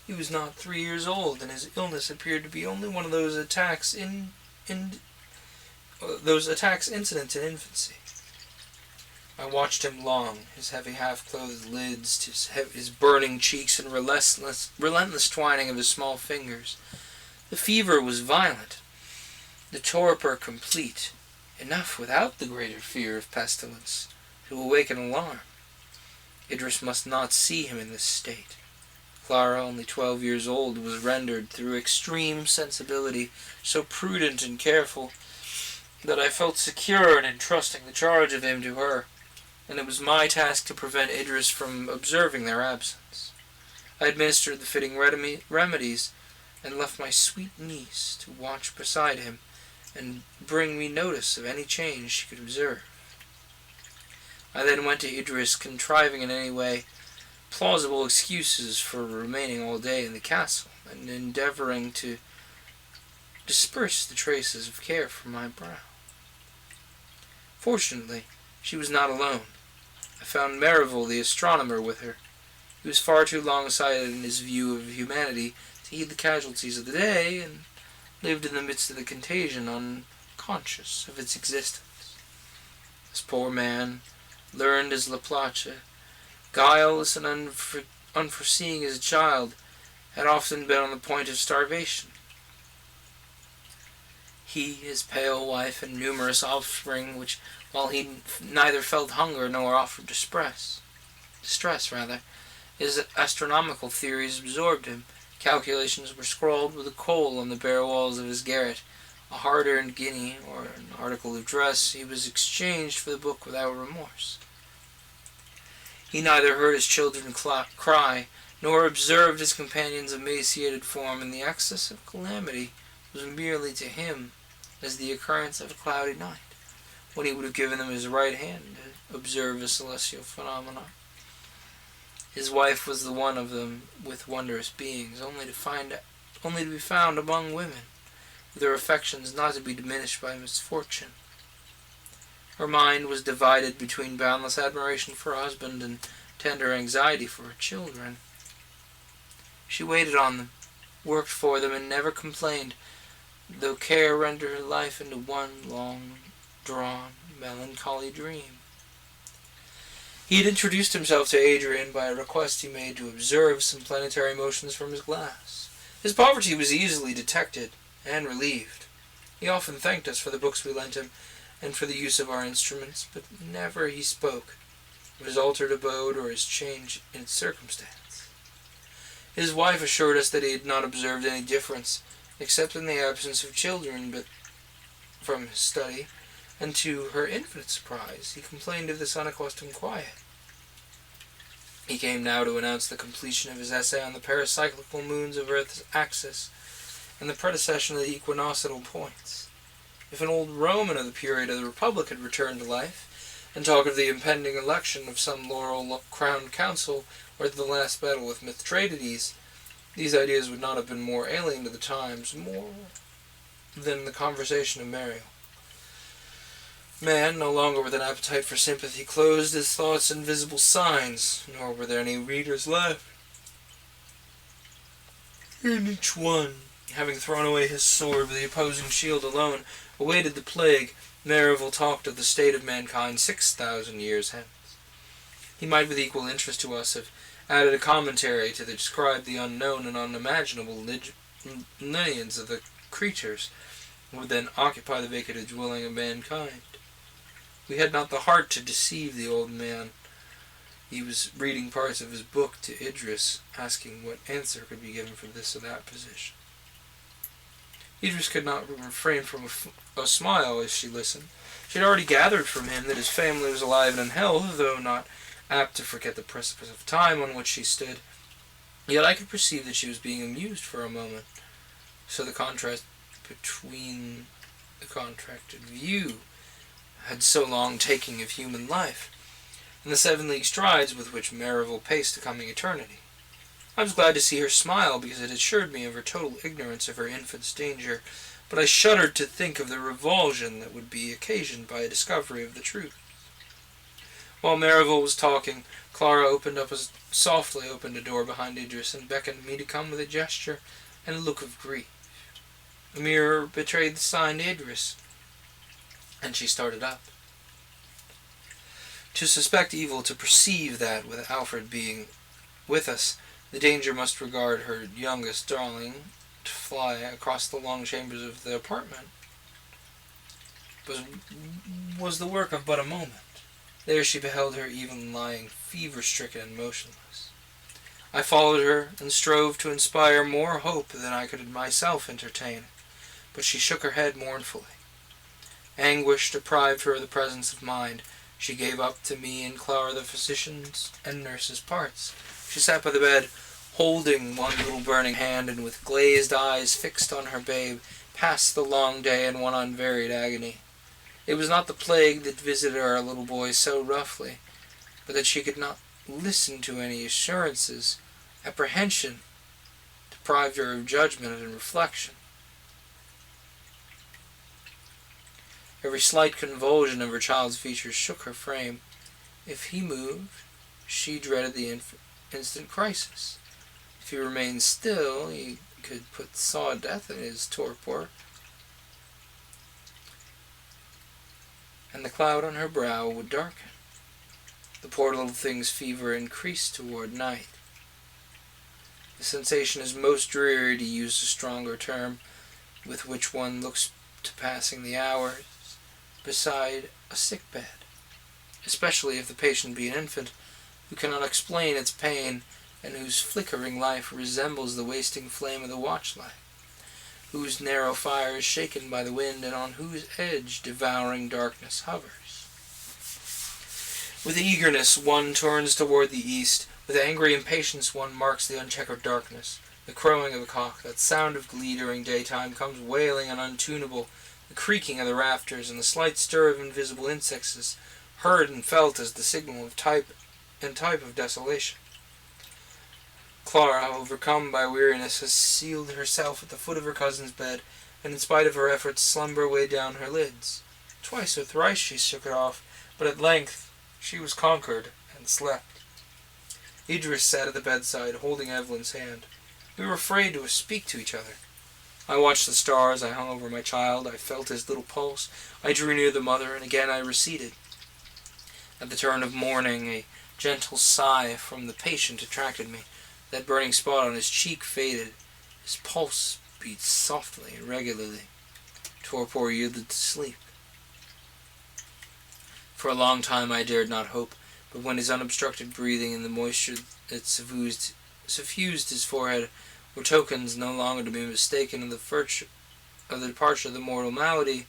Speaker 1: He was not 3 years old, and his illness appeared to be only one of those attacks incident in infancy. I watched him long, his heavy half-clothed lids, his burning cheeks, and relentless twining of his small fingers. The fever was violent, the torpor complete, enough without the greater fear of pestilence to awaken alarm. Idris must not see him in this state. Clara, only 12 years old, was rendered, through extreme sensibility, so prudent and careful, that I felt secure in entrusting the charge of him to her, and it was my task to prevent Idris from observing their absence. I administered the fitting remedies, and left my sweet niece to watch beside him, and bring me notice of any change she could observe. I then went to Idris, contriving in any way plausible excuses for remaining all day in the castle, and endeavouring to disperse the traces of care from my brow. Fortunately, she was not alone. I found Merivale, the astronomer, with her. He was far too long-sighted in his view of humanity to heed the casualties of the day, and lived in the midst of the contagion, unconscious of its existence. This poor man, learned as Laplace, guileless and unforeseeing as a child, had often been on the point of starvation. He, his pale wife, and numerous offspring, which, while he neither felt hunger nor offered distress, his astronomical theories absorbed him. Calculations were scrawled with a coal on the bare walls of his garret. A hard-earned guinea, or an article of dress, he was exchanged for the book without remorse. He neither heard his children cry, nor observed his companion's emaciated form, and the excess of calamity was merely to him as the occurrence of a cloudy night, when he would have given them his right hand to observe a celestial phenomenon. His wife was the one of them with wondrous beings, only to be found among women, with her affections not to be diminished by misfortune. Her mind was divided between boundless admiration for her husband and tender anxiety for her children. She waited on them, worked for them, and never complained, though care rendered her life into one long-drawn, melancholy dream. He had introduced himself to Adrian by a request he made to observe some planetary motions from his glass. His poverty was easily detected and relieved. He often thanked us for the books we lent him, and for the use of our instruments, but never he spoke of his altered abode or his change in its circumstance. His wife assured us that he had not observed any difference, except in the absence of children, but from his study, and to her infinite surprise, he complained of this unaccustomed quiet. He came now to announce the completion of his essay on the paracyclical moons of Earth's axis and the predecession of the equinoctial points. If an old Roman of the period of the Republic had returned to life, and talked of the impending election of some laurel-crowned consul, or the last battle with Mithridates, these ideas would not have been more alien to the times, more than the conversation of Mariel. Man, no longer with an appetite for sympathy, closed his thoughts in visible signs, nor were there any readers left. And each one, having thrown away his sword with the opposing shield alone, awaited the plague. Mariel talked of the state of mankind 6,000 years hence. He might with equal interest to us have added a commentary to describe the unknown and unimaginable lineage of the creatures who would then occupy the vacant dwelling of mankind. We had not the heart to deceive the old man. He was reading parts of his book to Idris, asking what answer could be given for this or that position. Idris could not refrain from a smile as she listened. She had already gathered from him that his family was alive and in health, though not apt to forget the precipice of time on which she stood. Yet I could perceive that she was being amused for a moment. So the contrast between the contracted view had so long taking of human life, and the 7 league strides with which Mariel paced the coming eternity. I was glad to see her smile, because it assured me of her total ignorance of her infant's danger, but I shuddered to think of the revulsion that would be occasioned by a discovery of the truth. While Mariel was talking, Clara softly opened a door behind Idris and beckoned me to come with a gesture and a look of grief. A mirror betrayed the sign to Idris, and she started up. To suspect evil, to perceive that, with Alfred being with us, the danger must regard her youngest darling, to fly across the long chambers of the apartment, was the work of but a moment. There she beheld her even lying fever-stricken and motionless. I followed her, and strove to inspire more hope than I could myself entertain, but she shook her head mournfully. Anguish deprived her of the presence of mind. She gave up to me and Clara the physician's and nurse's parts. She sat by the bed, holding one little burning hand, and with glazed eyes fixed on her babe, passed the long day in one unvaried agony. It was not the plague that visited our little boy so roughly, but that she could not listen to any assurances. Apprehension deprived her of judgment and reflection. Every slight convulsion of her child's features shook her frame. If he moved, she dreaded the instant crisis. If he remained still, he could put death in his torpor. And the cloud on her brow would darken. The poor little thing's fever increased toward night. The sensation is most dreary, to use a stronger term, with which one looks to passing the hours beside a sick bed, especially if the patient be an infant, who cannot explain its pain, and whose flickering life resembles the wasting flame of the watchlight, whose narrow fire is shaken by the wind, and on whose edge devouring darkness hovers. With eagerness one turns toward the east, with angry impatience one marks the uncheckered darkness. The crowing of a cock, that sound of glee during daytime, comes wailing and untunable. The creaking of the rafters and the slight stir of invisible insects is heard and felt as the signal of type of desolation. Clara, overcome by weariness, has sealed herself at the foot of her cousin's bed, and in spite of her efforts slumber weighed down her lids. Twice or thrice she shook it off, but at length she was conquered and slept. Idris sat at the bedside, holding Evelyn's hand. We were afraid to speak to each other. I watched the stars, I hung over my child, I felt his little pulse, I drew near the mother, and again I receded. At the turn of morning, a gentle sigh from the patient attracted me. That burning spot on his cheek faded. His pulse beat softly and regularly. Torpor yielded to sleep. For a long time I dared not hope, but when his unobstructed breathing and the moisture that suffused his forehead were tokens no longer to be mistaken of the departure of the mortal malady,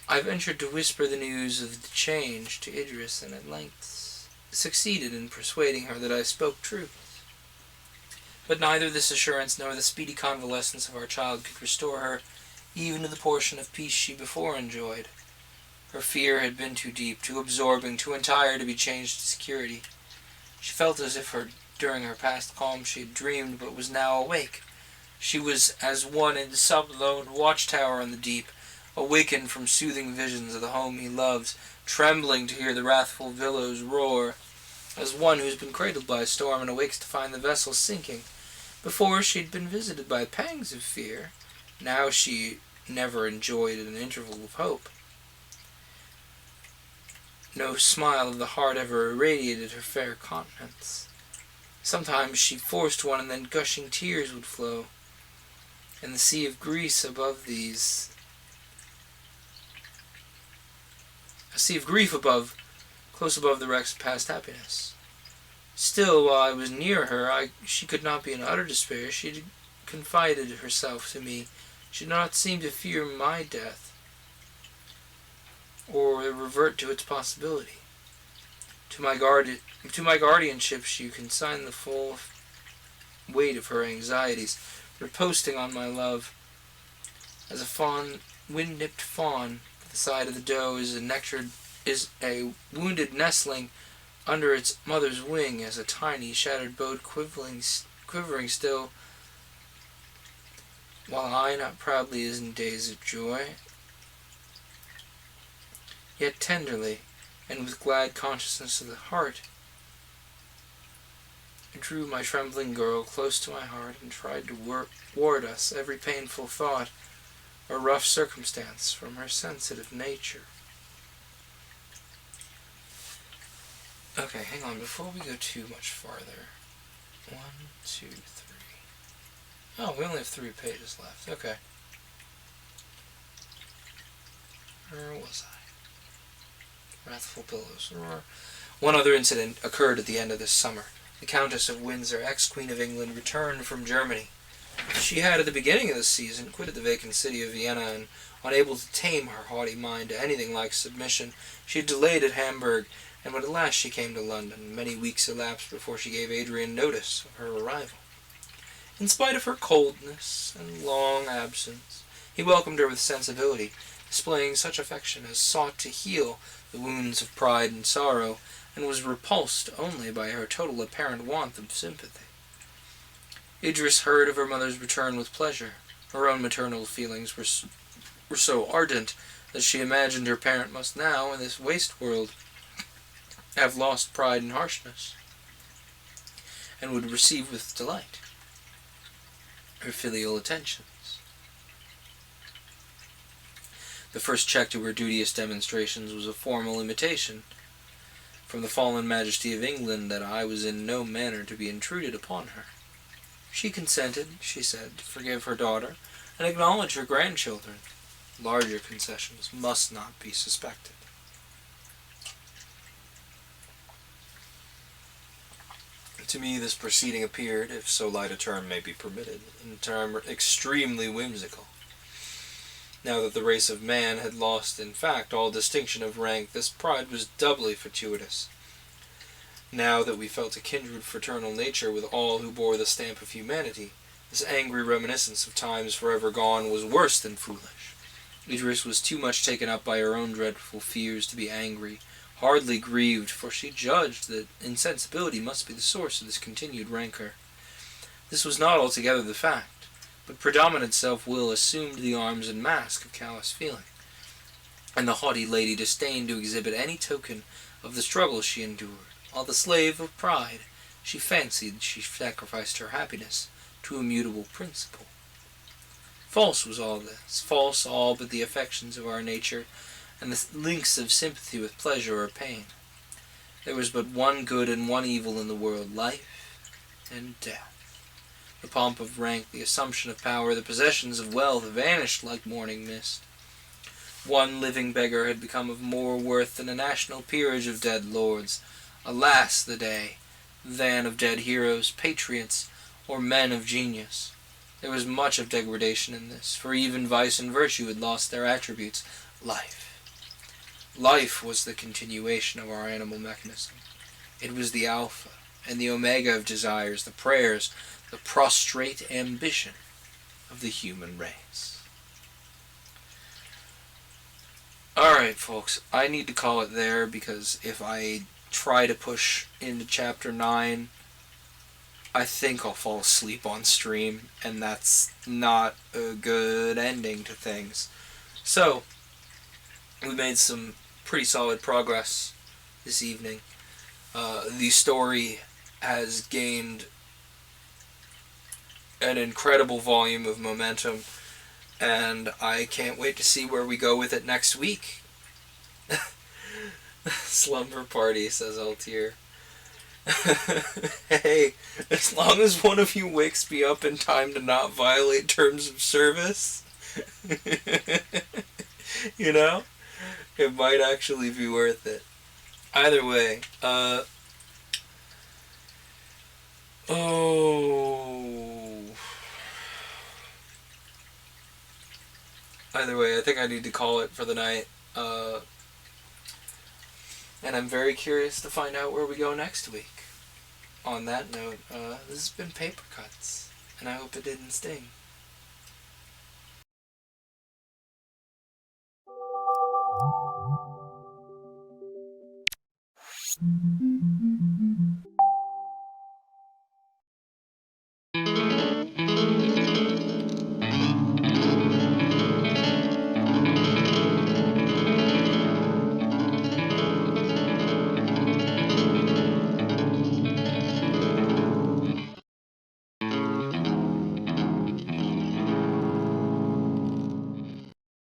Speaker 1: I ventured to whisper the news of the change to Idris, and at length succeeded in persuading her that I spoke truth. But neither this assurance nor the speedy convalescence of our child could restore her even to the portion of peace she before enjoyed. Her fear had been too deep, too absorbing, too entire to be changed to security. She felt as if during her past calm she had dreamed but was now awake. She was as one in some lone watchtower on the deep, awakened from soothing visions of the home he loves, trembling to hear the wrathful billows roar, as one who has been cradled by a storm and awakes to find the vessel sinking. Before she had been visited by pangs of fear, now she never enjoyed an interval of hope. No smile of the heart ever irradiated her fair countenance. Sometimes she forced one, and then gushing tears would flow, and the sea of grief above close above the wrecks of past happiness. Still, while I was near her, she could not be in utter despair. She had confided herself to me. She did not seem to fear my death, or revert to its possibility. To my guardianship she consigned the full weight of her anxieties, reposting on my love. As a wind-nipped fawn at the side of the doe is a wounded nestling under its mother's wing, as a tiny shattered boat quivering still, while I not proudly is in days of joy, yet tenderly, and with glad consciousness of the heart, I drew my trembling girl close to my heart and tried to ward us every painful thought or rough circumstance from her sensitive nature. Okay, hang on, before we go too much farther. 1, 2, 3. Oh, we only have 3 pages left. Okay. Where was I? Wrathful Billows. One other incident occurred at the end of this summer. The Countess of Windsor, ex-Queen of England, returned from Germany. She had, at the beginning of the season, quitted the vacant city of Vienna, and, unable to tame her haughty mind to anything like submission, she had delayed at Hamburg, and when at last she came to London, many weeks elapsed before she gave Adrian notice of her arrival. In spite of her coldness and long absence, he welcomed her with sensibility, displaying such affection as sought to heal the wounds of pride and sorrow, and was repulsed only by her total apparent want of sympathy. Idris heard of her mother's return with pleasure. Her own maternal feelings were so ardent that she imagined her parent must now, in this waste world, have lost pride and harshness, and would receive with delight her filial attentions. The first check to her duteous demonstrations was a formal intimation from the fallen majesty of England that I was in no manner to be intruded upon her. She consented, she said, to forgive her daughter and acknowledge her grandchildren. Larger concessions must not be suspected. To me this proceeding appeared, if so light a term may be permitted, in term extremely whimsical. Now that the race of man had lost, in fact, all distinction of rank, this pride was doubly fortuitous. Now that we felt a kindred fraternal nature with all who bore the stamp of humanity, this angry reminiscence of times forever gone was worse than foolish. Idris was too much taken up by her own dreadful fears to be angry, hardly grieved, for she judged that insensibility must be the source of this continued rancor. This was not altogether the fact, but predominant self-will assumed the arms and mask of callous feeling, and the haughty lady disdained to exhibit any token of the struggle she endured, while the slave of pride, she fancied she sacrificed her happiness to a mutable principle. False was all this, false all but the affections of our nature, and the links of sympathy with pleasure or pain. There was but one good and one evil in the world, life and death. The pomp of rank, the assumption of power, the possessions of wealth vanished like morning mist. One living beggar had become of more worth than a national peerage of dead lords. Alas the day, than of dead heroes, patriots, or men of genius. There was much of degradation in this, for even vice and virtue had lost their attributes. Life. Life was the continuation of our animal mechanism. It was the alpha and the omega of desires, the prayers, the prostrate ambition of the human race. Alright, folks, I need to call it there because if I try to push into Chapter 9, I think I'll fall asleep on stream, and that's not a good ending to things. So, we made some pretty solid progress this evening. The story has gained an incredible volume of momentum, and I can't wait to see where we go with it next week. Slumber party, says Altier. Hey, as long as one of you wakes me up in time to not violate terms of service, you know, it might actually be worth it. Either way, Either way, I think I need to call it for the night. And I'm very curious to find out where we go next week. On that note, this has been Paper Cuts, and I hope it didn't sting.